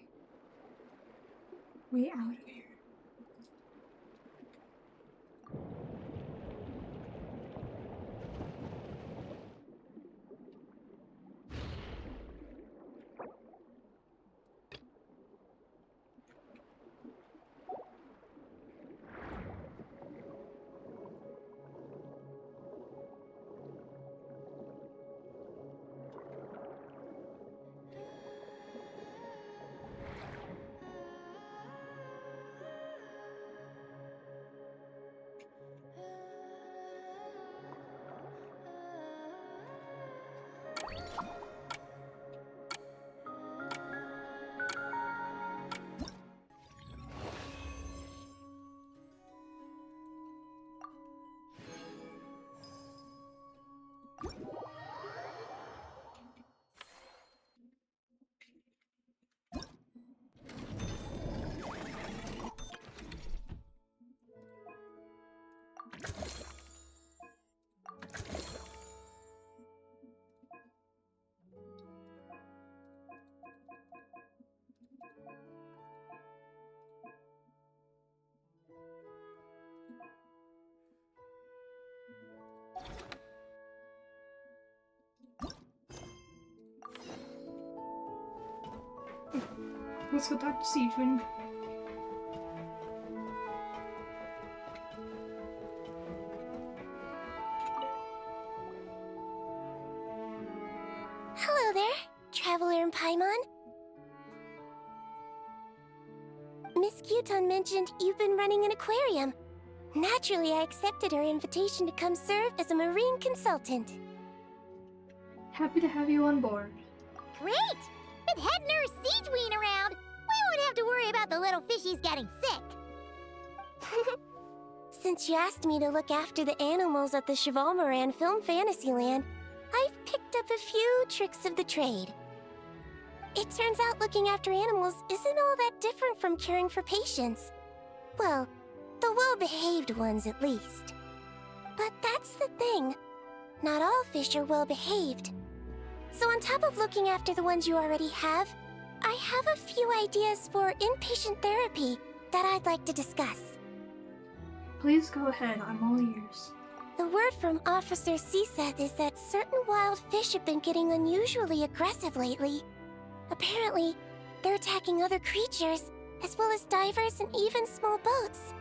way out of here? Let's go talk to Siegwin. Hello there, Traveler in Paimon. Miss Kyuton mentioned you've been running an aquarium. Naturally, I accepted her invitation to come serve as a marine consultant. Happy to have you on board. Great! With head nurse Siegween around, we won't have to worry about the little fishies getting sick. Since you asked me to look after the animals at the Chevalmoran Film Fantasyland, I've picked up a few tricks of the trade. It turns out looking after animals isn't all that different from caring for patients. Well, the well-behaved ones at least. But that's the thing. Not all fish are well-behaved. So on top of looking after the ones you already have, I have a few ideas for inpatient therapy that I'd like to discuss. Please go ahead, I'm all ears. The word from Officer Siseth is that certain wild fish have been getting unusually aggressive lately. Apparently, they're attacking other creatures, as well as divers and even small boats.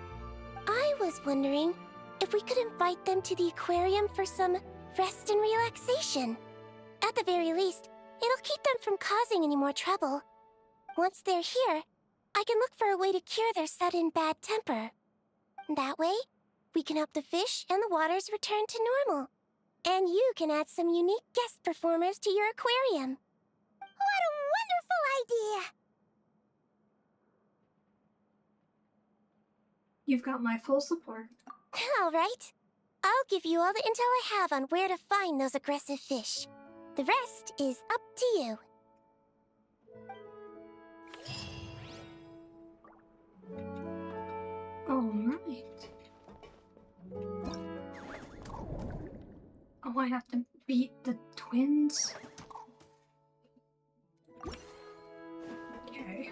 I was wondering if we could invite them to the aquarium for some rest and relaxation. At the very least, it'll keep them from causing any more trouble. Once they're here, I can look for a way to cure their sudden bad temper. That way, we can help the fish and the waters return to normal. And you can add some unique guest performers to your aquarium. What a wonderful idea! You've got my full support. All right. I'll give you all the intel I have on where to find those aggressive fish. The rest is up to you. All right. Oh, I have to beat the twins? Okay.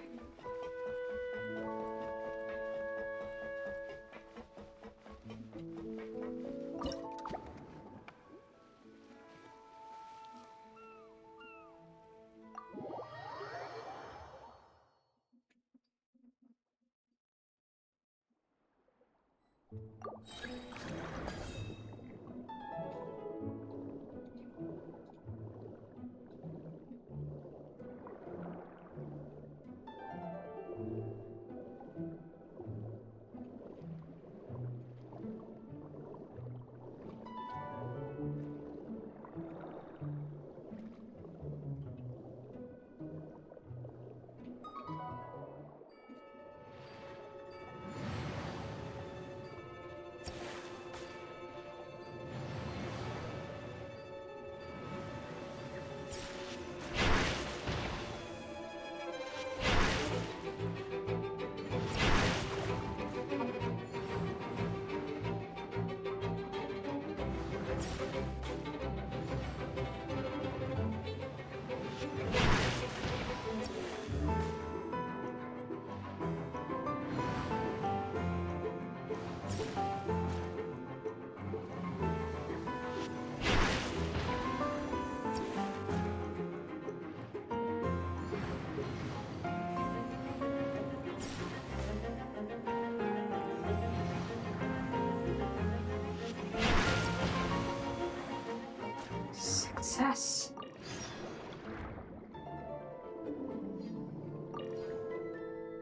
Success.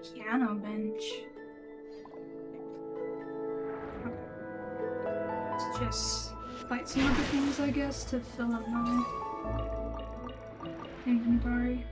Piano bench. Okay. Let's just fight some other things, I guess, to fill up my inventory.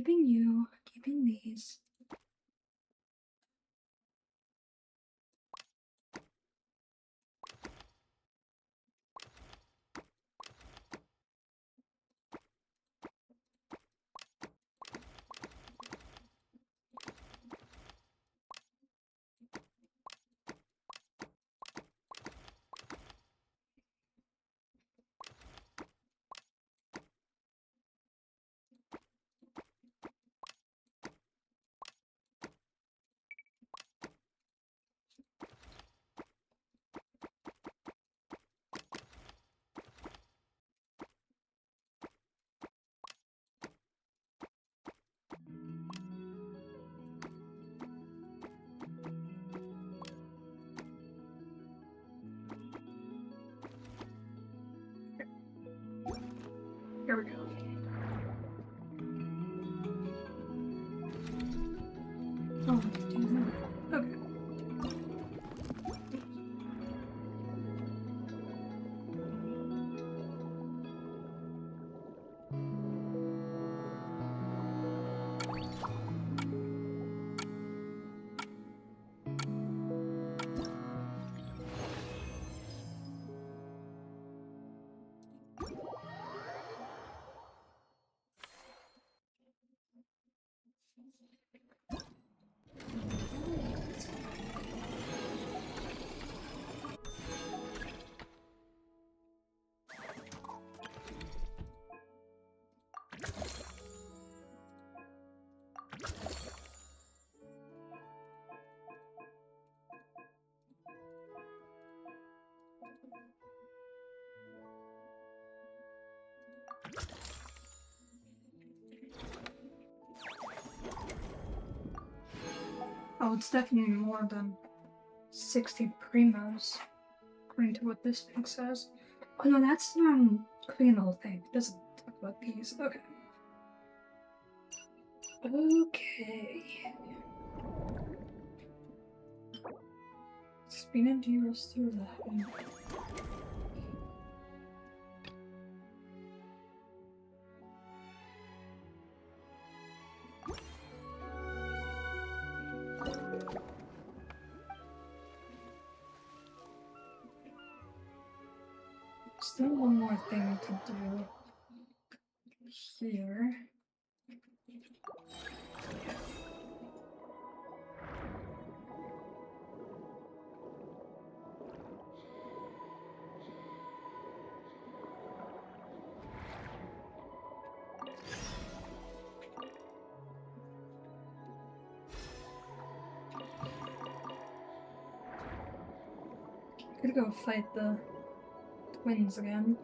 keeping you, keeping these. Here we go. Oh, I can do that. Okay. Oh, it's definitely more than 60 primos, according to what this thing says. Oh no, that's criminal thing. It doesn't talk about these. Okay. Okay. Spin and G-Rust through that. Still one more thing to do here. Could go fight the twins again.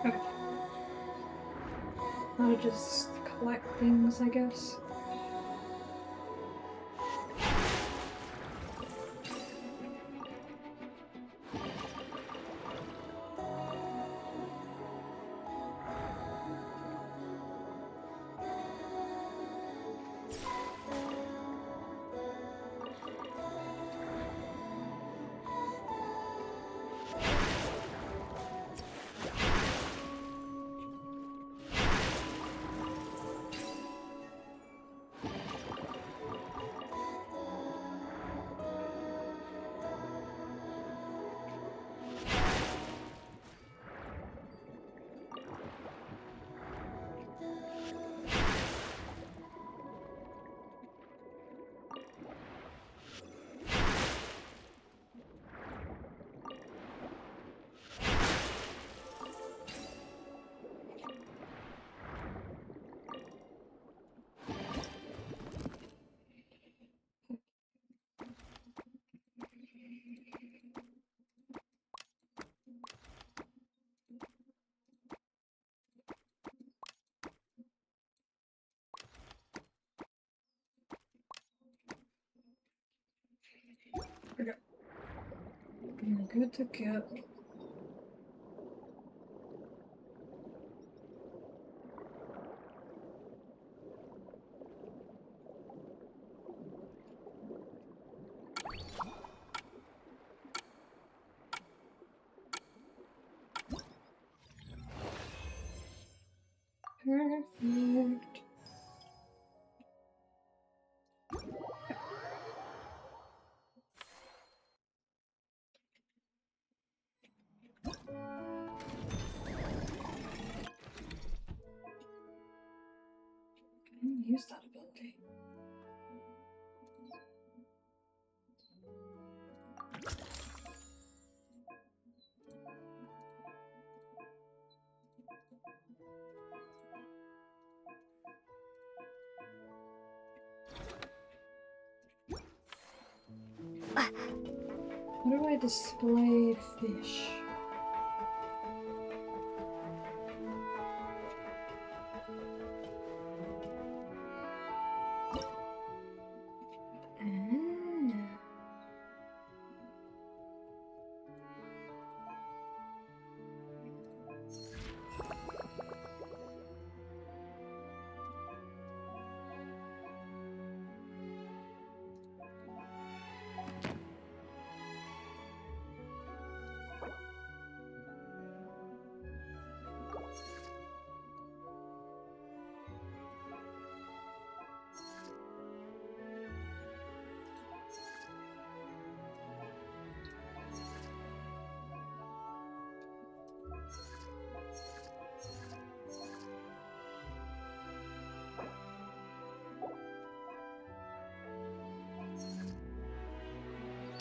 Okay. I'll just collect things, I guess. Okay. I'm good to go. Perfect. Use that ability. How do I display fish?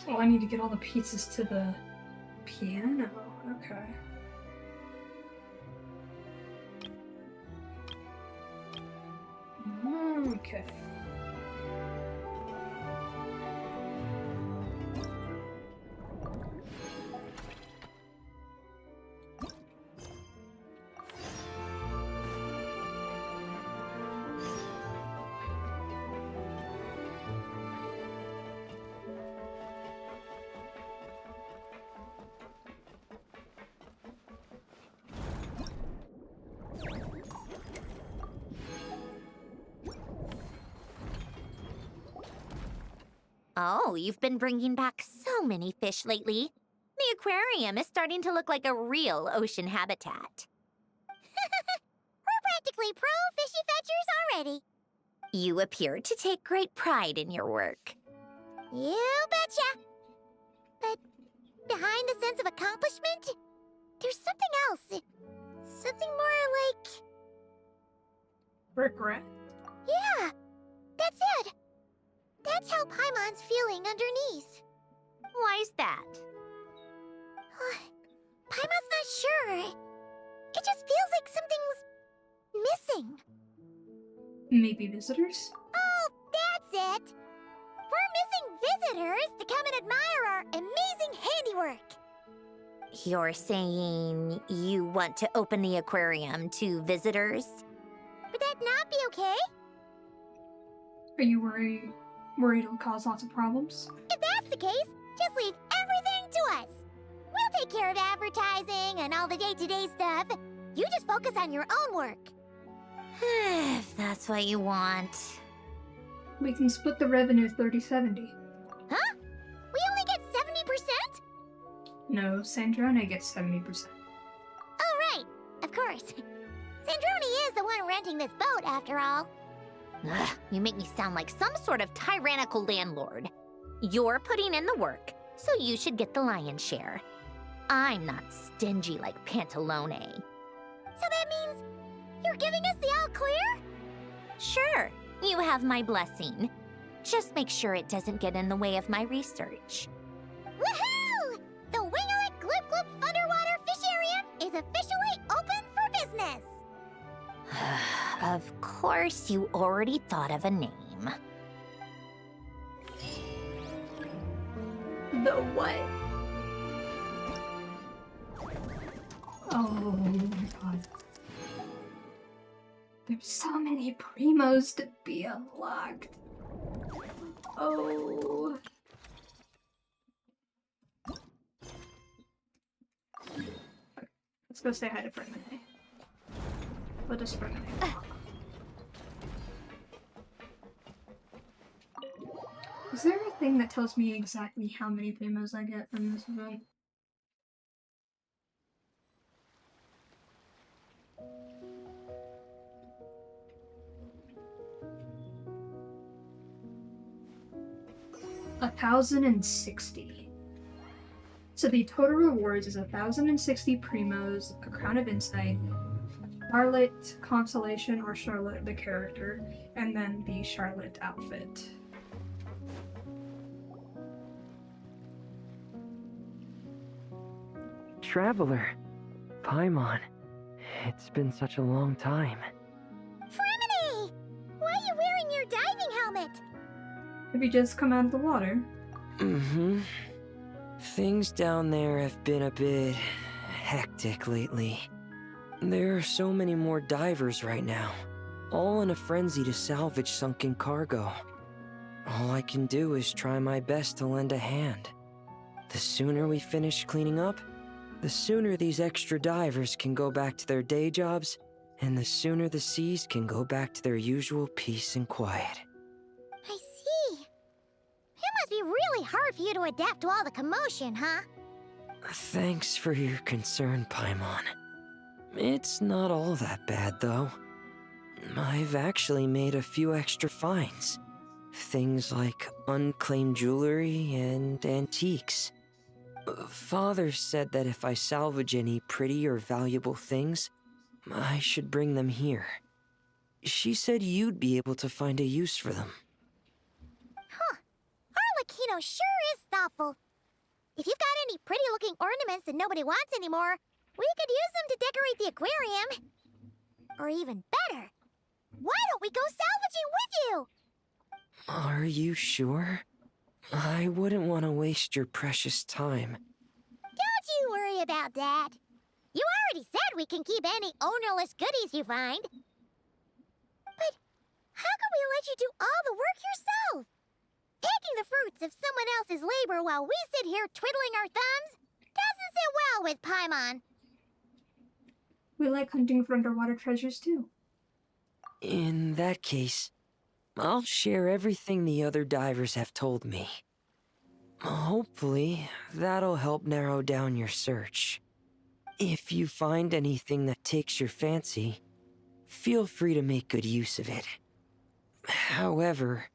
Oh, I need to get all the pieces to the piano. Okay. Okay. Oh, you've been bringing back so many fish lately. The aquarium is starting to look like a real ocean habitat. We're practically pro fishy fetchers already. You appear to take great pride in your work. You betcha. But behind the sense of accomplishment, there's something else. Something more like... Regret? Yeah, that's it. That's how Paimon's feeling underneath. Why's that? Paimon's not sure. It just feels like something's missing. Maybe visitors? Oh, that's it. We're missing visitors to come and admire our amazing handiwork. You're saying you want to open the aquarium to visitors? Would that not be okay? Are you worried it'll cause lots of problems? If that's the case, just leave everything to us. We'll take care of advertising and all the day-to-day stuff. You just focus on your own work. If that's what you want. We can split the revenue 30-70. Huh? We only get 70%? No, Sandrone gets 70%. Oh, right. Of course. Sandrone is the one renting this boat, after all. Ugh, you make me sound like some sort of tyrannical landlord. You're putting in the work, so you should get the lion's share. I'm not stingy like Pantalone. So that means you're giving us the all clear? Sure, you have my blessing. Just make sure it doesn't get in the way of my research. Woohoo! The Winglet Gloop Gloop Underwater Fisharium is officially open for business! Of course, you already thought of a name. The what? Oh my god. There's so many primos to be unlocked. Oh. go say hi to Fremine. What does Fremine want? Is there a thing that tells me exactly how many primos I get from this event? $1,060. So the total rewards is 1,060 primos, a crown of insight, Charlotte consolation or Charlotte the character, and then the Charlotte outfit. Traveler, Paimon, it's been such a long time. Fremine! Why are you wearing your diving helmet? Have you just come out of the water? Mm-hmm. Things down there have been a bit hectic lately. There are so many more divers right now, all in a frenzy to salvage sunken cargo. All I can do is try my best to lend a hand. The sooner we finish cleaning up, the sooner these extra divers can go back to their day jobs, and the sooner the seas can go back to their usual peace and quiet. I see. It must be really hard for you to adapt to all the commotion, huh? Thanks for your concern, Paimon. It's not all that bad, though. I've actually made a few extra finds. Things like unclaimed jewelry and antiques. Father said that if I salvage any pretty or valuable things, I should bring them here. She said you'd be able to find a use for them. Huh. Arlecchino sure is thoughtful. If you've got any pretty-looking ornaments that nobody wants anymore, we could use them to decorate the aquarium. Or even better, why don't we go salvaging with you? Are you sure? I wouldn't want to waste your precious time. Don't you worry about that. You already said we can keep any ownerless goodies you find. But how can we let you do all the work yourself? Taking the fruits of someone else's labor while we sit here twiddling our thumbs doesn't sit well with Paimon. We like hunting for underwater treasures too. In that case, I'll share everything the other divers have told me. Hopefully, that'll help narrow down your search. If you find anything that takes your fancy, feel free to make good use of it. However,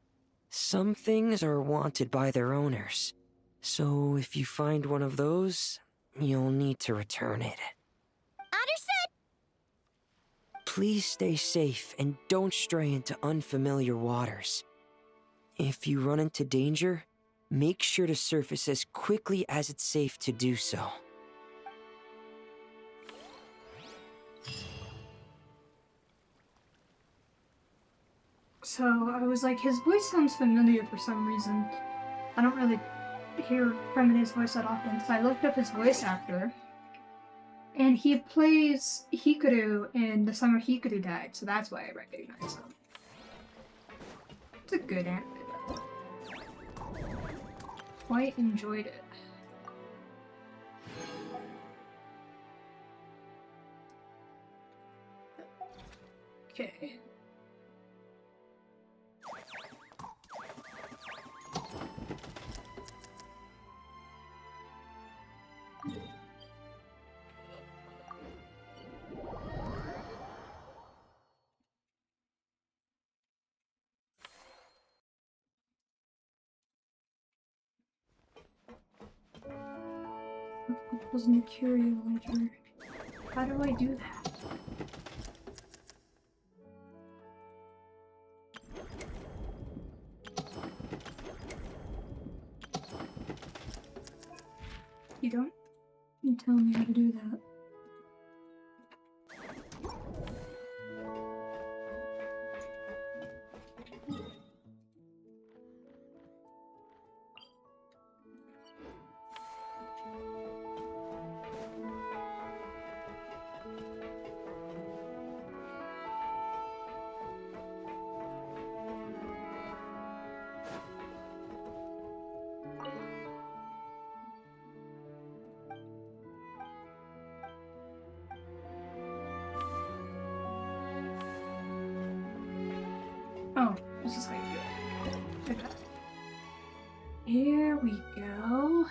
some things are wanted by their owners, so if you find one of those, you'll need to return it. Understood! Please stay safe and don't stray into unfamiliar waters. If you run into danger, make sure to surface as quickly as it's safe to do so. So I was like, his voice sounds familiar for some reason. I don't really hear Fremine's voice that often, so I looked up his voice actor. And he plays Hikaru in The Summer Hikaru Died, so that's why I recognize him. It's a good anime. Quite enjoyed it. Okay. Wasn't a curio ledger. How do I do that? You don't? You tell me how to do that. Oh, this is how you do it. Okay. Here we go.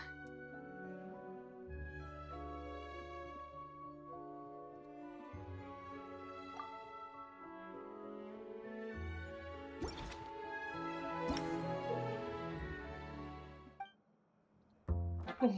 Oh,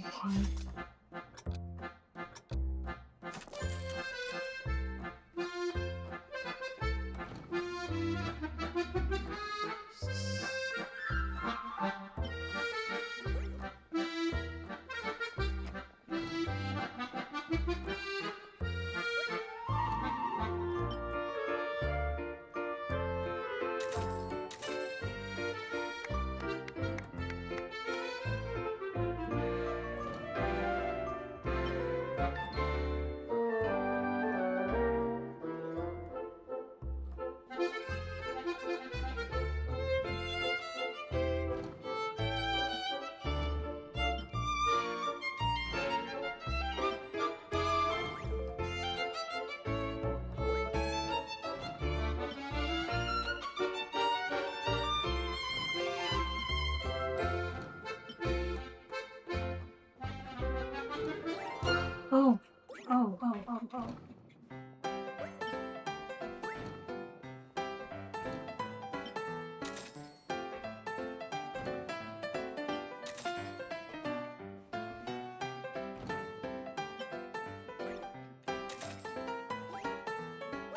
oh, oh, oh, oh, oh.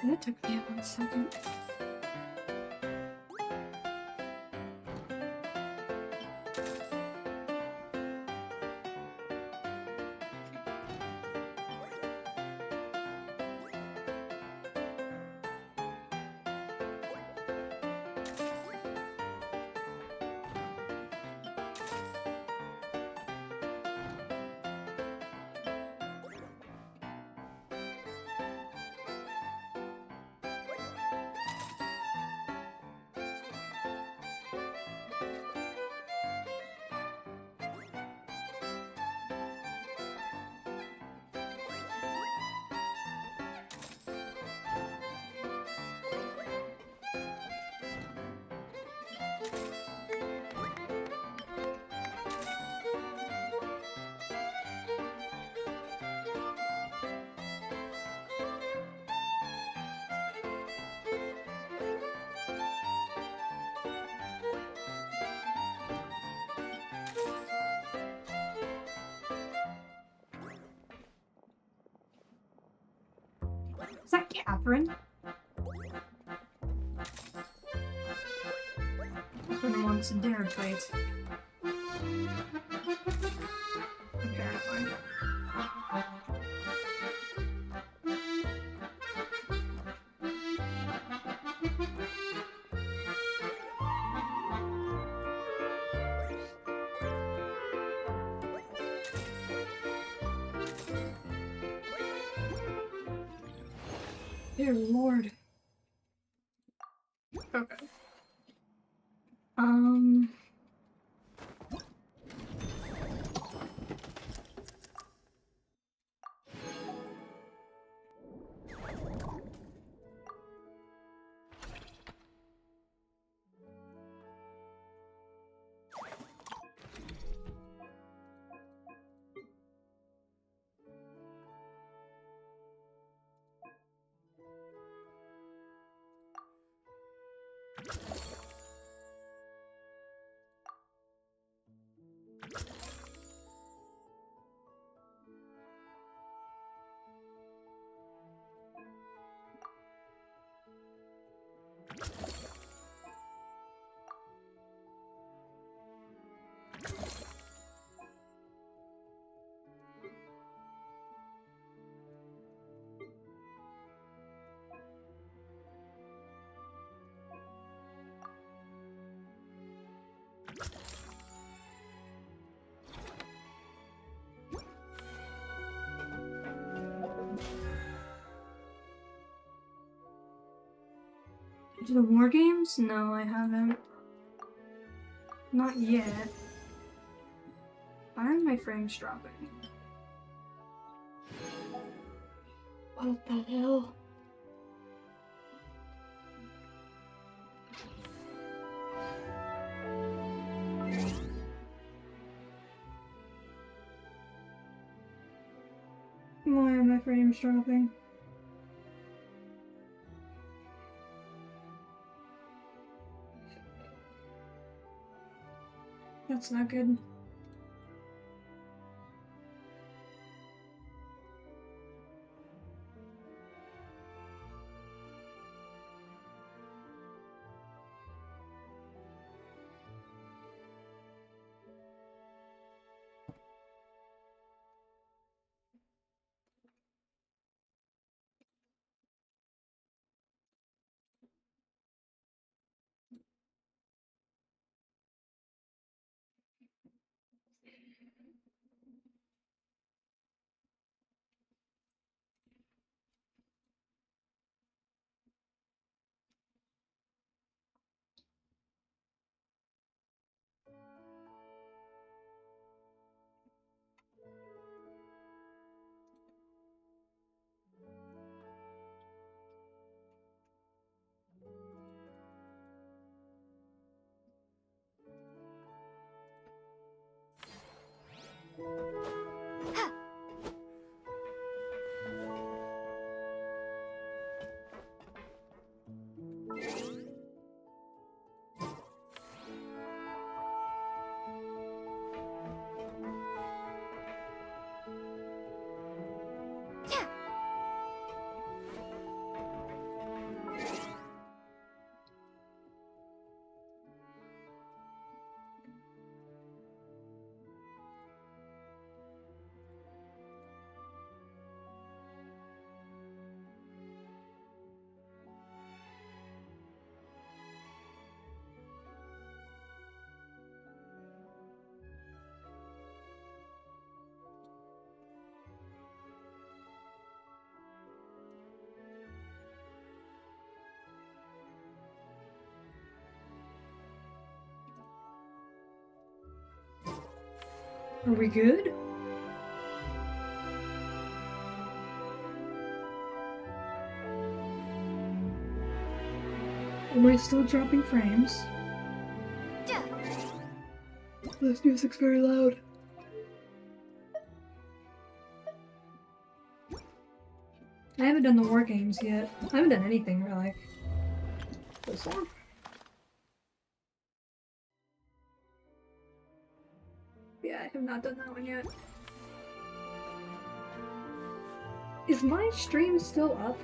That took me 1 second. Is that Catherine? Catherine wants a dinner plate. Apparently. Dear Lord. Okay. To the war games? No, I haven't. Not yet. Why are my frames dropping? What the hell? Why are my frames dropping? That's not good. Are we good? Am I still dropping frames? This music's very loud. I haven't done the war games yet. I haven't done anything really. This one? Yeah, I have not done that one yet. Is my stream still up?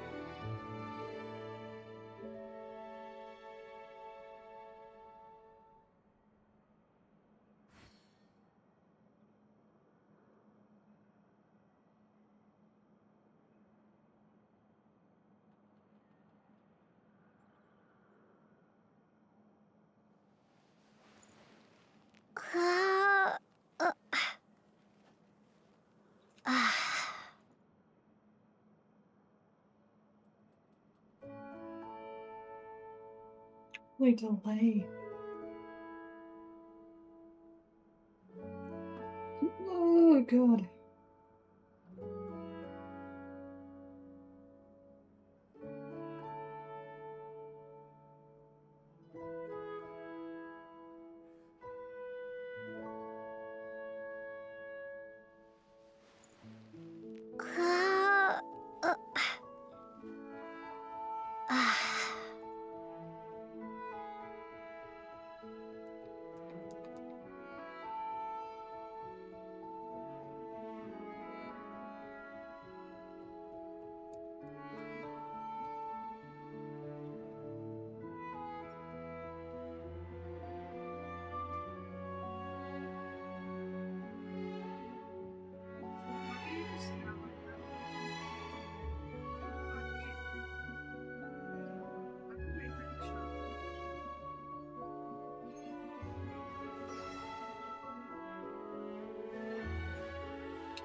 Wait, delay. Oh god.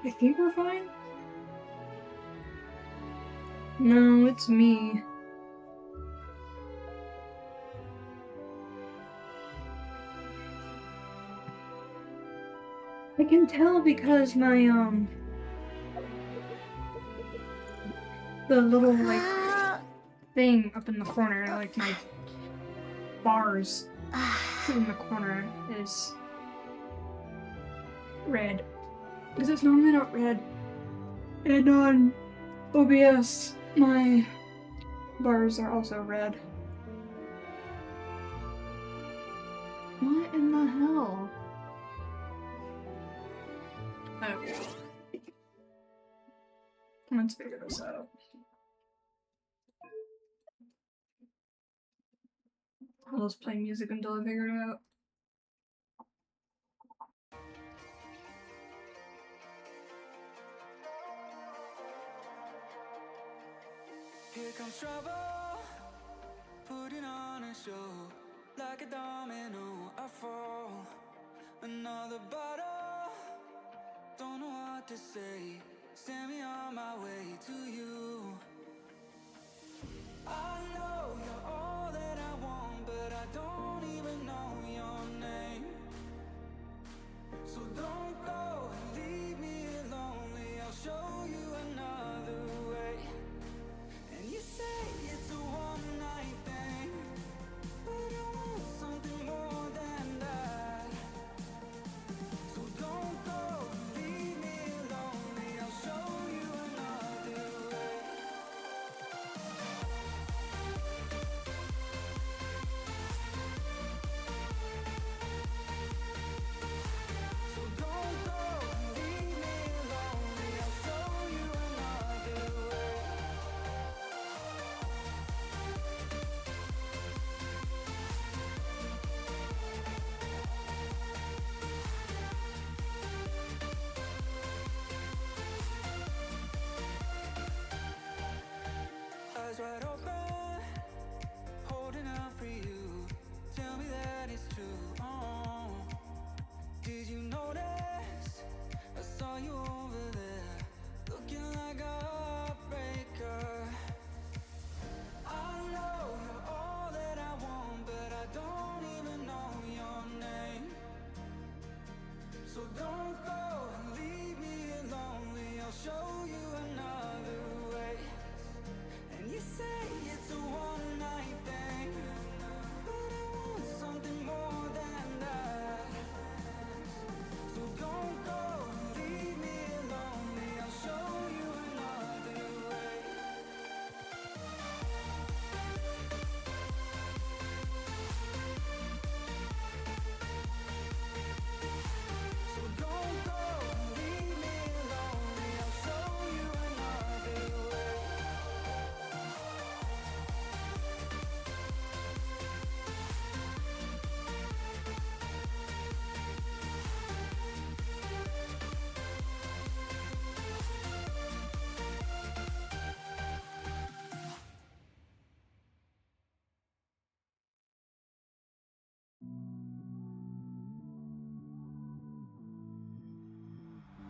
I think we're fine. No, it's me. I can tell because my, the little, like, thing up in the corner, like, my bars in the corner is red. Because it's normally not red. And on OBS, my bars are also red. What in the hell? Okay. Let's figure this out. I'll just play music until I figure it out. Here comes trouble, putting on a show. Like a domino, I fall. Another bottle, don't know what to say. Send me on my way to you. I know you're all that I want, but I don't even know your name. So don't go and leave me lonely, I'll show you another way. And you say it's a one-night thing, but I want something more than that. So don't go and leave me lonely, I'll show you another way. So don't go and leave me lonely, I'll show you another way. Eyes wide open, holding out for you. Tell me that it's true. Oh, did you notice? I saw you over there, looking like a heartbreaker. I know you're all that I want, but I don't even know your name. So don't go and leave me lonely, I'll show you another way. And you say it's a one-night thing, but I want something more than that. So don't go and leave me lonely, I'll show you another way. So don't go and leave me lonely, I'll show you another way.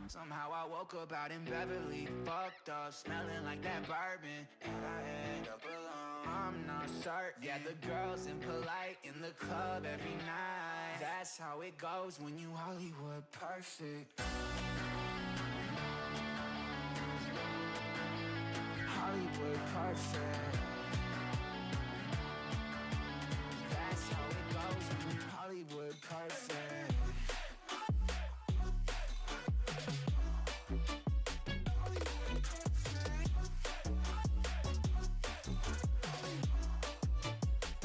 Somehow I woke up out in Beverly, fucked up, smelling like that bourbon, and I end up alone. I'm not certain. Yeah, the girls impolite in the club every night. That's how it goes when you Hollywood perfect. Hollywood perfect. That's how it goes when you Hollywood perfect.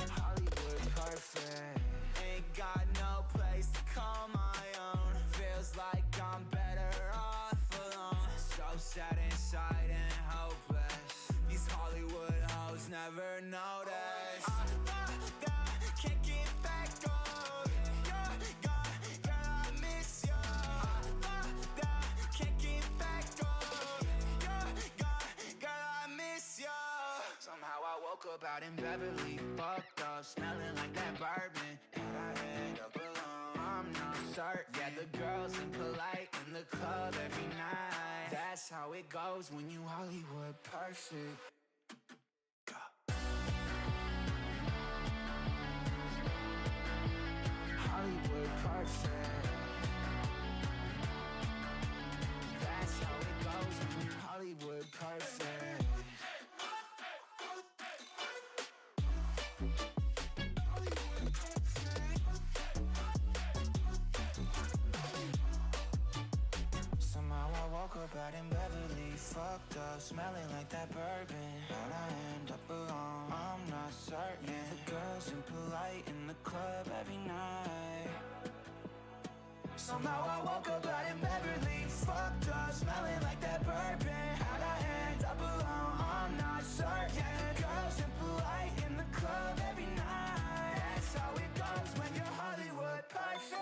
Hollywood perfect. Ain't got no place to call my own. Feels like I'm better off alone. So sad inside and hopeless. These Hollywood hoes never notice. Can't get back on. You're gone, girl, I miss you. Can't get back on. You're gone, girl, I miss you. Somehow I woke up out in Beverly, fucked up, smelling like that bourbon, and I end up alone. I'm not certain. Yeah, the girls impolite in the club every night. That's how it goes when you Hollywood perfect. Hollywood perfect. That's how it goes when you Hollywood perfect. Somehow I woke up out in Beverly, fucked up, smelling like that bourbon. How'd I end up alone? I'm not certain. Yeah, the girls impolite in the club every night. Somehow I woke up out in Beverly, fucked up, smelling like that bourbon. How'd I end up alone? I'm not certain. Yeah, the girls impolite in the club every night. That's how it goes when you're Hollywood perfect.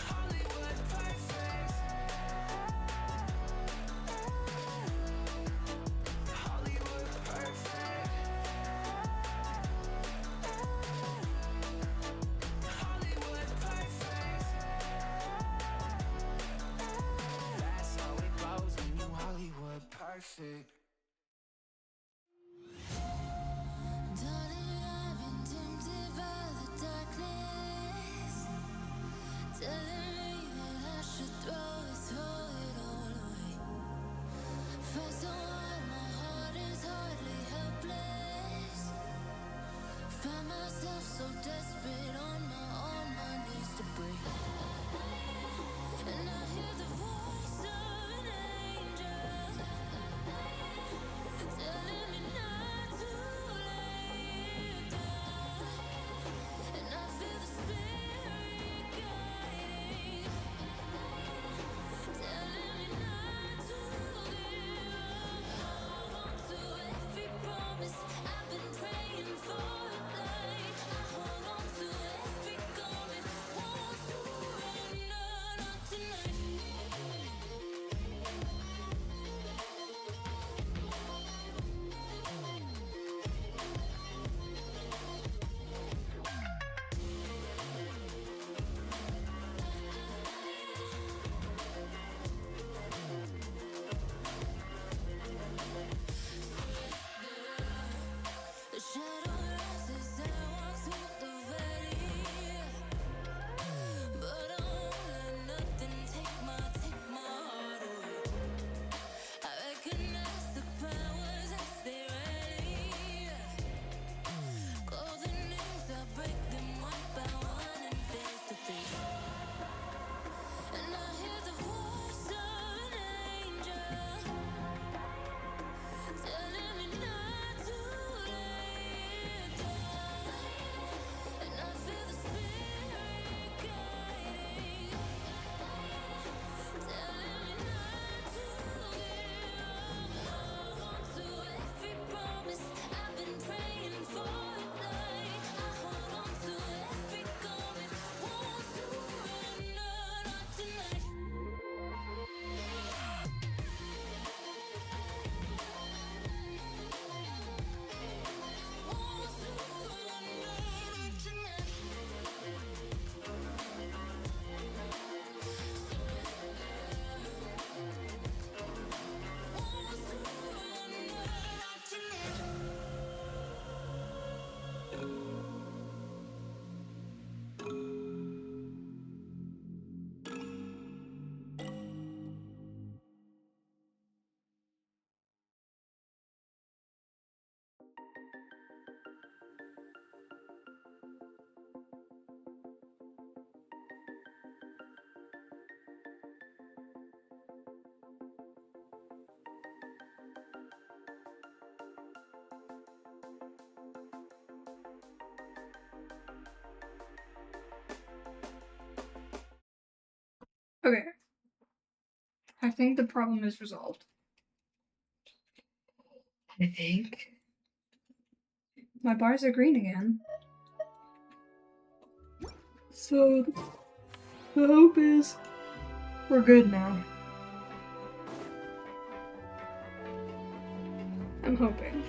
Hollywood perfect. Hollywood perfect. Hollywood perfect. That's how it goes when you Hollywood perfect. Darling, I've been tempted by the darkness, telling me that I should throw it all away. Fight so hard, my heart is hardly helpless. Find myself so desperate on my knees to break. And I hear the voice of an angel telling me not to lay it down. And I feel the spirit guiding, telling me not to give up. Hold on to every promise I've been praying for at night. I hold on to every garment, won't surrender, not tonight. The shadow rises, I walk through the valley, but I won't let nothing take my heart away. I recognize the powers as they rally, golden names, I break them one by one and face to face. And I hear the voice of an angel telling me not to lay it down. And I feel the spirit guiding, telling me not to give up. Hold on to every promise I've been praying for at night. I hold on to every garment, won't surrender, not tonight. Won't surrender, not tonight. Won't surrender, not tonight. Okay. I think the problem is resolved. I think. My bars are green again. So, the hope is we're good now. I'm hoping.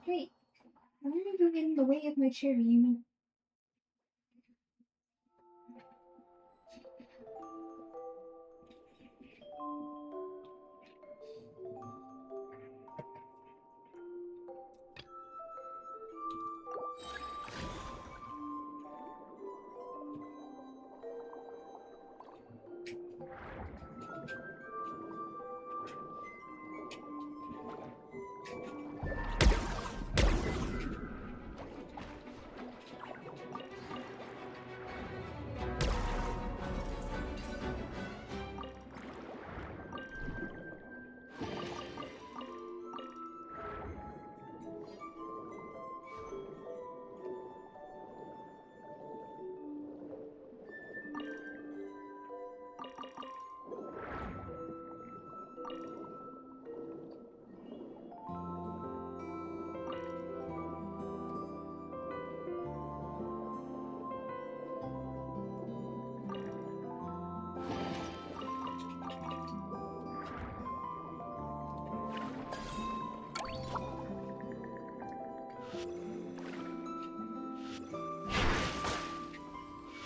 Wait, why are you getting in the way of my cherry, Yumi?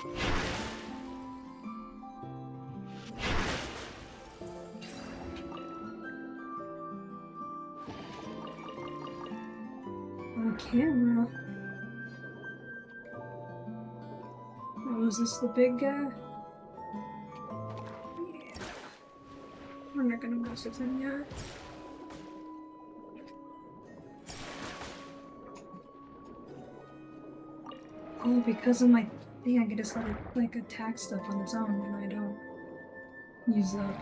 On camera. Oh, is this the big guy? Yeah. We're not gonna mess with him yet. Oh, because of my thing, I can just let it like attack stuff on its own when I don't use up.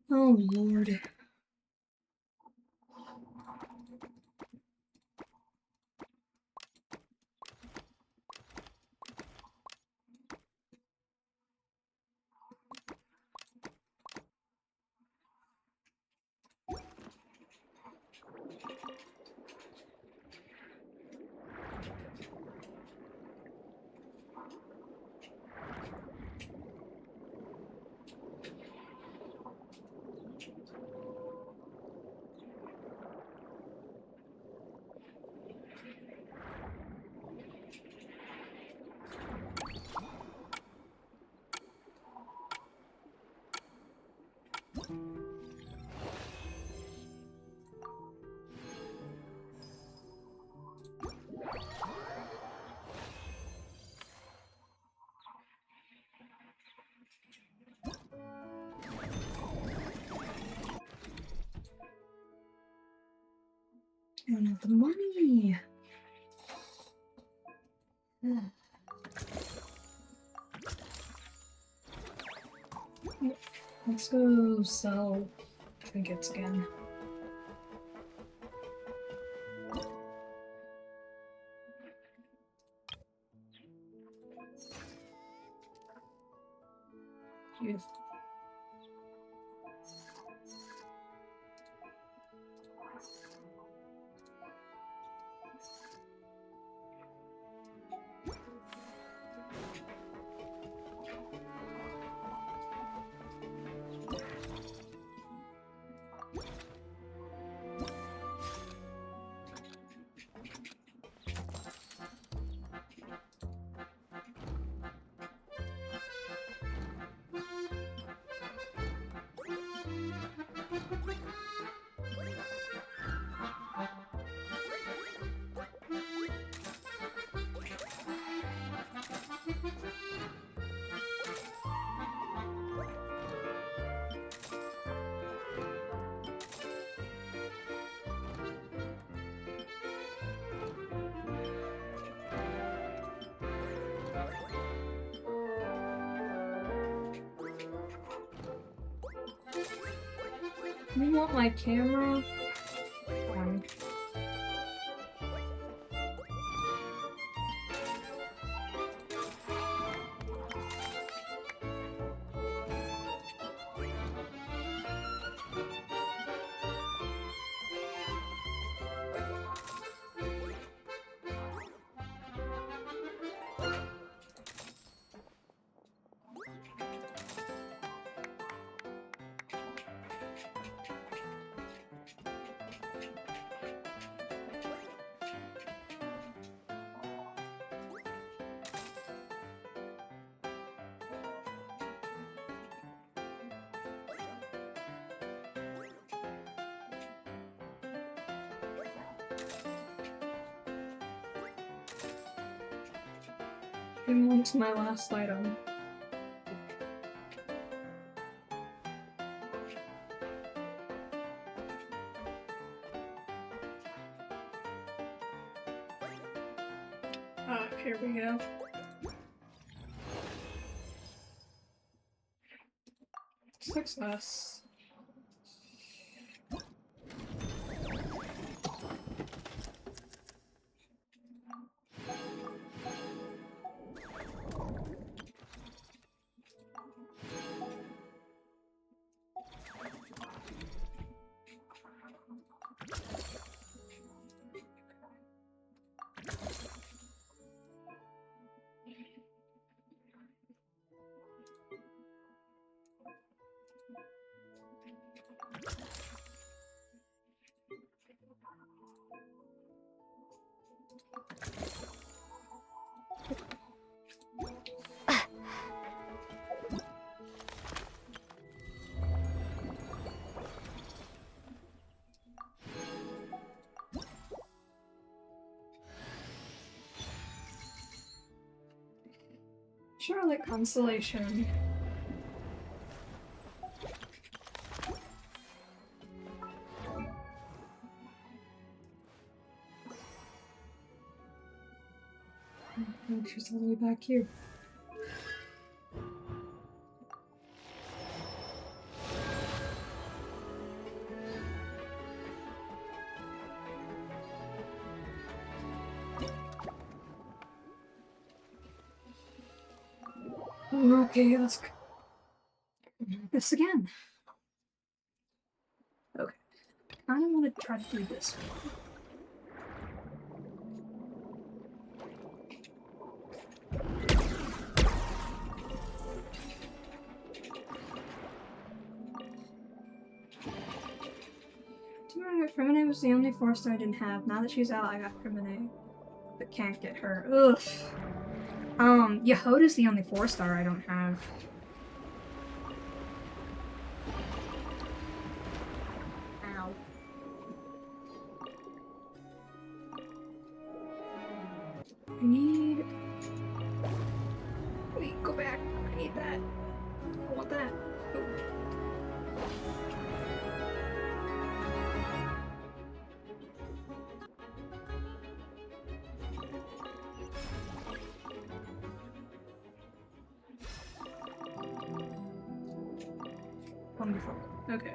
Oh Lord. I don't have the money. Let's go sell trinkets again. Jeez. You want my camera? Fine. And what's my last item? Here we go. Success. Charlotte Constellation. Oh, she's all the way back here. Okay, let's do this again. Okay, I don't want to try to do this one. Crimine was the only 4-star I didn't have. Now that she's out, I got Crimine, but can't get her. Ugh. Yehoda's the only 4-star I don't have. Ow. I need... Wait, go back. I need that. I want that. Oh. Wonderful. Okay.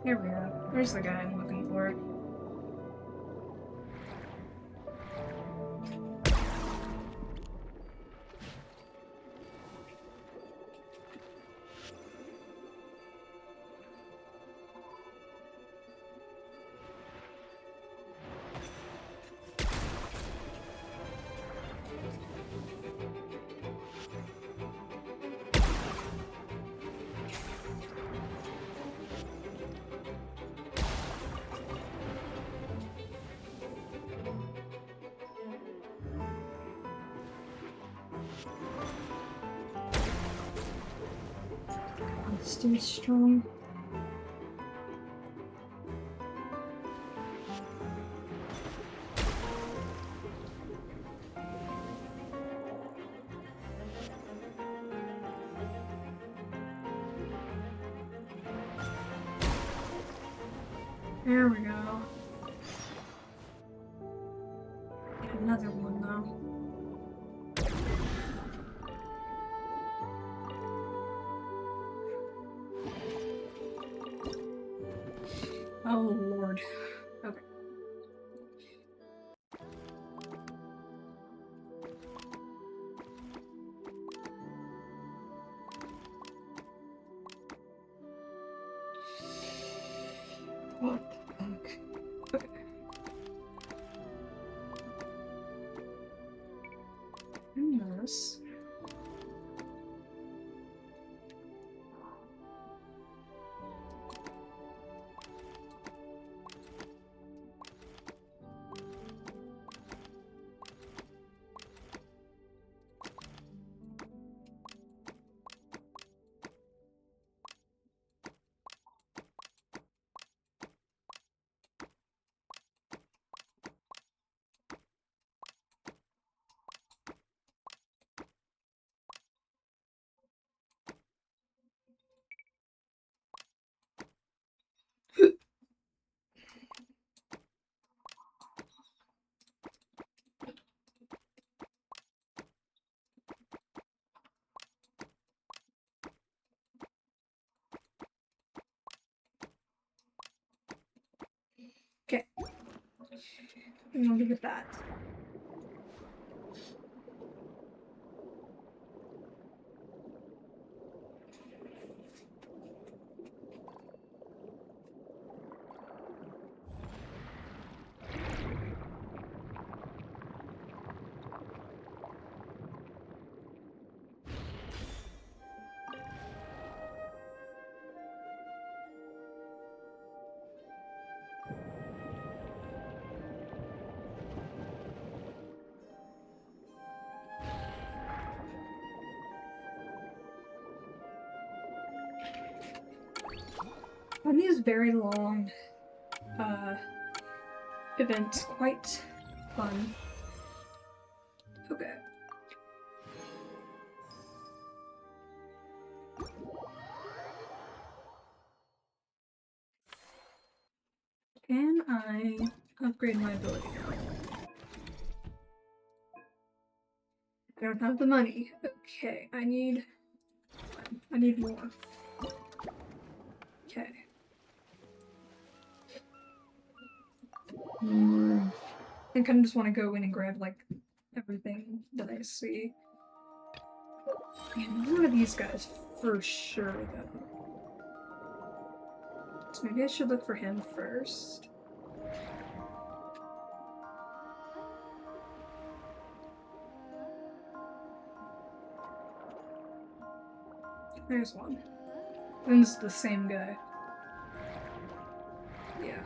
Here we go. Where's the guy I'm looking for? This dude's strong. There we go. Get another one though. Oh lord. Okay. What the fuck? Okay. And this. Okay. I'm gonna leave it at that. find these very long events quite fun. Okay. Can I upgrade my ability now? I don't have the money. Okay, I need more. Okay. I kind of just want to go in and grab like everything that I see. Man, one of these guys for sure though. So maybe I should look for him first. There's one. And it's the same guy. Yeah.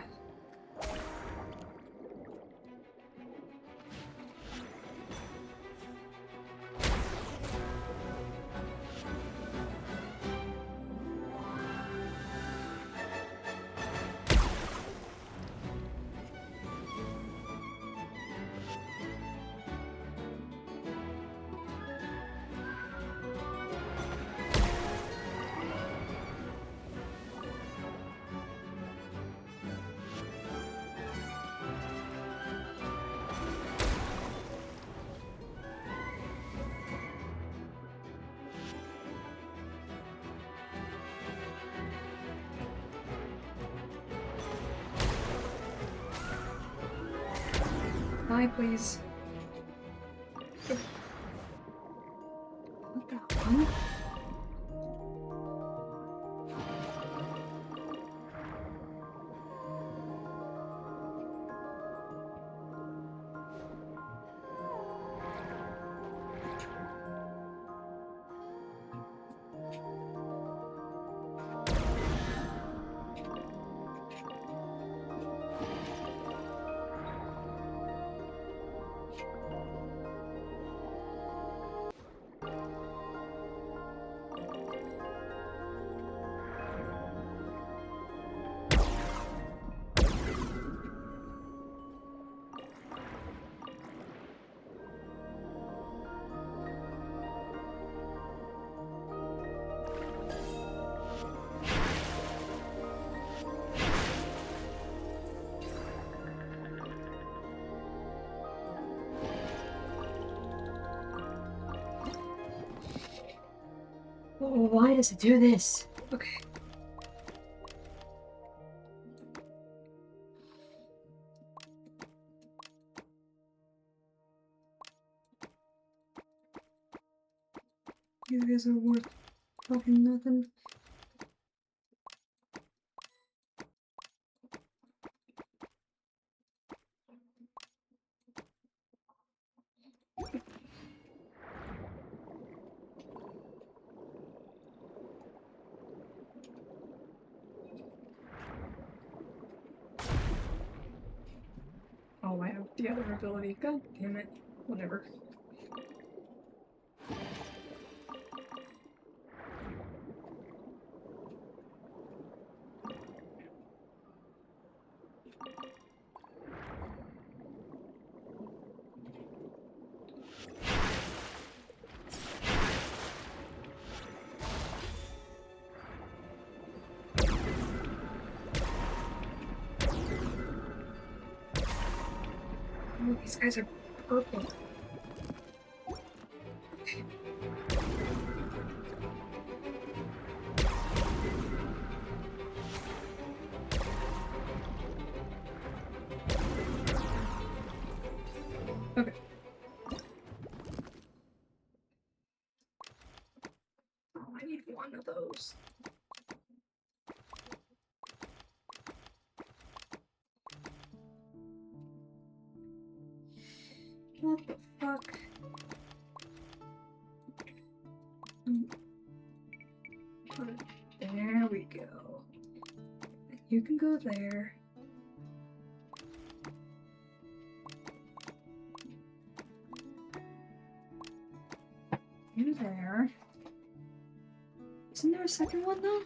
Hi, please. Not that one. Oh, why does it do this? Okay. You guys are worth fucking nothing. Oh, I have the other ability. God damn it. Whatever. Oh, these guys are purple. Okay. Oh, I need one of those. What the fuck? There we go. You can go there. You there. Isn't there a second one though?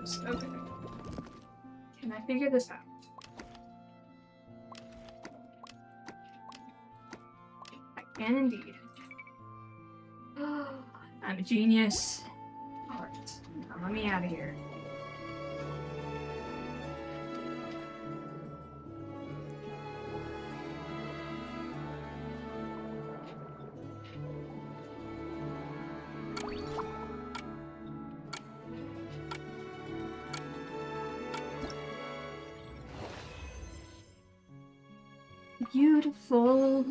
goes. Okay. Can I figure this out? I can indeed. I'm a genius. Alright, now let me out of here. Beautiful.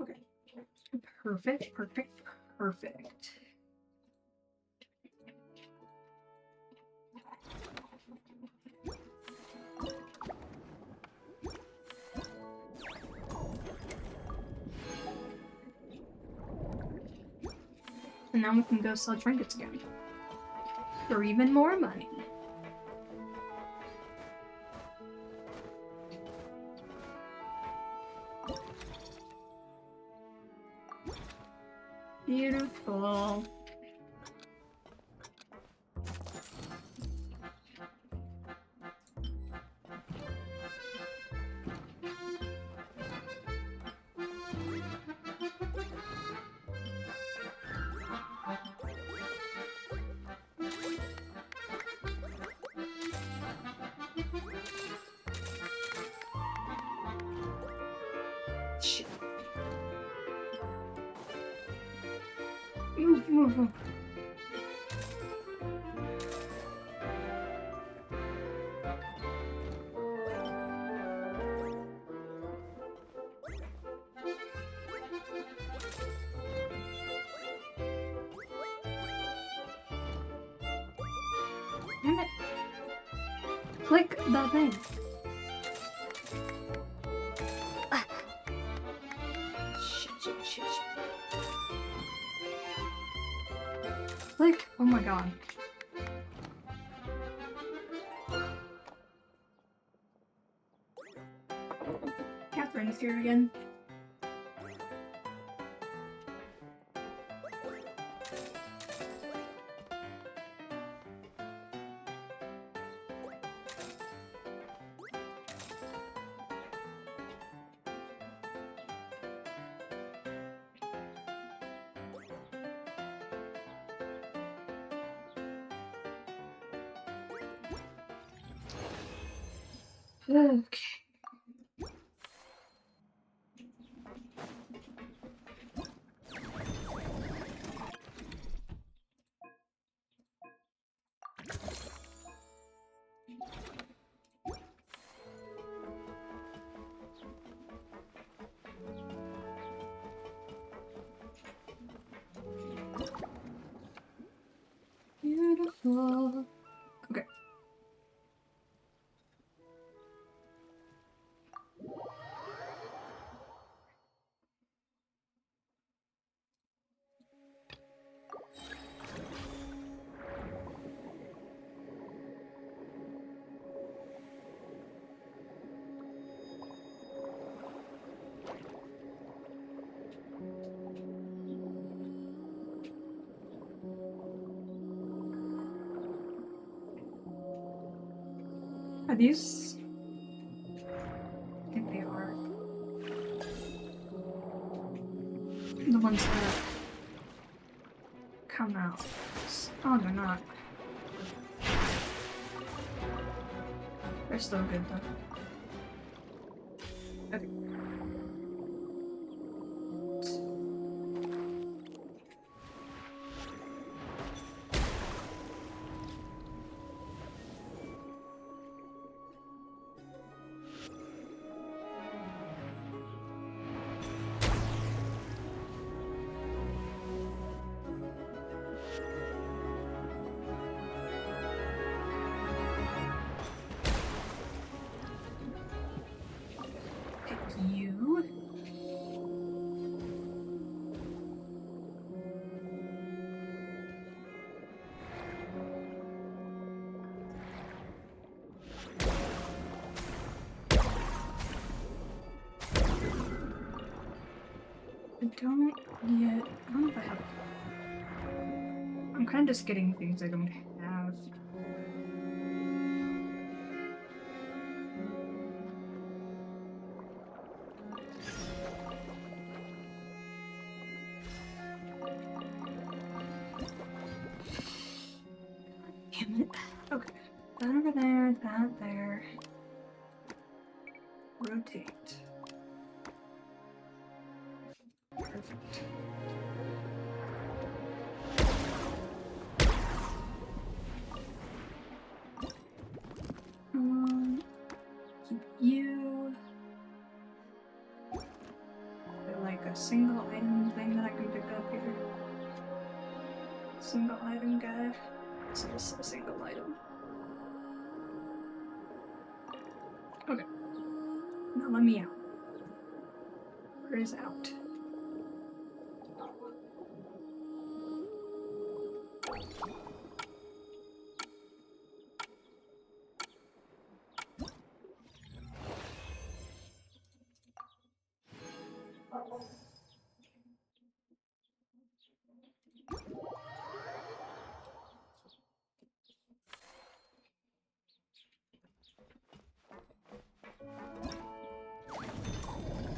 Okay. Perfect, perfect, perfect. And now we can go sell trinkets again. For even more money. Beautiful. Shit. Move, move, move. Damn it. Click the thing. Shit, shit, shit, shit. Click. Oh my god. Catherine's here again. Okay. Beautiful. Okay. Are these? I think they are. The ones that come out. Oh, they're not. They're still good though. Okay. don't yet. I don't know if I have. I'm kind of just getting things I don't have. Damn it. Okay. That over there, that there. Rotate. Perfect. Keep you. Like a single item thing that I can pick up here. Single item guy. So just a single item. Okay. Now let me out. Where is out?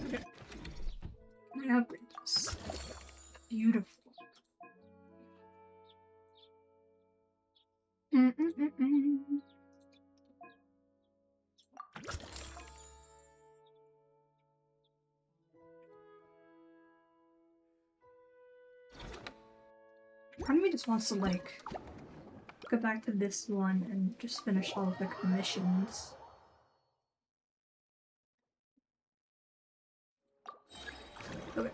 Okay. I'm gonna upgrade this. Beautiful. Part of me just wants to like go back to this one and just finish all of the commissions. Okay.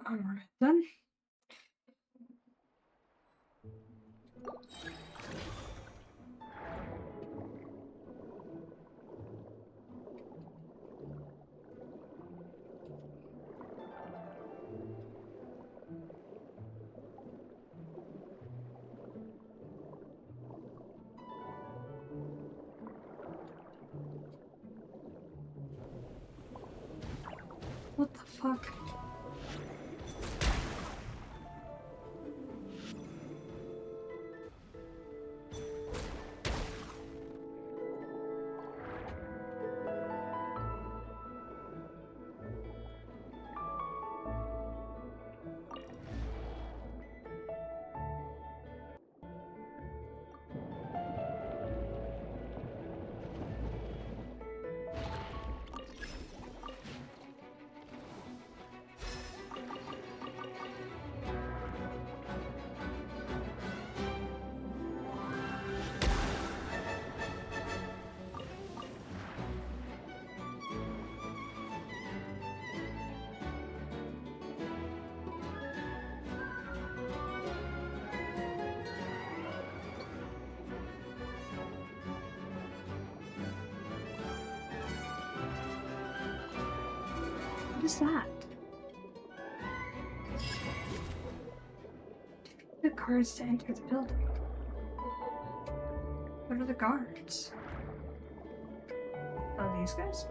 Alright then. What the fuck? What is that? The guards to enter the building. What are the guards? Oh, these guys?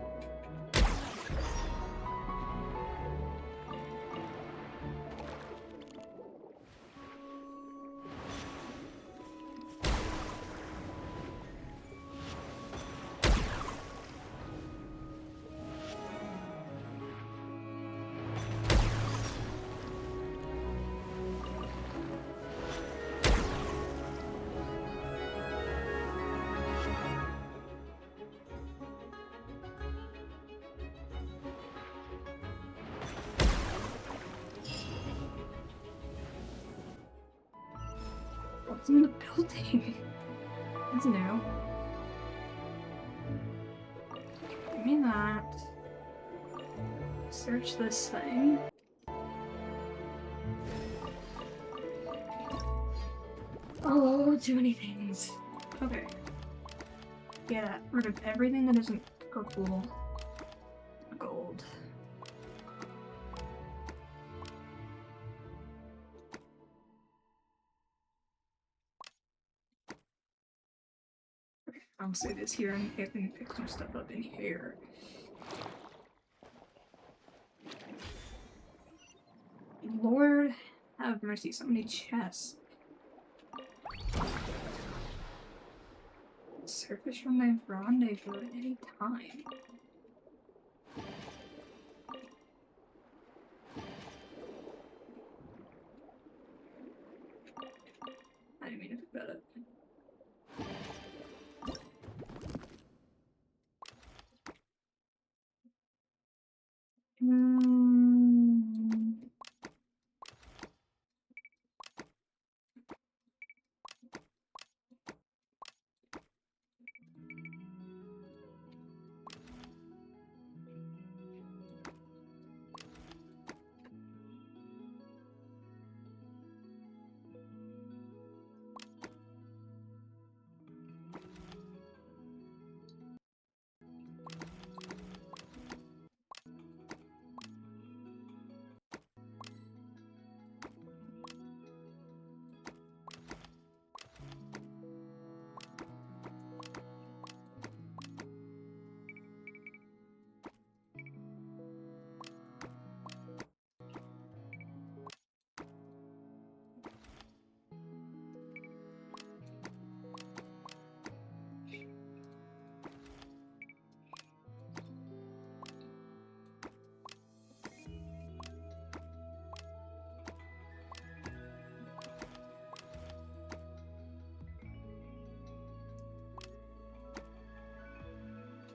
What's in the building? That's new. Give me that. Search this thing. Oh, too many things. Okay. Get rid of everything that isn't purple. Gold. I'll say this here and I can pick some stuff up in here. Lord have mercy, so many chests. Surface from the rendezvous at any time. I didn't mean to pick that up.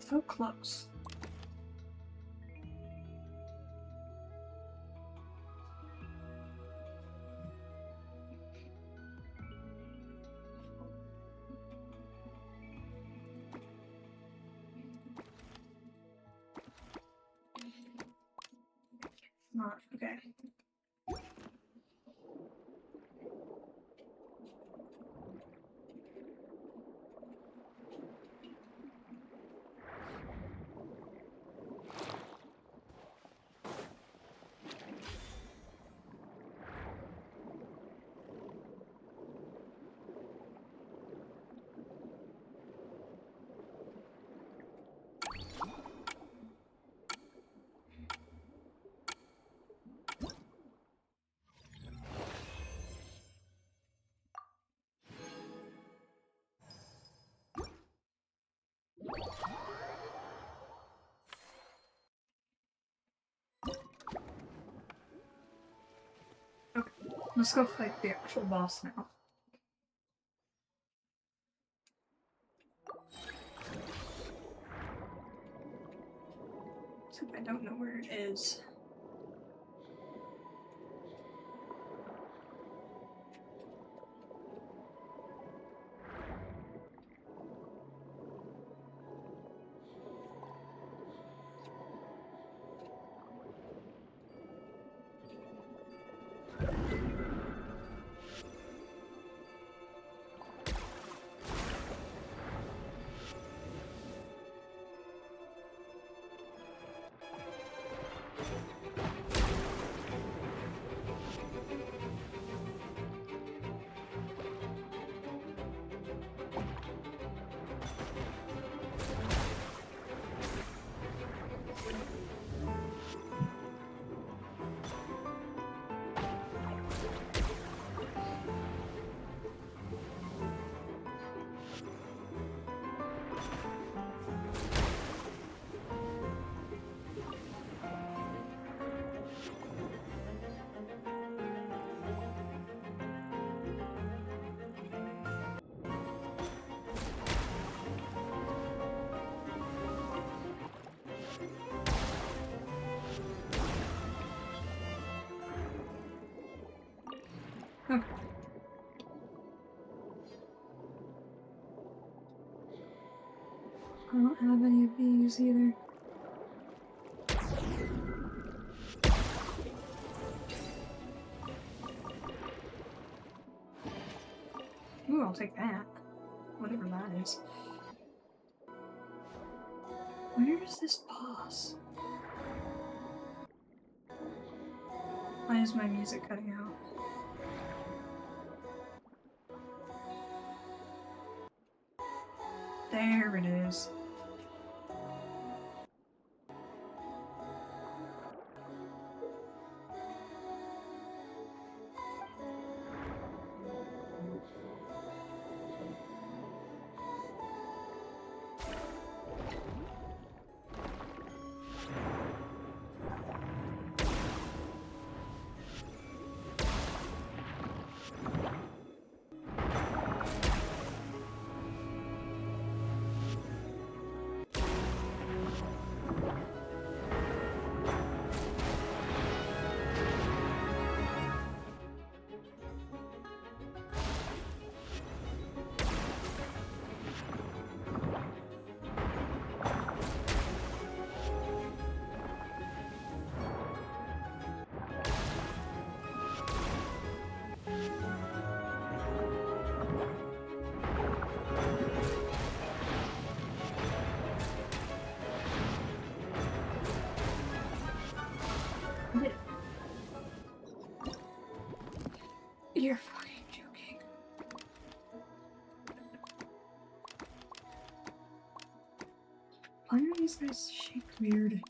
So close. Not okay. Okay, let's go fight the actual boss now. Except I don't know where it is. I don't have any of these either. Ooh, I'll take that. Whatever that is. Where is this boss? Why is my music cutting out? There it is. You're fucking joking. Why are these guys shaped weird?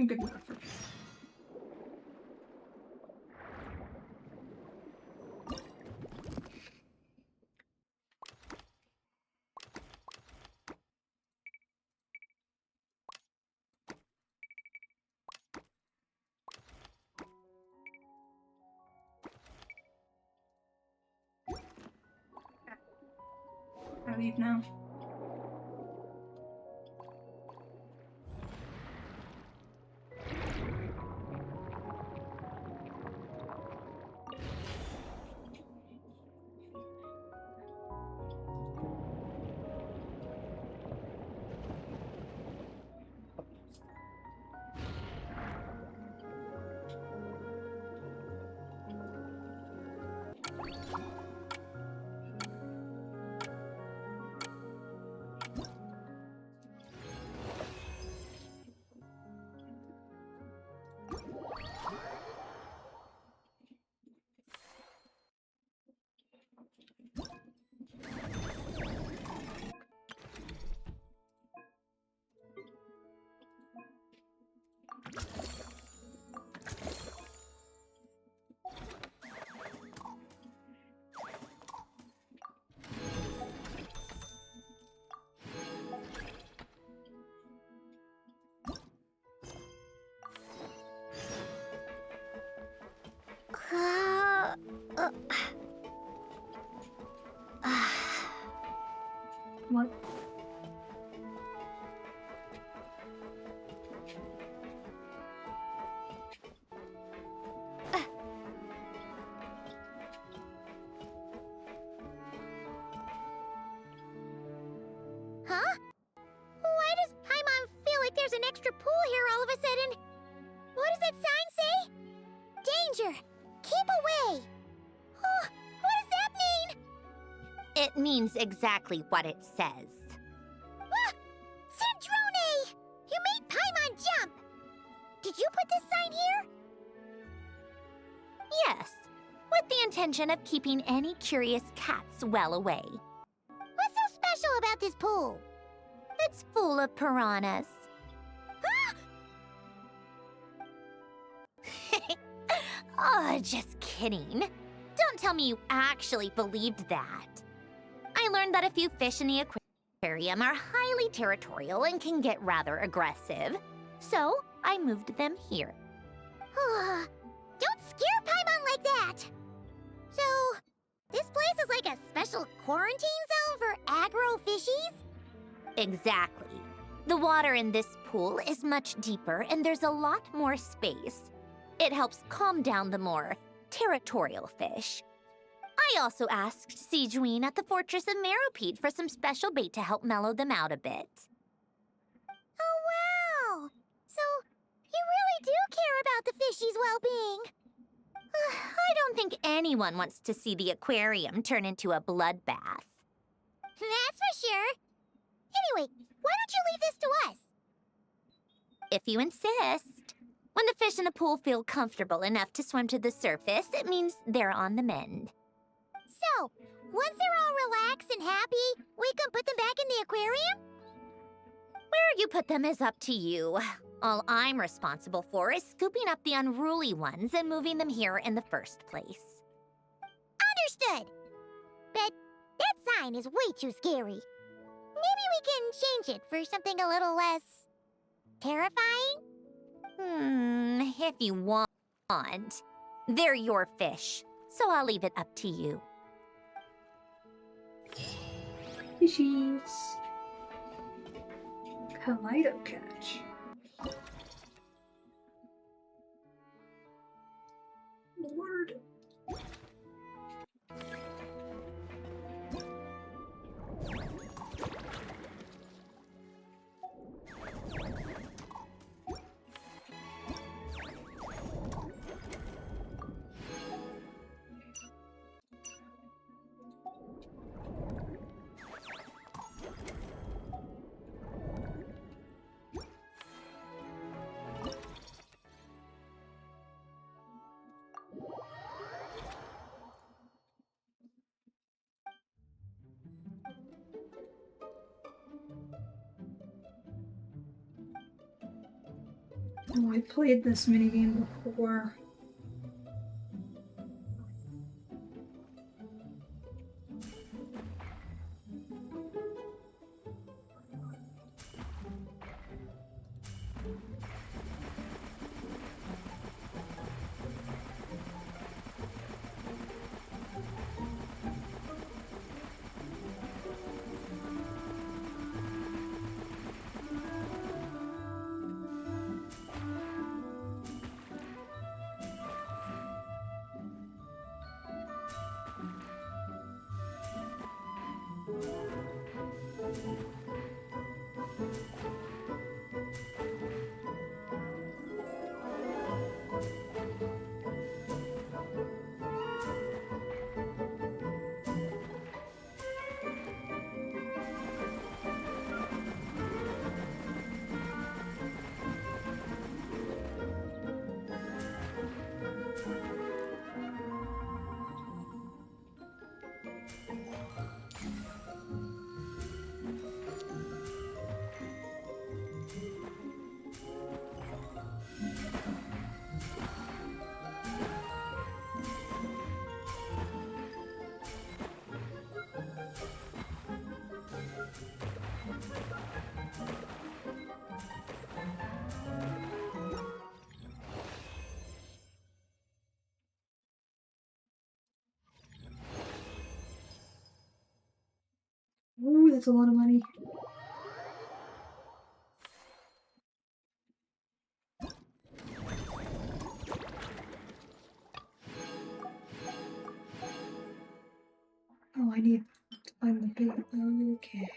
Good enough for me. I leave now. What? Huh? Why does Paimon feel like there's an extra pool here all of a sudden? What does that sign say? Danger! Keep away! Oh, what does that mean? It means exactly what it says. Ah! Cendrone! You made Paimon jump! Did you put this sign here? Yes, with the intention of keeping any curious cats well away. What's so special about this pool? It's full of piranhas. Ah! Oh, just kidding. Don't tell me you actually believed that. I learned that a few fish in the aquarium are highly territorial and can get rather aggressive. So, I moved them here. Don't scare Paimon like that! So, this place is like a special quarantine zone for aggro fishies? Exactly. The water in this pool is much deeper and there's a lot more space. It helps calm down the more territorial fish. I also asked Sijuin at the Fortress of Meropide for some special bait to help mellow them out a bit. Oh, wow! So, you really do care about the fishies' well-being. I don't think anyone wants to see the aquarium turn into a bloodbath. That's for sure. Anyway, why don't you leave this to us? If you insist. When the fish in the pool feel comfortable enough to swim to the surface, it means they're on the mend. So, once they're all relaxed and happy, we can put them back in the aquarium? Where you put them is up to you. All I'm responsible for is scooping up the unruly ones and moving them here in the first place. Understood! But that sign is way too scary. Maybe we can change it for something a little less... terrifying? If you want. They're your fish, so I'll leave it up to you. Fishies. Kaleido catch. Lord. Oh, I played this minigame before. Ooh, that's a lot of money. Oh, I need to find the big. Okay.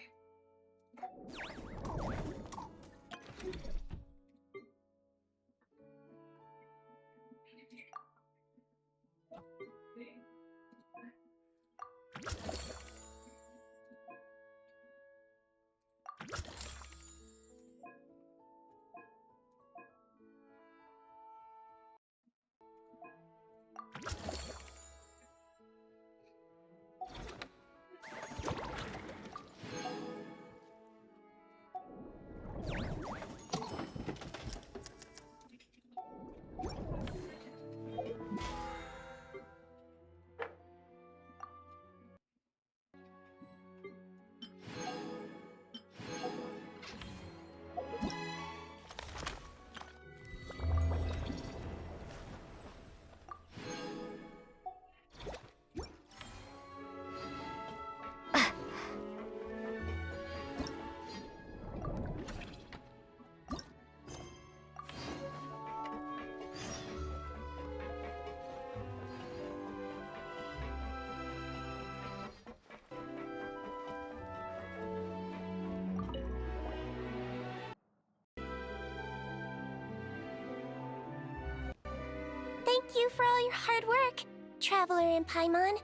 Thank you for all your hard work, Traveler and Paimon.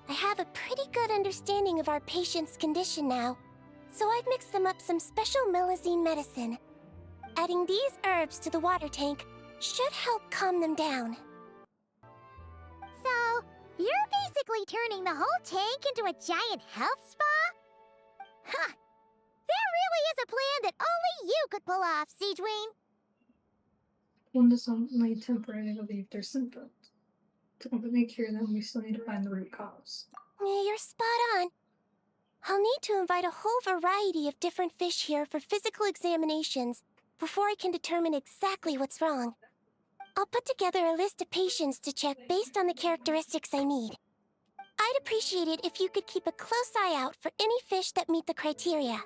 I have a pretty good understanding of our patient's condition now, so I've mixed them up some special melazine medicine. Adding these herbs to the water tank should help calm them down. So, you're basically turning the whole tank into a giant health spa? Huh. That really is a plan that only you could pull off, Siegeween. One does only temporarily relieve their symptoms. To completely cure them, we still need to find the root cause. You're spot on. I'll need to invite a whole variety of different fish here for physical examinations before I can determine exactly what's wrong. I'll put together a list of patients to check based on the characteristics I need. I'd appreciate it if you could keep a close eye out for any fish that meet the criteria.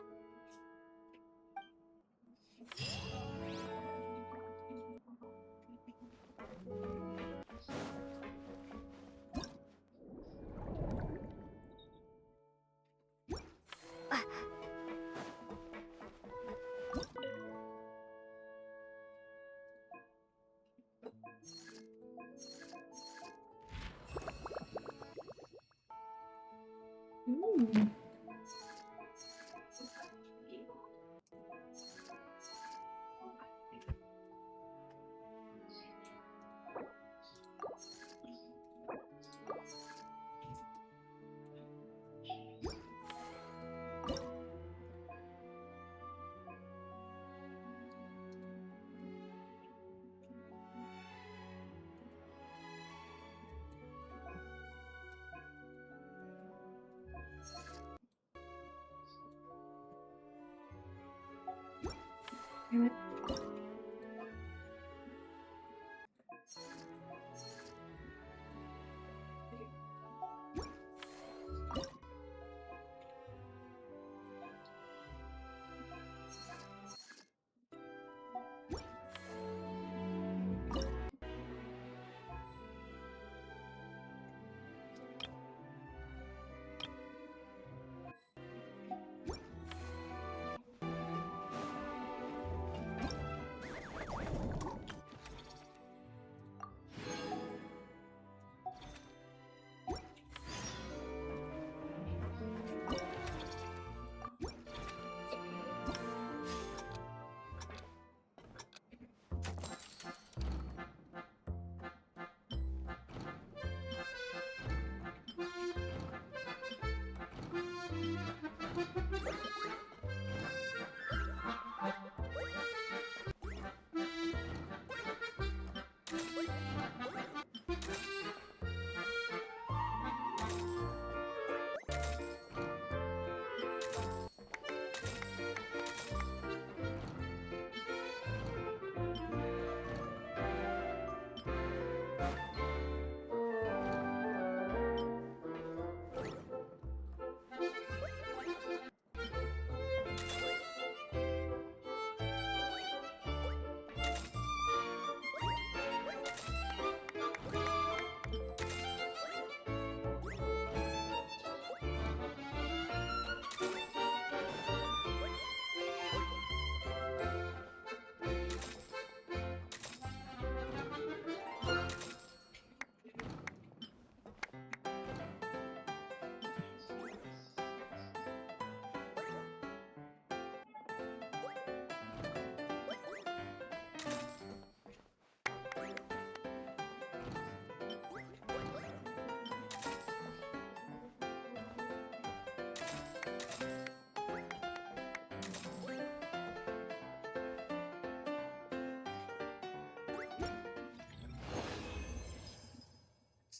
Ooh. Damn it.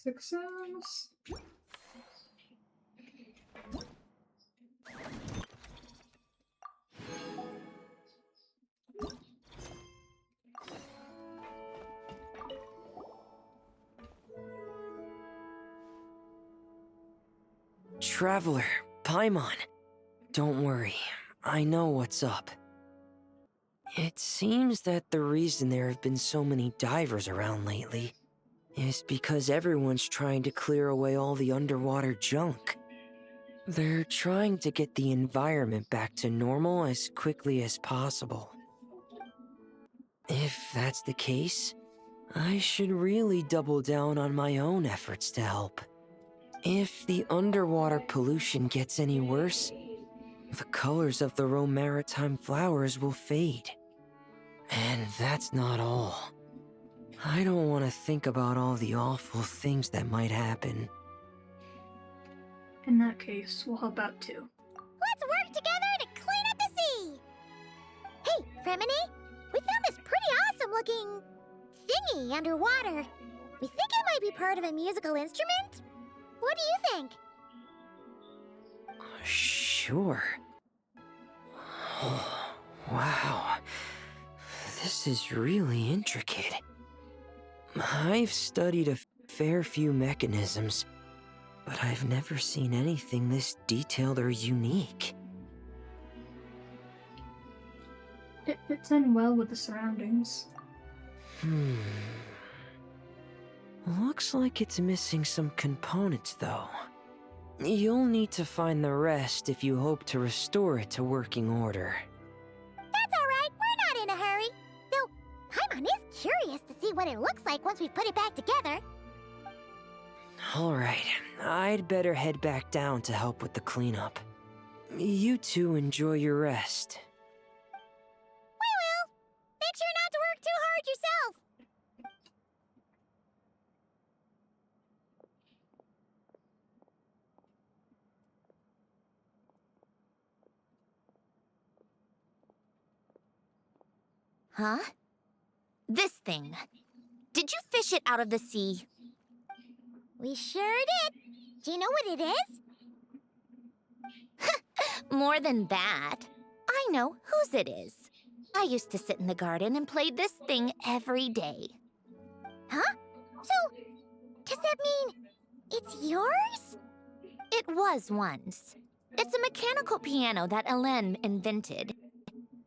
Success. Traveler, Paimon. Don't worry, I know what's up. It seems that the reason there have been so many divers around lately is because everyone's trying to clear away all the underwater junk. They're trying to get the environment back to normal as quickly as possible. If that's the case, I should really double down on my own efforts to help. If the underwater pollution gets any worse, the colors of the Rome maritime flowers will fade. And that's not all. I don't want to think about all the awful things that might happen. In that case, we'll help out too. Let's work together to clean up the sea! Hey, Fremini, we found this pretty awesome looking thingy underwater. We think it might be part of a musical instrument? What do you think? Sure. Oh, wow. This is really intricate. I've studied a fair few mechanisms, but I've never seen anything this detailed or unique. It fits in well with the surroundings. Looks like it's missing some components, though. You'll need to find the rest if you hope to restore it to working order. That's alright, we're not in a hurry. Though, Paimon is curious to see what it looks like once we've put it back together. Alright, I'd better head back down to help with the cleanup. You two enjoy your rest. We will! Make sure not to work too hard yourself! Huh? This thing. Did you fish it out of the sea? We sure did. Do you know what it is? More than that. I know whose it is. I used to sit in the garden and play this thing every day. Huh? So, does that mean it's yours? It was once. It's a mechanical piano that Hélène invented.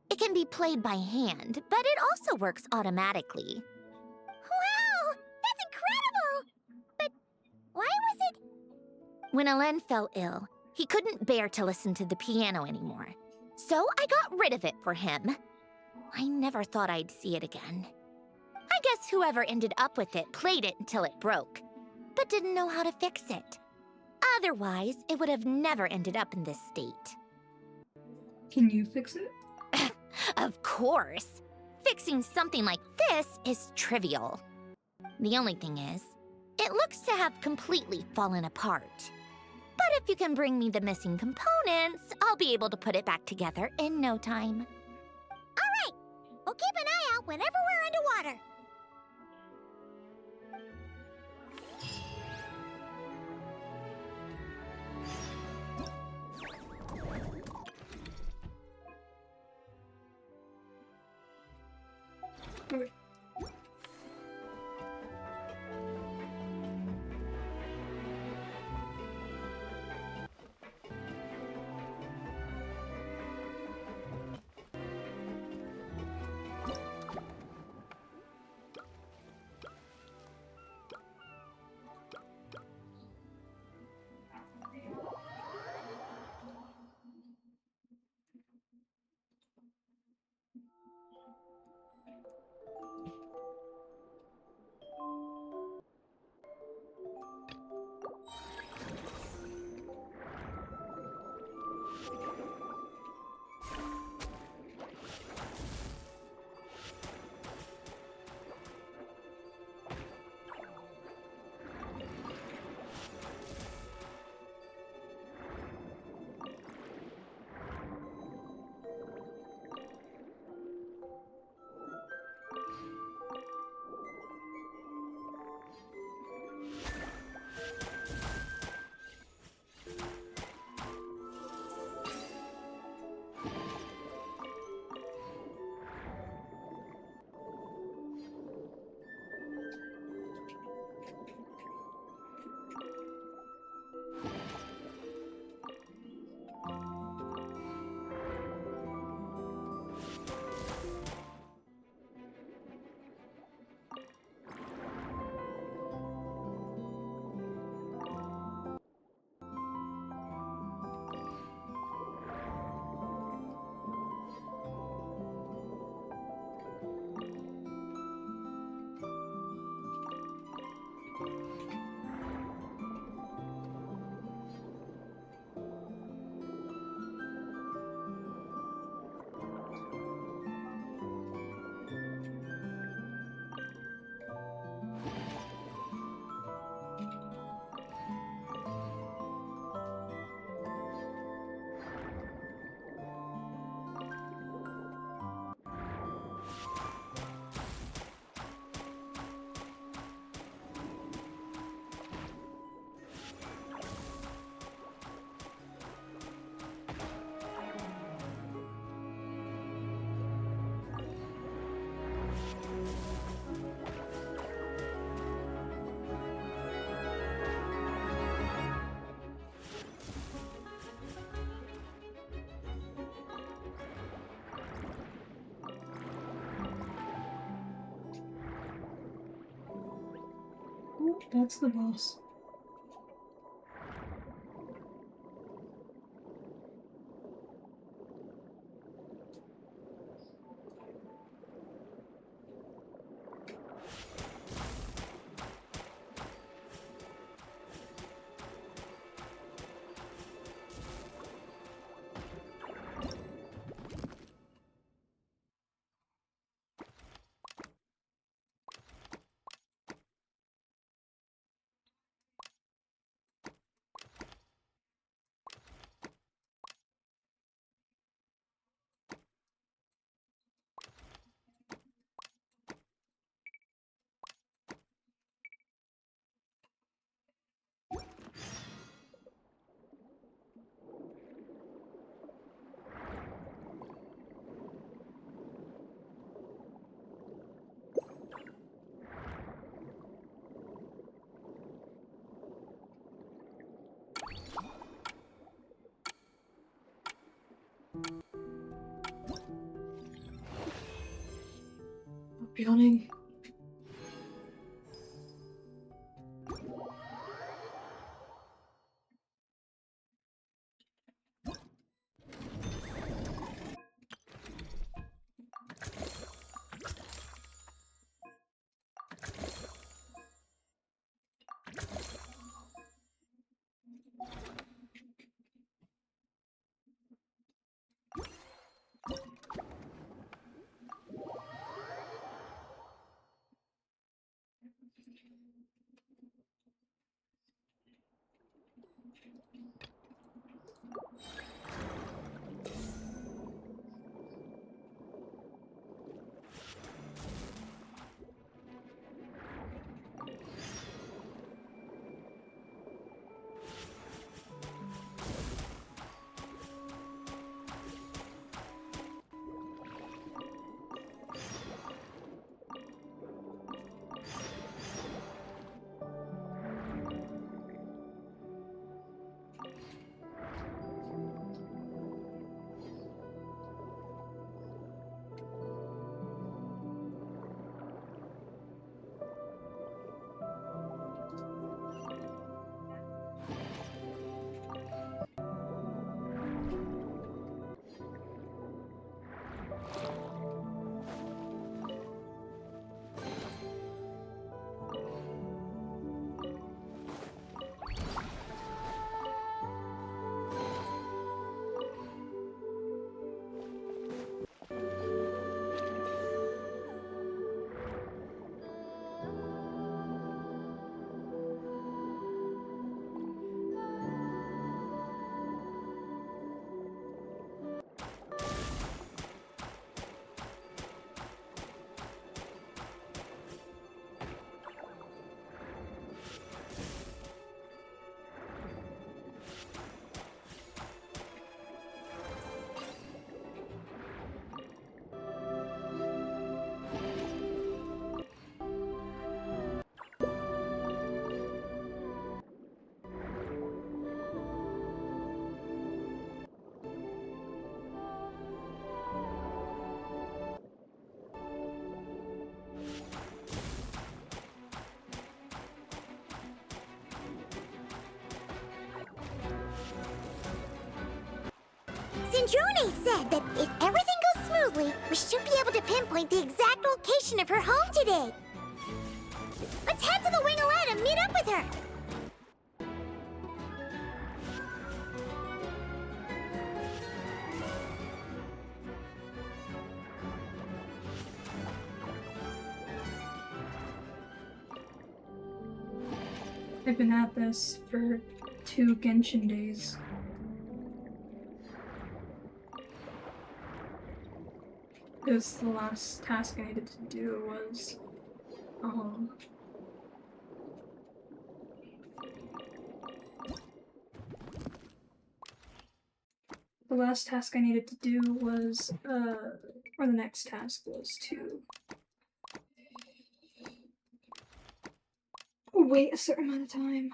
It can be played by hand, but it also works automatically. Wow! That's incredible! But why was it... When Hélène fell ill, he couldn't bear to listen to the piano anymore. So I got rid of it for him. I never thought I'd see it again. I guess whoever ended up with it played it until it broke, but didn't know how to fix it. Otherwise, it would have never ended up in this state. Can you fix it? Of course. Fixing something like this is trivial. The only thing is, it looks to have completely fallen apart. But if you can bring me the missing components, I'll be able to put it back together in no time. All right! We'll keep an eye out whenever we're underwater. Okay. Oh, that's the boss. Yawning. Sindrone said that if everything goes smoothly, we should be able to pinpoint the exact location of her home today. Let's head to the Wing-O-Lette and meet up with her. I've been at this for 2 Genshin days. Because the last task I needed to do was, the last task I needed to do was, or the next task was to wait a certain amount of time.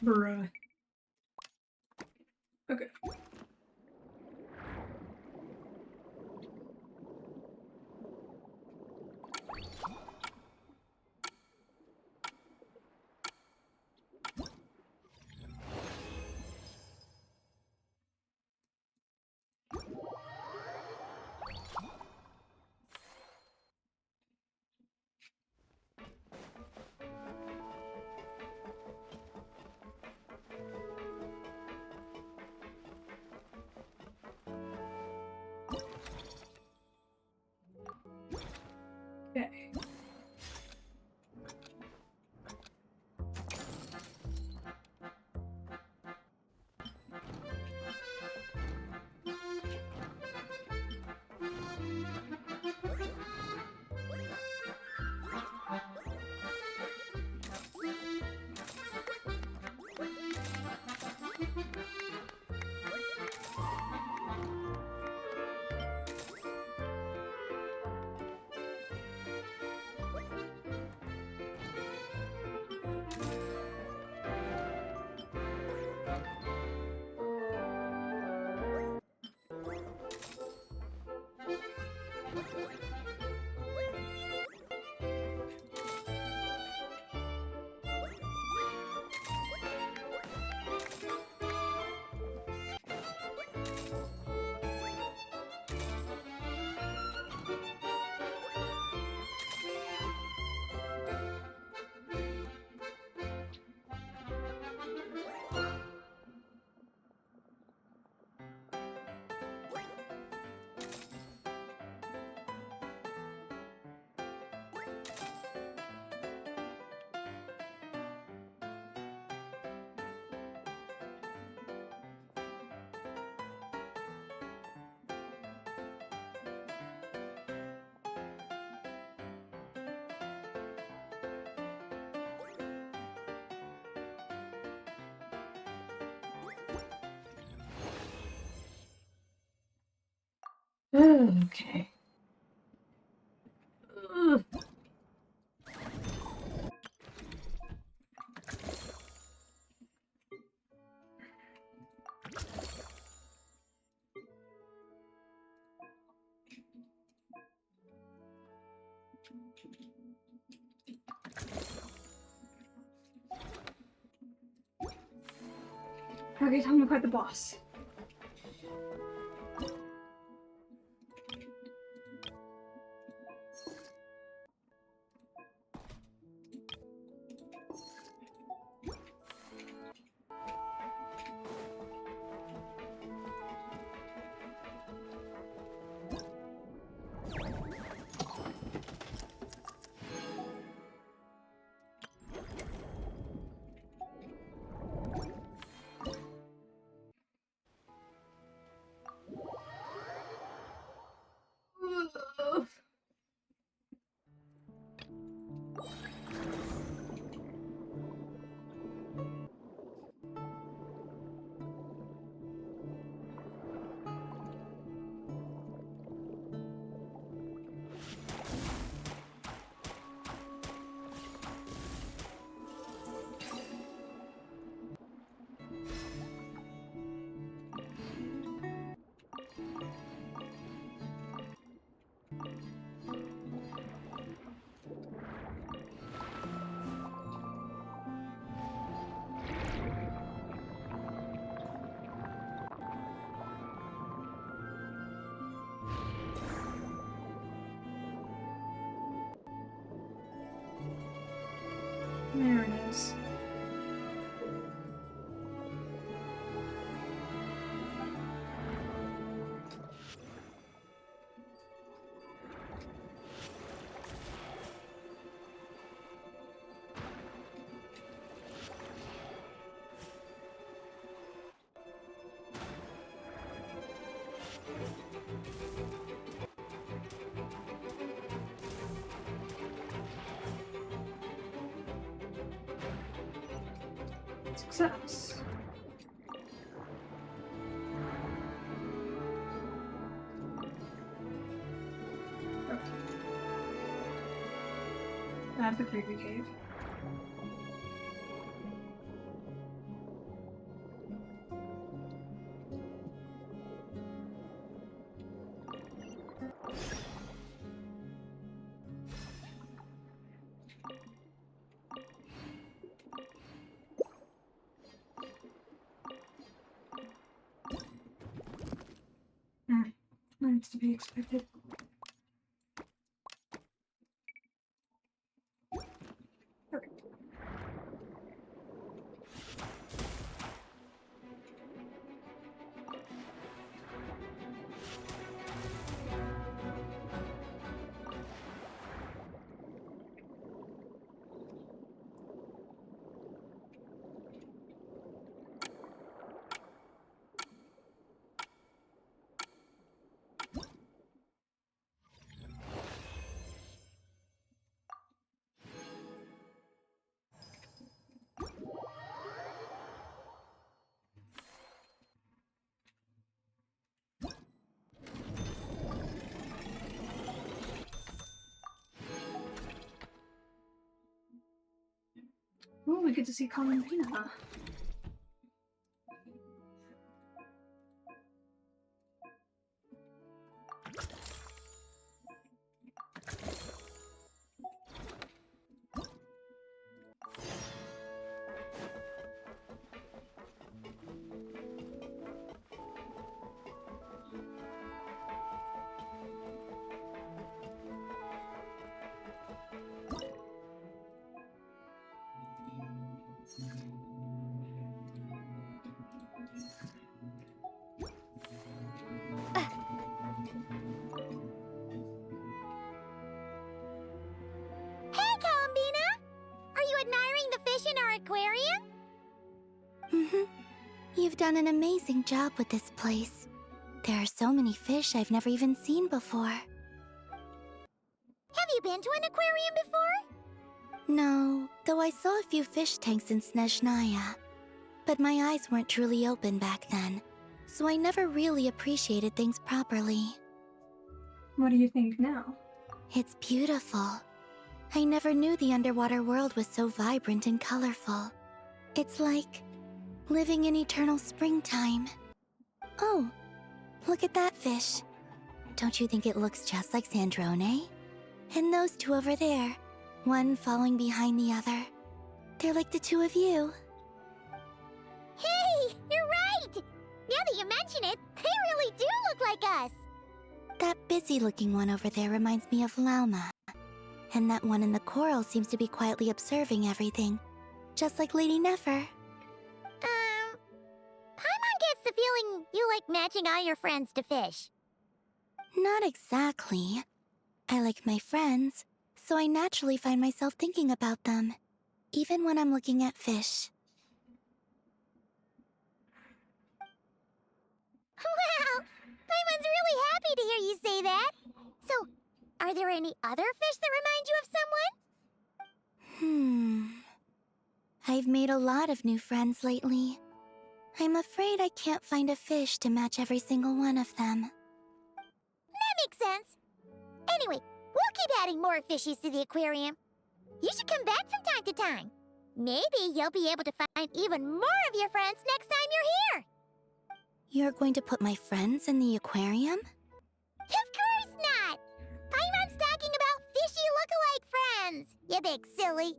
Bruh. Okay. Okay. Okay. Ugh. Okay, time to fight the boss. Ugh. There it is. Success. That's the creepy cave. That's to be expected. Oh, we get to see Columbina. Hey, Columbina! Are you admiring the fish in our aquarium? You've done an amazing job with this place. There are so many fish I've never even seen before. Have you been to an aquarium before? No, though I saw a few fish tanks in Snezhnaya. But my eyes weren't truly open back then, so I never really appreciated things properly. What do you think now? It's beautiful. I never knew the underwater world was so vibrant and colorful. It's like living in eternal springtime. Oh, look at that fish. Don't you think it looks just like Sandrone? And those two over there, one following behind the other. They're like the two of you. Hey, you're right! Now that you mention it, they really do look like us! That busy-looking one over there reminds me of Lauma. And that one in the coral seems to be quietly observing everything, just like Lady Nefer. Paimon gets the feeling you like matching all your friends to fish. Not exactly. I like my friends, so I naturally find myself thinking about them, even when I'm looking at fish. Wow! Paimon's really happy to hear you say that! So, are there any other fish that remind you of someone? I've made a lot of new friends lately. I'm afraid I can't find a fish to match every single one of them. That makes sense. Anyway, we'll keep adding more fishies to the aquarium. You should come back from time to time. Maybe you'll be able to find even more of your friends next time you're here. You're going to put my friends in the aquarium? Of course not! Paimon's talking about fishy look-alike friends, you big silly.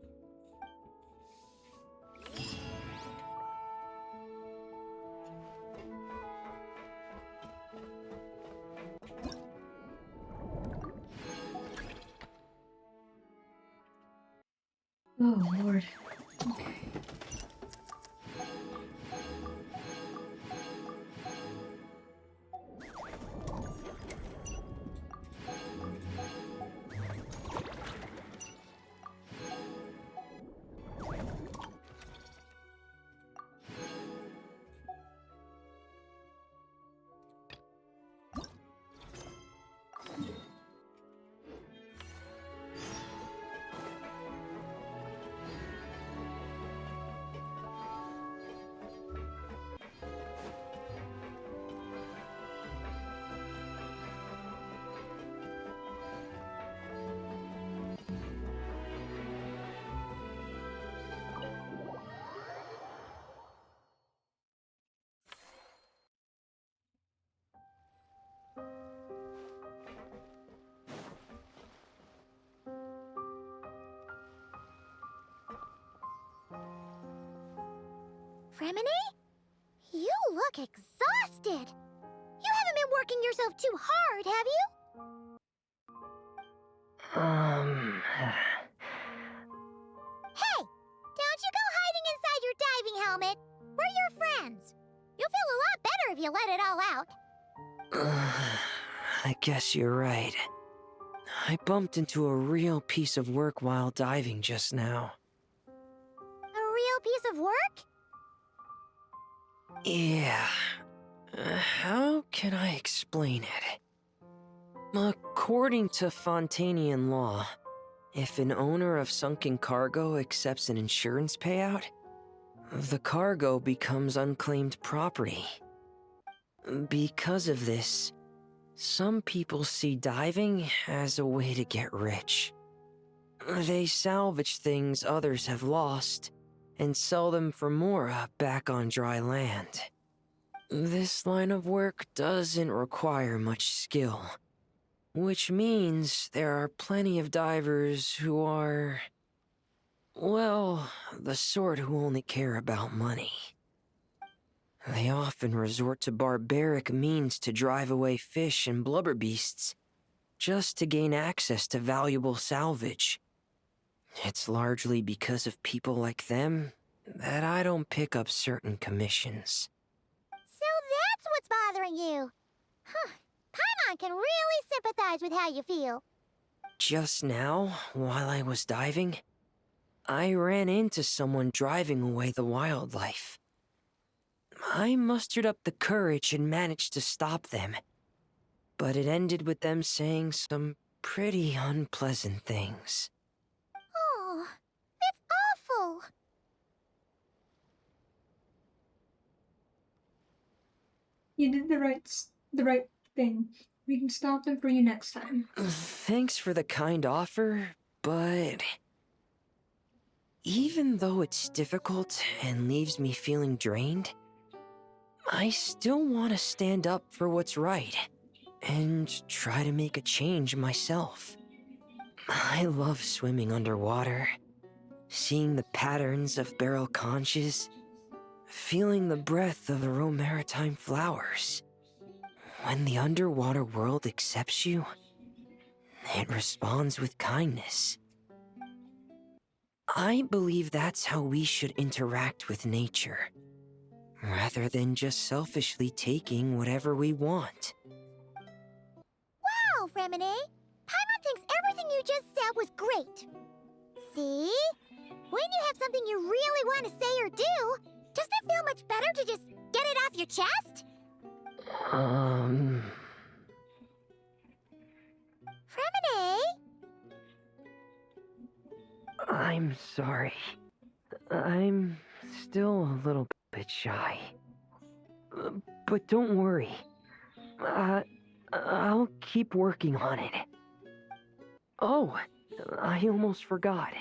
Oh, Lord. Okay. Fremine? You look exhausted. You haven't been working yourself too hard, have you? Hey! Don't you go hiding inside your diving helmet. We're your friends. You'll feel a lot better if you let it all out. I guess you're right. I bumped into a real piece of work while diving just now. A real piece of work? Yeah. How can I explain it? According to Fontanian law, if an owner of sunken cargo accepts an insurance payout, the cargo becomes unclaimed property. Because of this, some people see diving as a way to get rich. They salvage things others have lost and sell them for more back on dry land. This line of work doesn't require much skill, which means there are plenty of divers who are, well, the sort who only care about money. They often resort to barbaric means to drive away fish and blubber beasts, just to gain access to valuable salvage. It's largely because of people like them that I don't pick up certain commissions. So that's what's bothering you. Huh. Paimon can really sympathize with how you feel. Just now, while I was diving, I ran into someone driving away the wildlife. I mustered up the courage and managed to stop them, but it ended with them saying some pretty unpleasant things. Oh, that's awful. You did the right thing. We can stop them for you next time. Thanks for the kind offer, but even though it's difficult and leaves me feeling drained, I still want to stand up for what's right and try to make a change myself. I love swimming underwater, seeing the patterns of barrel conches, feeling the breath of the maritime flowers. When the underwater world accepts you, it responds with kindness. I believe that's how we should interact with nature, rather than just selfishly taking whatever we want. Wow, Remine! Paimon thinks everything you just said was great. See? When you have something you really want to say or do, doesn't it feel much better to just get it off your chest? Remine? I'm sorry. I'm still a little bit shy. But don't worry. I'll keep working on it. Oh, I almost forgot.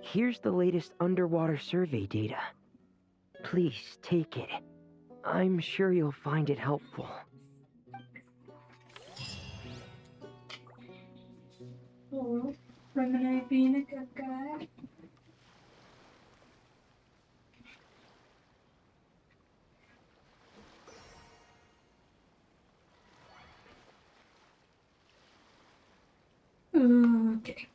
Here's the latest underwater survey data. Please take it. I'm sure you'll find it helpful. Oh, Remini being a good guy. Okay.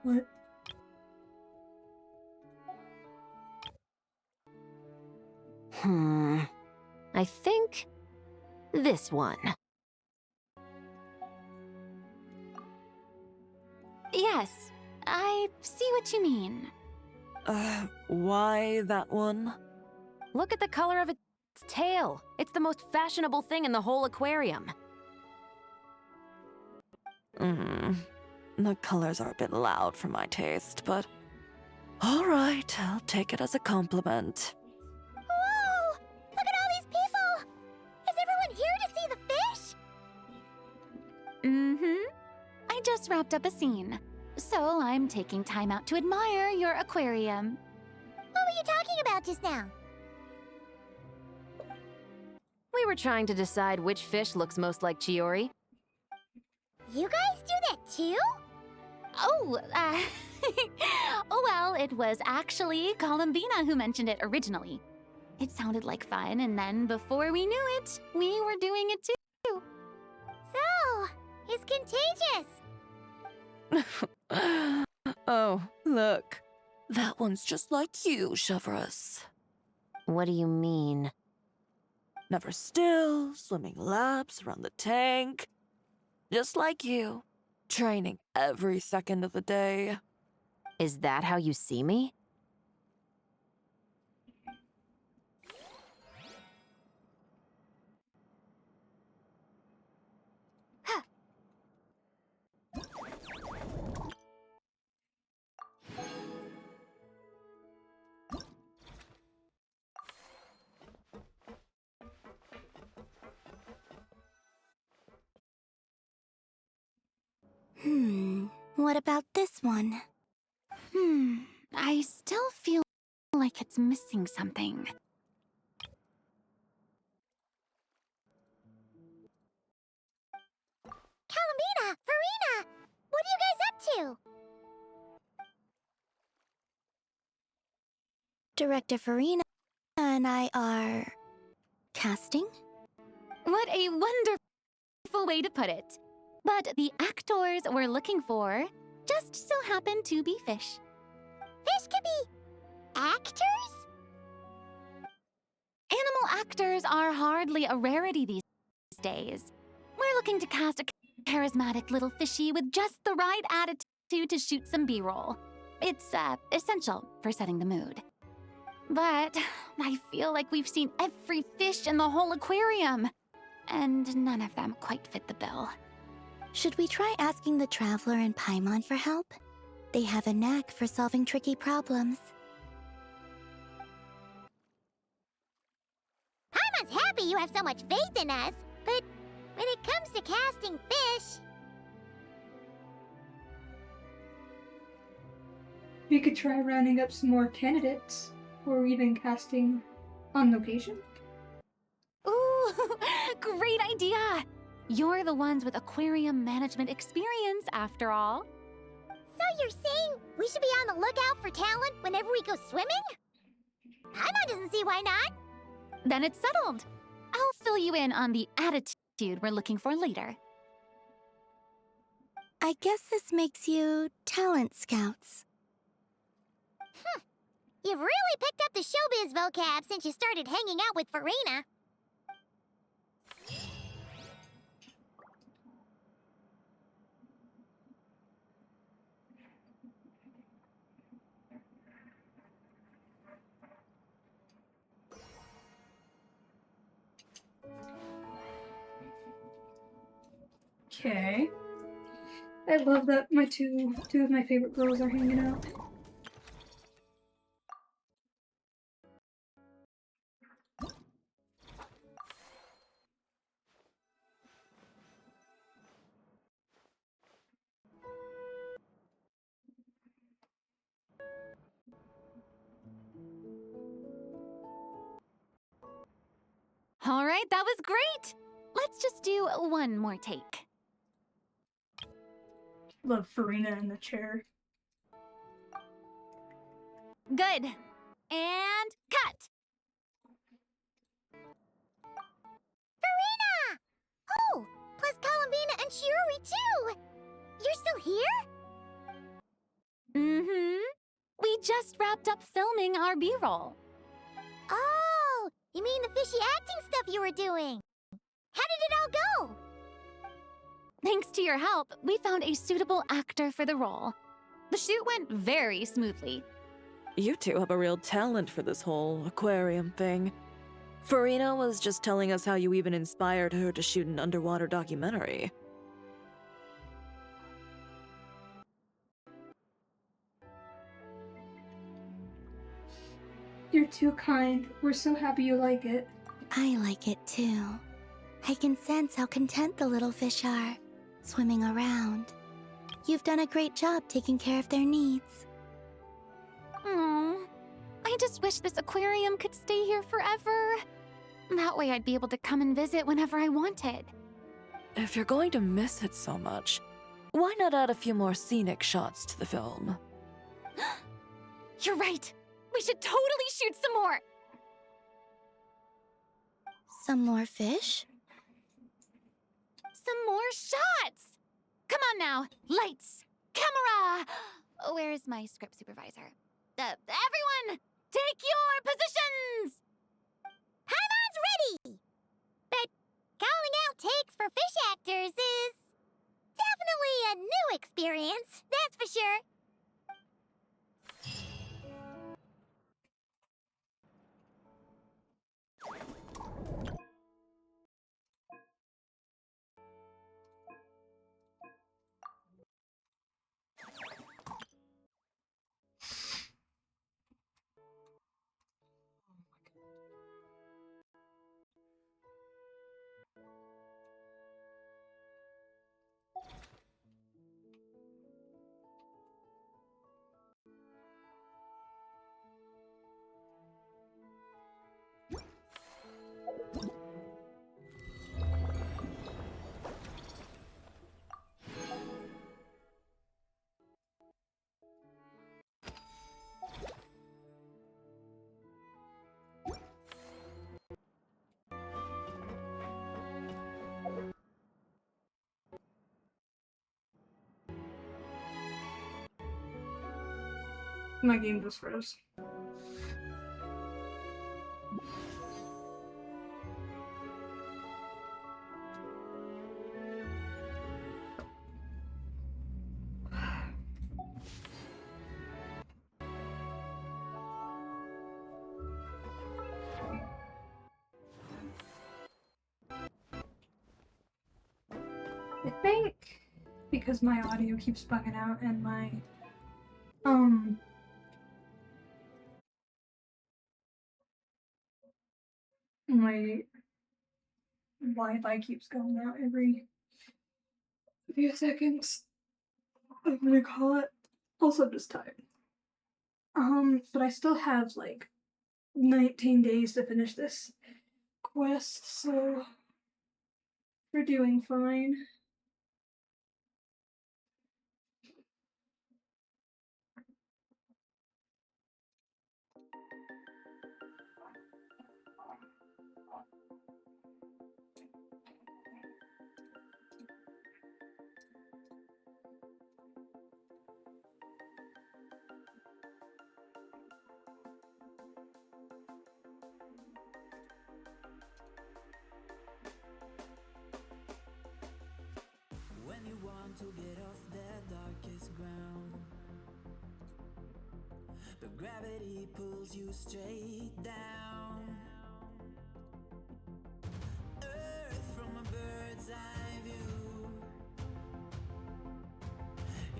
What? I think this one. Yes, I see what you mean. Why that one? Look at the color of its tail. It's the most fashionable thing in the whole aquarium. The colors are a bit loud for my taste, but all right, I'll take it as a compliment. Whoa! Look at all these people! Is everyone here to see the fish? I just wrapped up a scene, so I'm taking time out to admire your aquarium. What were you talking about just now? We were trying to decide which fish looks most like Chiori. You guys do that too? Oh, oh well, it was actually Columbina who mentioned it originally. It sounded like fun, and then before we knew it, we were doing it too. So, it's contagious. Oh, look. That one's just like you, Chevreuse. What do you mean? Never still, swimming laps around the tank. Just like you. Training every second of the day. Is that how you see me? What about this one? I still feel like it's missing something. Kalamina, Farina, what are you guys up to? Director Farina and I are... casting? What a wonderful way to put it. But the actors we're looking for just so happen to be fish. Fish can be actors? Animal actors are hardly a rarity these days. We're looking to cast a charismatic little fishy with just the right attitude to shoot some B-roll. It's essential for setting the mood. But I feel like we've seen every fish in the whole aquarium, and none of them quite fit the bill. Should we try asking the Traveler and Paimon for help? They have a knack for solving tricky problems. Paimon's happy you have so much faith in us, but when it comes to casting fish... We could try rounding up some more candidates, or even casting on location. Ooh, great idea! You're the ones with aquarium management experience, after all. So you're saying we should be on the lookout for talent whenever we go swimming? Paimon doesn't see why not. Then it's settled. I'll fill you in on the attitude we're looking for later. I guess this makes you talent scouts. You've really picked up the showbiz vocab since you started hanging out with Farina. Okay. I love that my two of my favorite girls are hanging out. All right, that was great! Let's just do one more take. Love Farina in the chair. Good. And cut! Farina! Oh, plus Columbina and Shiori too! You're still here? Mm-hmm. We just wrapped up filming our B-roll. Oh, you mean the fishy acting stuff you were doing? How did it all go? Thanks to your help, we found a suitable actor for the role. The shoot went very smoothly. You two have a real talent for this whole aquarium thing. Farina was just telling us how you even inspired her to shoot an underwater documentary. You're too kind. We're so happy you like it. I like it too. I can sense how content the little fish are, swimming around. You've done a great job taking care of their needs. Aww. I just wish this aquarium could stay here forever. That way I'd be able to come and visit whenever I wanted. If you're going to miss it so much, why not add a few more scenic shots to the film? You're right. We should totally shoot some more. Some more fish? Some more shots! Come on now, lights, camera! Where's my script supervisor? Everyone, take your positions! Paimon's ready! But calling out takes for fish actors is definitely a new experience, that's for sure. My game just froze. I think because my audio keeps bugging out and my my Wi-Fi keeps going out every few seconds. I'm gonna call it. Also, I'm just tired. But I still have like 19 days to finish this quest, so we're doing fine. When you want to get off the darkest ground, but gravity pulls you straight down. Earth from a bird's eye view.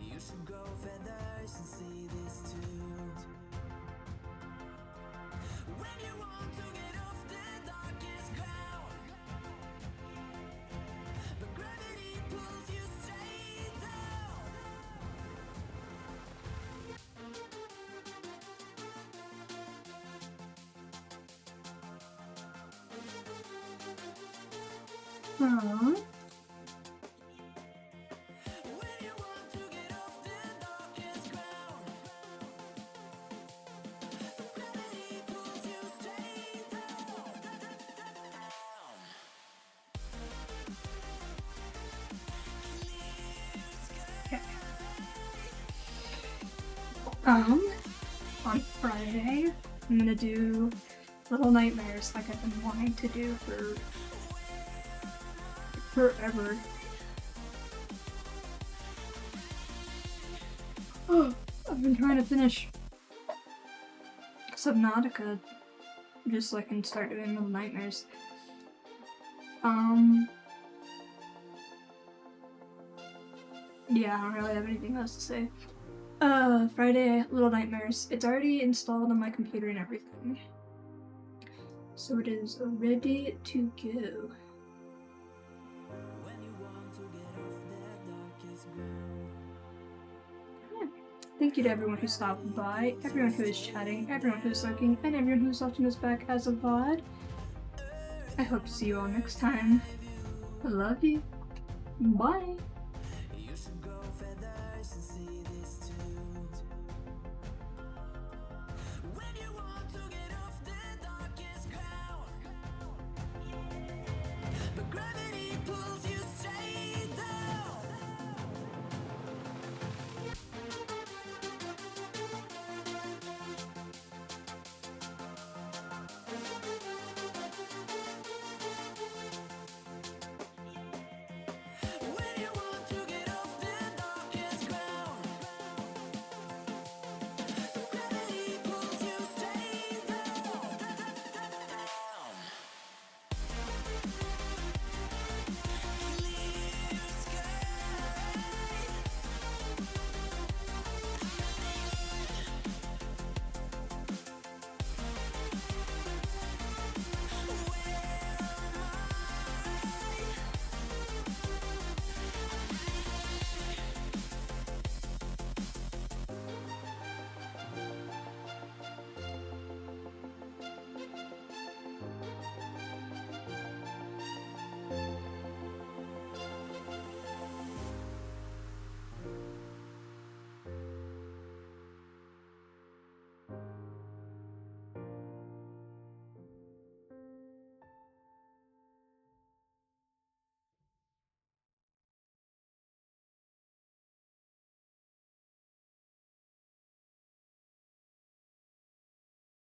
You should grow feathers and see this too. When you want to get off the darkest ground, but gravity pulls you straight down. Aww. On Friday, I'm gonna do Little Nightmares like I've been wanting to do for forever. Oh, I've been trying to finish Subnautica just so I can start doing Little Nightmares. Yeah, I don't really have anything else to say. Friday, Little Nightmares. It's already installed on my computer and everything. So it is ready to go. Yeah. Thank you to everyone who stopped by, everyone who is chatting, everyone who is lurking, and everyone who's watching this back as a VOD. I hope to see you all next time. I love you. Bye.